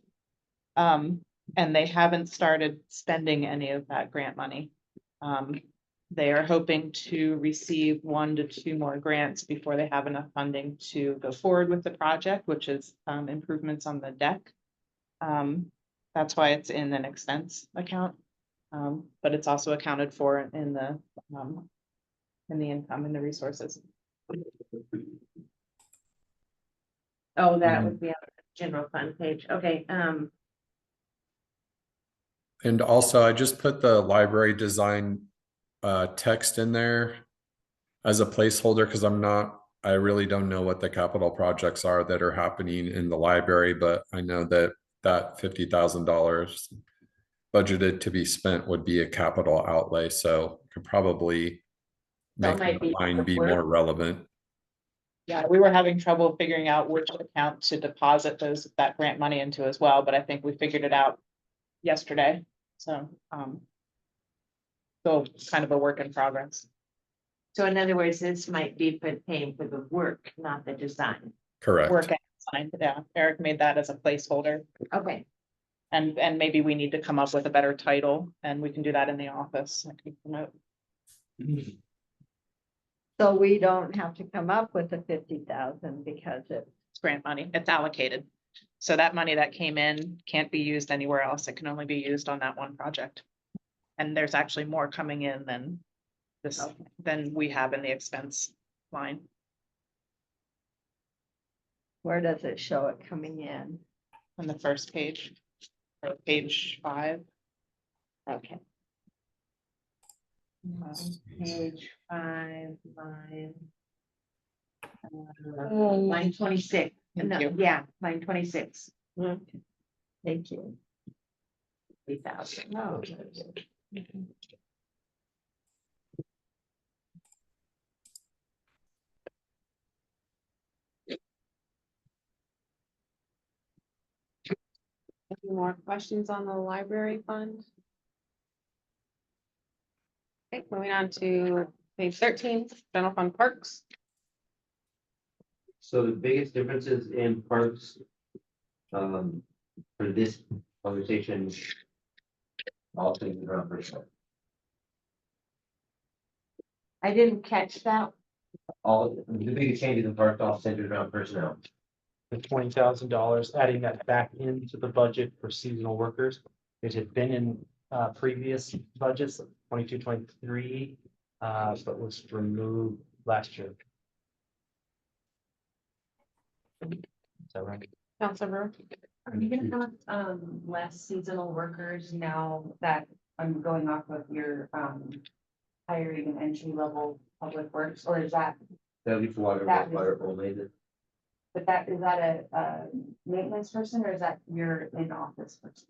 And they haven't started spending any of that grant money. They are hoping to receive 1 to 2 more grants before they have enough funding to go forward with the project, which is improvements on the deck. That's why it's in an expense account. But it's also accounted for in the income and the resources. Oh, that would be on the general fund page. Okay, And also I just put the library design text in there as a placeholder, because I really don't know what the capital projects are that are happening in the library, but I know that $50,000 budgeted to be spent would be a capital outlay, so could probably That make might the be line be work. more relevant. Yeah, we were having trouble figuring out which account to deposit that grant money into as well, but I think we figured it out yesterday. So, so kind of a work in progress. so in other words, this might be for paying for the work, not the design. Correct. Work and design, yeah. Eric made that as a placeholder. Okay, And maybe we need to come up with a better title, and we can do that in the office. I can promote. So we don't have to come up with the 50,000 because It's grant money, it's allocated. So that money that came in can't be used anywhere else. It can only be used on that one project. And there's actually more coming in than this, than we have in the expense line. where does it show it coming in? On the first page, or page 5. Okay. page 5, line 26. Thank No, you. yeah, line 26. Thank you. 3,000. Oh, Any more questions on the library fund? Okay, moving on to page 13, general fund parks. So the biggest differences in parks, for this conversation, all things around personnel. I didn't catch that. All, the biggest changes in parks all centered around personnel. The $20,000, adding that back into the budget for seasonal workers. It had been in previous budgets, 22, 23, but was removed last year. Is that right? Counselor Brewer? Are you gonna have less seasonal workers now that I'm going off of your hiring and entry level public works, or is that? That'll be for water, That was- fire only. But that, is that a maintenance person or is that your in-office person?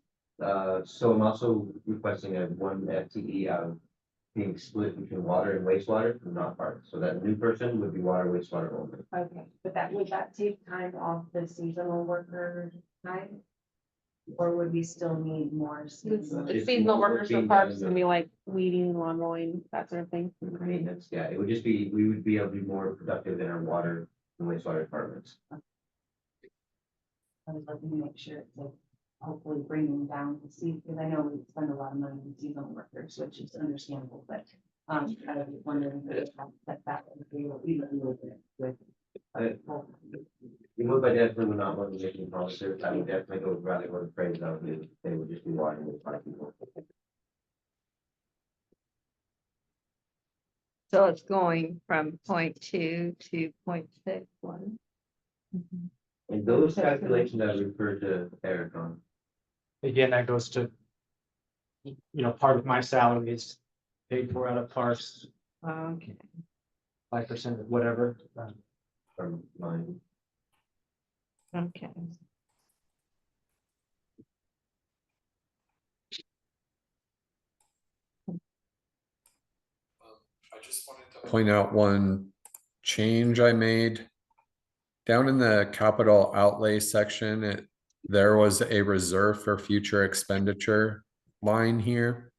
So I'm also requesting a 1 FTE out of being split between water and wastewater, not parks. So that new person would be water, wastewater only. Okay, but that, would that take time off the seasonal worker time? Or would we still need more seasonal? The seasonal workers for parks can be like weeding, lawn mowing, that sort of thing. Maintenance, yeah, it would just be, we would be able to be more productive in our water and wastewater departments. I was looking to make sure it's like hopefully bringing down the season, because I know we spend a lot of money on seasonal workers, which is understandable, but I was wondering if that would be what we would do with. The move I definitely would not want to make any promises. I would definitely go rather go to trade than they would just be watering with five people. So it's going from 0.2 to 0.61. And those calculations I referred to Eric on. Again, that goes to, part of my salary is paid for out of parks, Okay. 5% of whatever. From mine. Okay. I just wanted to point out one change I made. Down in the capital outlay section, there was a reserve for future expenditure line here.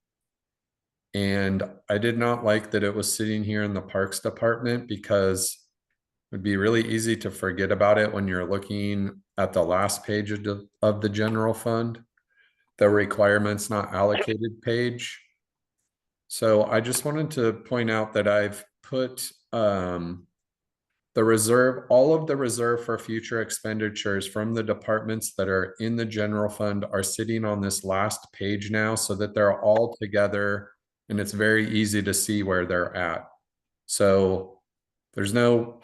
And I did not like that it was sitting here in the Parks Department because it would be really easy to forget about it when you're looking at the last page of the general fund, the requirements not allocated page. So I just wanted to point out that I've put the reserve, all of the reserve for future expenditures from the departments that are in the general fund are sitting on this last page now so that they're all together and it's very easy to see where they're at. So there's no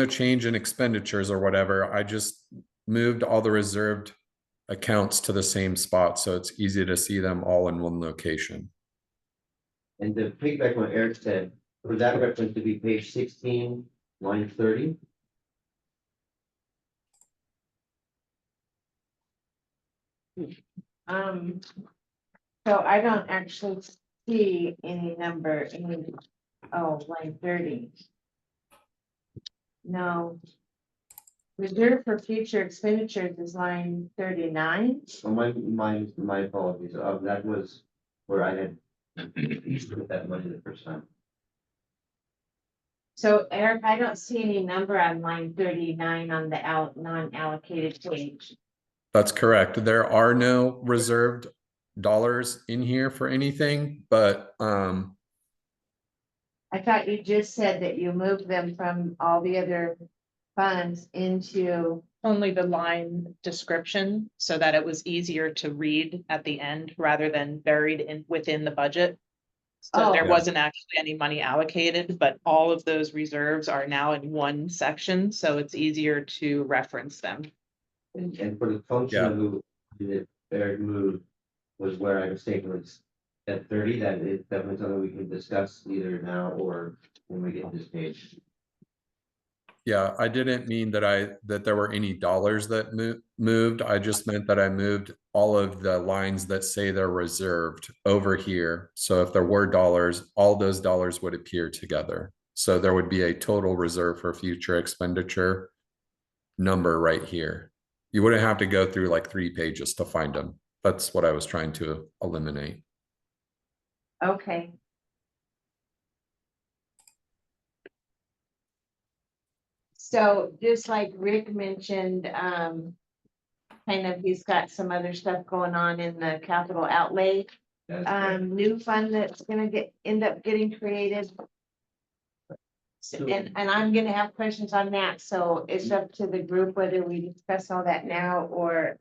change in expenditures or whatever. I just moved all the reserved accounts to the same spot so it's easy to see them all in one location. And to piggyback what Eric said, for that reference to be page 16, line 30. So I don't actually see any number in, line 30. No. Reserve for future expenditures is line 39. So my apologies. That was where I had put that money the first time. So Eric, I don't see any number on line 39 on the non-allocated page. That's correct. There are no reserved dollars in here for anything, but I thought you just said that you moved them from all the other funds into. Only the line description so that it was easier to read at the end rather than buried within the budget. So there Oh. wasn't actually any money allocated, but all of those reserves are now in one section, so it's easier to reference them. And for the functional move that Eric moved was where I mistaken was at 30. That is definitely something we can discuss either now or when we get to this page. yeah, I didn't mean that there were any dollars that moved. I just meant that I moved all of the lines that say they're reserved over here. So if there were dollars, all those dollars would appear together. So there would be a total reserve for future expenditure number right here. You wouldn't have to go through like 3 pages to find them. That's what I was trying to eliminate. Okay. So just like Rick mentioned, kind of he's got some other stuff going on in the capital outlay. New fund that's gonna end up getting created. And I'm gonna have questions on that, so it's up to the group whether we discuss all that now or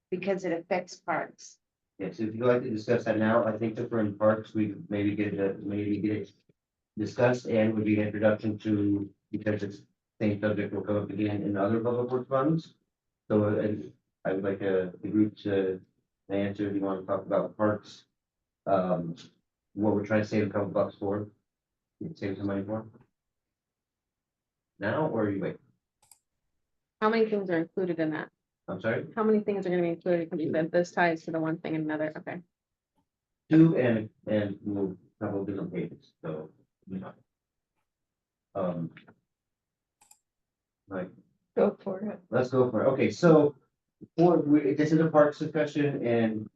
because it affects parks. Yes, if you'd like to discuss that now, I think that for in parks, we could maybe get it discussed and would be an introduction to, because it's same subject will come up again in other public works funds. So I would like the group to answer if you want to talk about parks. What we're trying to save a couple bucks for, save some money for. Now or you wait? How many things are included in that? I'm sorry, How many things are gonna be included? Because you said this ties to the one thing and another, okay. 2 and move a couple of different pages, so, you know. Like, Go for it. let's go for it. Okay, so this is a parks discussion and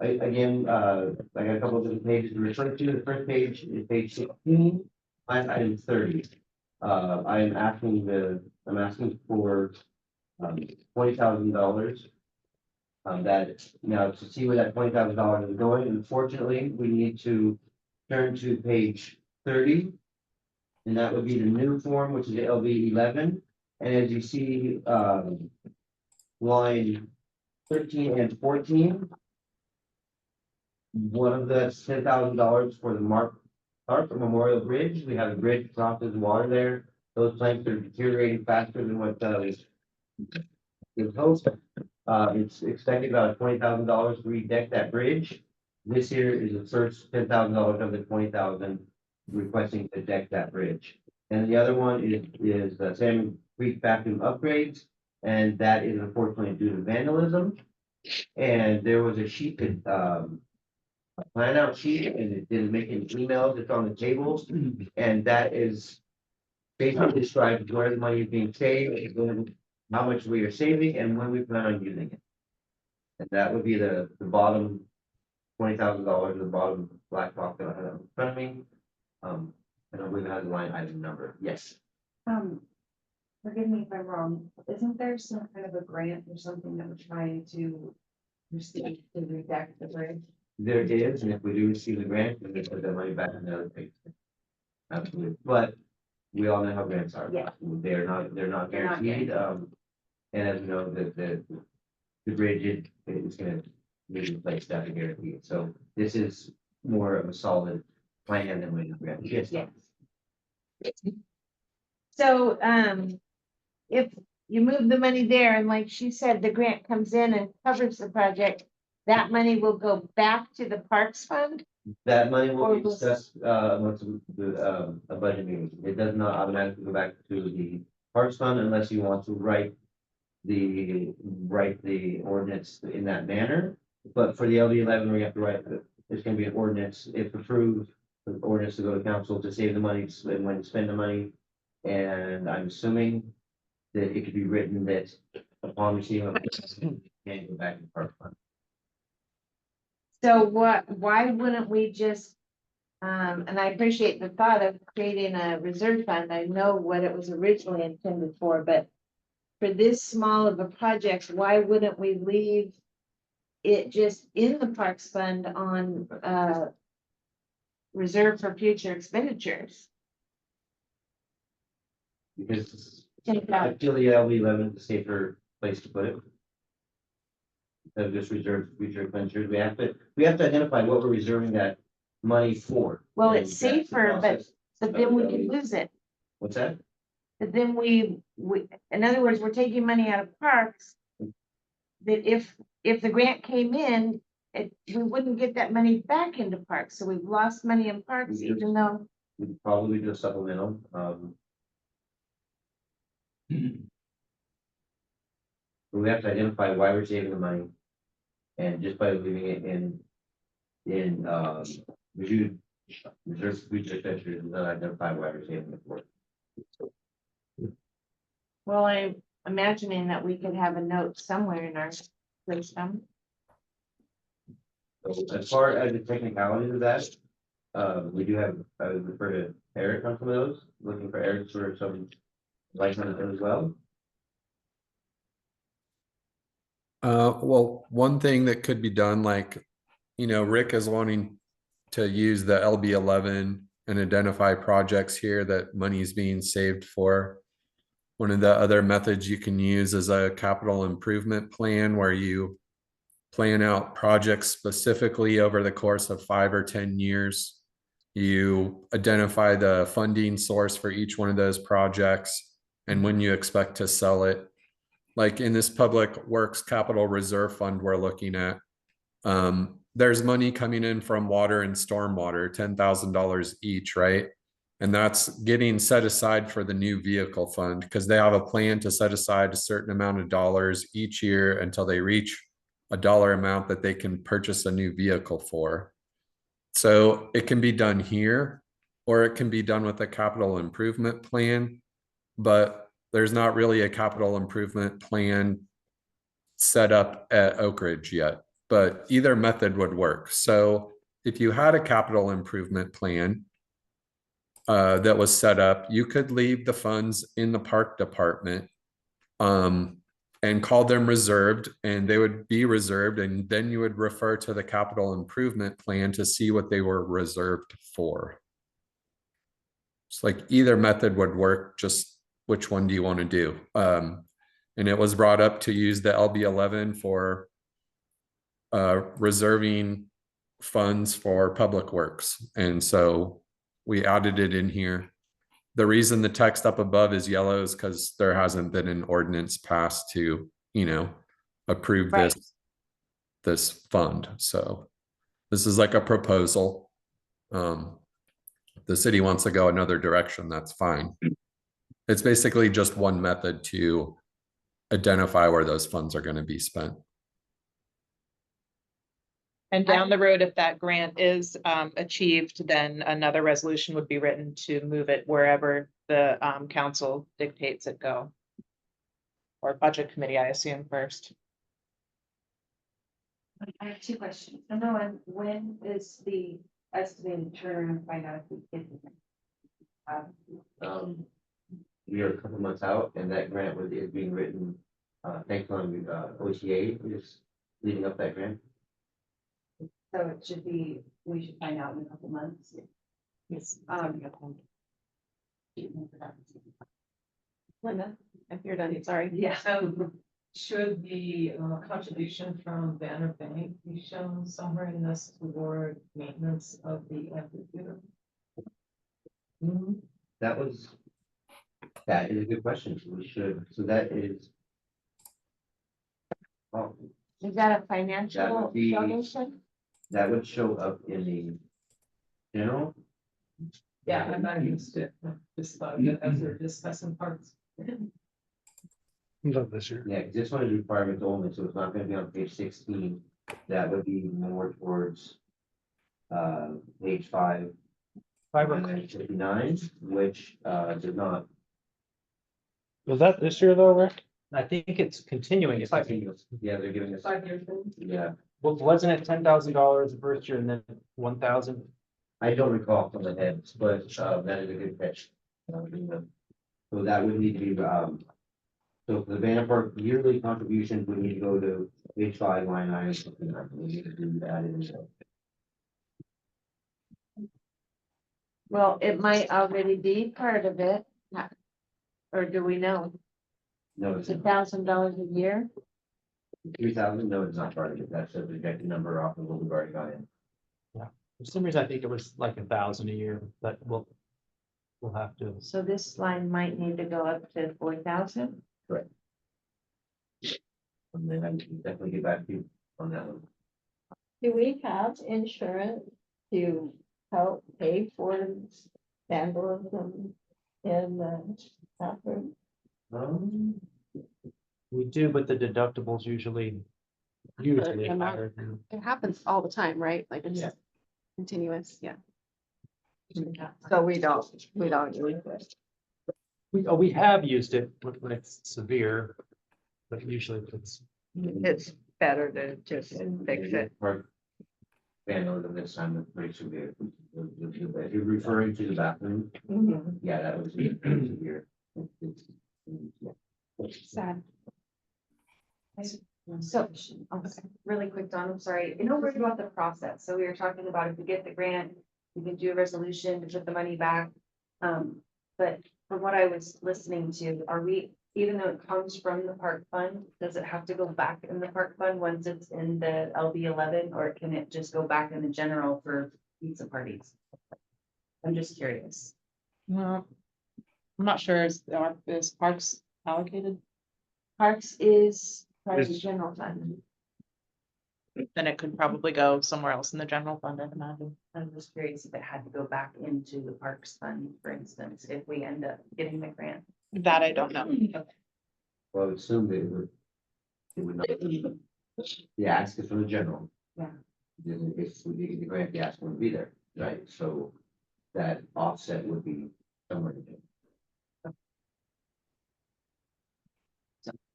again, I got a couple of different pages to refer to. The first page is page 16, line item 30. I'm asking for $20,000. That now to see where that $20,000 is going, unfortunately, we need to turn to page 30. And that would be the new form, which is the LB 11. And as you see, line 13 and 14. One of the $10,000 for the Mark Memorial Bridge. We have a bridge crosses water there. Those planks are deteriorating faster than what is hoped. It's expected about $20,000 to redeck that bridge. This year is the first $10,000 of the $20,000 requesting to deck that bridge. And the other one is the Salmon Creek bathroom upgrades, and that is unfortunately due to vandalism. And there was a sheet that a plan out sheet, and it didn't make any emails. It's on the tables, and that is basically describes where the money is being saved, how much we are saving, and when we plan on using it. And that would be the bottom $20,000, the bottom black box that I have in front of me. I don't believe it has a line item number. Yes. Forgive me if I'm wrong, isn't there some kind of a grant or something that we're trying to receive to redact the bridge? There is, and if we do receive the grant, then we put that money back in the other page. Absolutely, but we all know how grants are. Yeah. They're not They're not guaranteed, and as we know, the bridge is gonna be replaced after guarantee. So this is more of a solid plan than we grant. Yes. Yes. So, if you move the money there and like she said, the grant comes in and covers the project, that money will go back to the Parks Fund? That money will Or be will- discussed, once a budget meeting. It does not automatically go back to the Parks Fund unless you want to write the ordinance in that manner. But for the LD 11, we have to write, it's gonna be an ordinance, if approved, the ordinance to go to council to save the money and when to spend the money. And I'm assuming that it could be written that upon receiving of can go back to the Parks Fund. So why wouldn't we just, and I appreciate the thought of creating a reserve fund. I know what it was originally intended for, but for this small of a project, why wouldn't we leave it just in the Parks Fund on, reserve for future expenditures? Because Take it I out. feel the LD 11 is a safer place to put it. Instead of just reserve future expenditures, we have to identify what we're reserving that money for. Well, And it's that's the safer, process. but then we could lose it. What's that? But then we, in other words, we're taking money out of parks. That if the grant came in, we wouldn't get that money back into parks, so we've lost money in parks, We just- even though. We'd probably do a supplemental, we have to identify why we're saving the money. And just by leaving it in reserve future expenditures, and then identify why we're saving it for. Well, I'm imagining that we could have a note somewhere in our system. So as far as the technicalities of that, we do have, I would refer to Eric on some of those, looking for Eric for some advice on it as well. Well, one thing that could be done, like, Rick is wanting to use the LB 11 and identify projects here that money is being saved for. One of the other methods you can use is a capital improvement plan where you plan out projects specifically over the course of 5 or 10 years. You identify the funding source for each one of those projects and when you expect to sell it. Like in this Public Works Capital Reserve Fund we're looking at, there's money coming in from water and stormwater, $10,000 each, right? And that's getting set aside for the new vehicle fund, because they have a plan to set aside a certain amount of dollars each year until they reach a dollar amount that they can purchase a new vehicle for. So it can be done here, or it can be done with a capital improvement plan, but there's not really a capital improvement plan set up at Oak Ridge yet, but either method would work. So if you had a capital improvement plan that was set up, you could leave the funds in the park department and call them reserved, and they would be reserved, and then you would refer to the capital improvement plan to see what they were reserved for. It's like either method would work, just which one do you want to do? And it was brought up to use the LB11 for reserving funds for public works. And so we added it in here. The reason the text up above is yellow is because there hasn't been an ordinance passed to, you know, approve Right. this fund. So this is like a proposal. The city wants to go another direction, that's fine. It's basically just one method to identify where those funds are going to be spent. And down the road, if that grant is achieved, then another resolution would be written to move it wherever the council dictates it go. Or budget committee, I assume first. I have two questions. Number one, when is the estimated turnaround find out if we get it? We are a couple months out, and that grant is being written, thanks on, OTA is leading up that grant. So it should be, we should find out in a couple months. Yes. Linda? If you're done, sorry. Yeah. Should the contribution from Banner Bank be shown somewhere in this toward maintenance of the amphitheater? That is a good question. We should, so that is. Oh, Is that a That financial would be- donation? that would show up in the general. Yeah, I'm not used to it. Just thought of it as we're discussing parts. Not this year. Yeah, 'cause this one is requirements only, so it's not gonna be on page 16. That would be more towards page 5. 59, which does not. Was that this year though, Rick? I think it's continuing. It's like, Yeah, they're giving us. 5 years thing. Yeah, well, wasn't it $10,000 the first year and then 1,000? I don't recall from the heads, but that is a good catch. So that would need to be, so for the Banner Park yearly contributions would need to go to page 5 line item something like that. We need to do that in there. Well, it might already be part of it. Or do we know? No, It's it's $1,000 a year? 3,000. No, it's not part of it. That's a projected number off of what we've already got in. For some reason, I think it was like 1,000 a year, but we'll have to. So this line might need to go up to 4,000? Correct. And then I can definitely get back to you on that one. Do we have insurance to help pay for vandalism in the bathroom? We do, but the deductibles usually amount. higher than. It happens all the time, right? Like it's Yeah. continuous, yeah. So we don't use it. We have used it when it's severe, but usually it's. It's better to just fix it. Or vandalism this time is pretty severe. If you're referring to the bathroom, yeah, that was severe. Sad. So, really quick, Don, I'm sorry. In order about the process, so we were talking about if we get the grant, we can do a resolution to put the money back. But from what I was listening to, are we, even though it comes from the park fund, does it have to go back in the park fund once it's in the LB11, or can it just go back in the general for pizza parties? I'm just curious. No, I'm not sure, is parks allocated? Parks is part of the Is- general fund. then it could probably go somewhere else in the general fund, I'd imagine. I'm just curious if it had to go back into the parks fund, for instance, if we end up getting the grant. That I don't know. Well, I would assume that it would not. The ask is from the general. Yeah. Then if we get the grant, the ask wouldn't be there, right? So that offset would be somewhere. in there.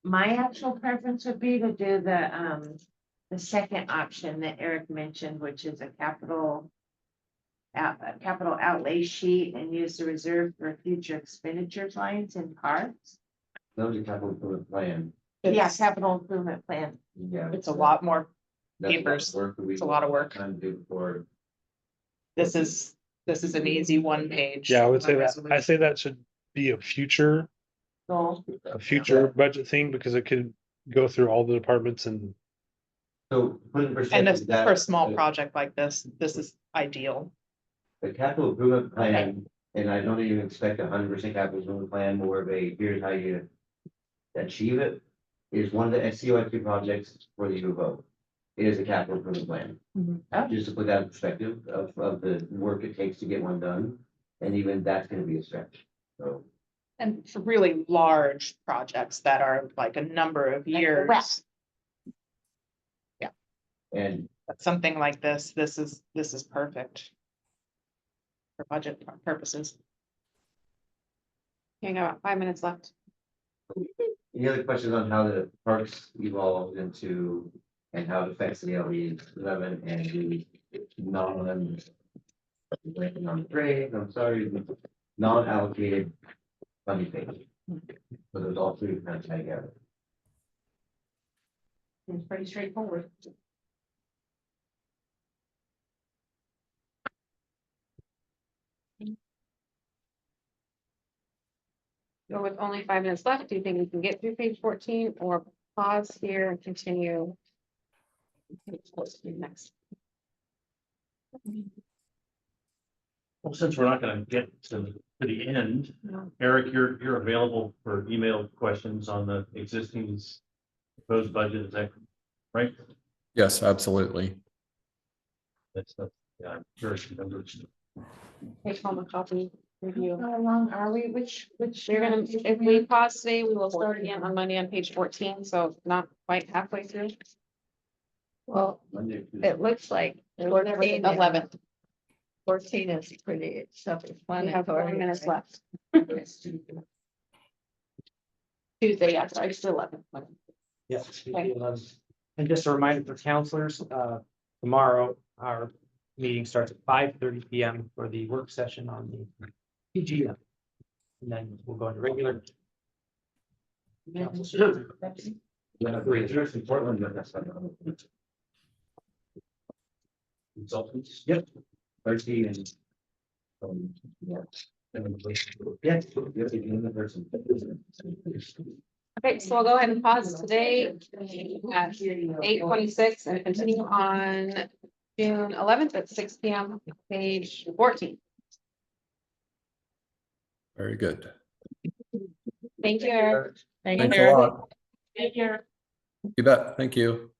My actual preference would be to do the second option that Eric mentioned, which is a capital outlay sheet and use the reserve for future expenditures lines in parks. That was a capital improvement plan. Yeah, It's- capital improvement plan. Yeah. It's a lot more. That's a lot of papers. work that we It's a lot of work. Time to do before. This is an easy one page. Yeah, I would say that, I resolution. say that should be a future budget thing, because it could go through all the departments and. So put in And perspective if- that. for a small project like this is ideal. The capital improvement plan, and I don't even expect 100% capital improvement plan, more of a, here's how you achieve it, is one of the SCOIP projects for the U of O. It is a capital improvement plan. Just to put that in perspective of the work it takes to get one done, and even that's gonna be a stretch, so. And for really large projects that are like a number of years. And Something like this is perfect. For budget purposes. Okay, got about 5 minutes left. any other questions on how the parks evolved into, and how it affects the LE 11 and the non. Blanking on the grade, I'm sorry, the non-allocated funding page. So those all three kind of tie together. It's pretty straightforward. So with only 5 minutes left, do you think we can get through page 14 or pause here and continue? Page 14 next. Well, since we're not gonna get to the end, No. Eric, you're available for email questions on the existing proposed budget, is that right? Yes, absolutely. That's, yeah, I'm sure she numbers. Take home a copy, review. How long are we? Which? We're gonna, if we pause today, we will start again on Monday on page 14, so not quite halfway through. Well, Monday, Tuesday. it looks like 14, 11. 14 is pretty We self-explanatory. have 4 minutes left. Yes, Tuesday. Tuesday, yeah, sorry, still 11. Yes. Okay. And just a reminder for counselors, tomorrow, our meeting starts at 5:30 PM for the work session on the PGM. And then we'll go into regular. Yeah, there's in Portland, but that's not. Consultants? Yep. 30 and. Yeah. Yeah, the person. Okay, so we'll go ahead and pause today at 8:26 and continue on June 11th at 6 PM, page 14. Very good. Thank you, Eric. Thanks a lot. Thank you. You bet. Thank you.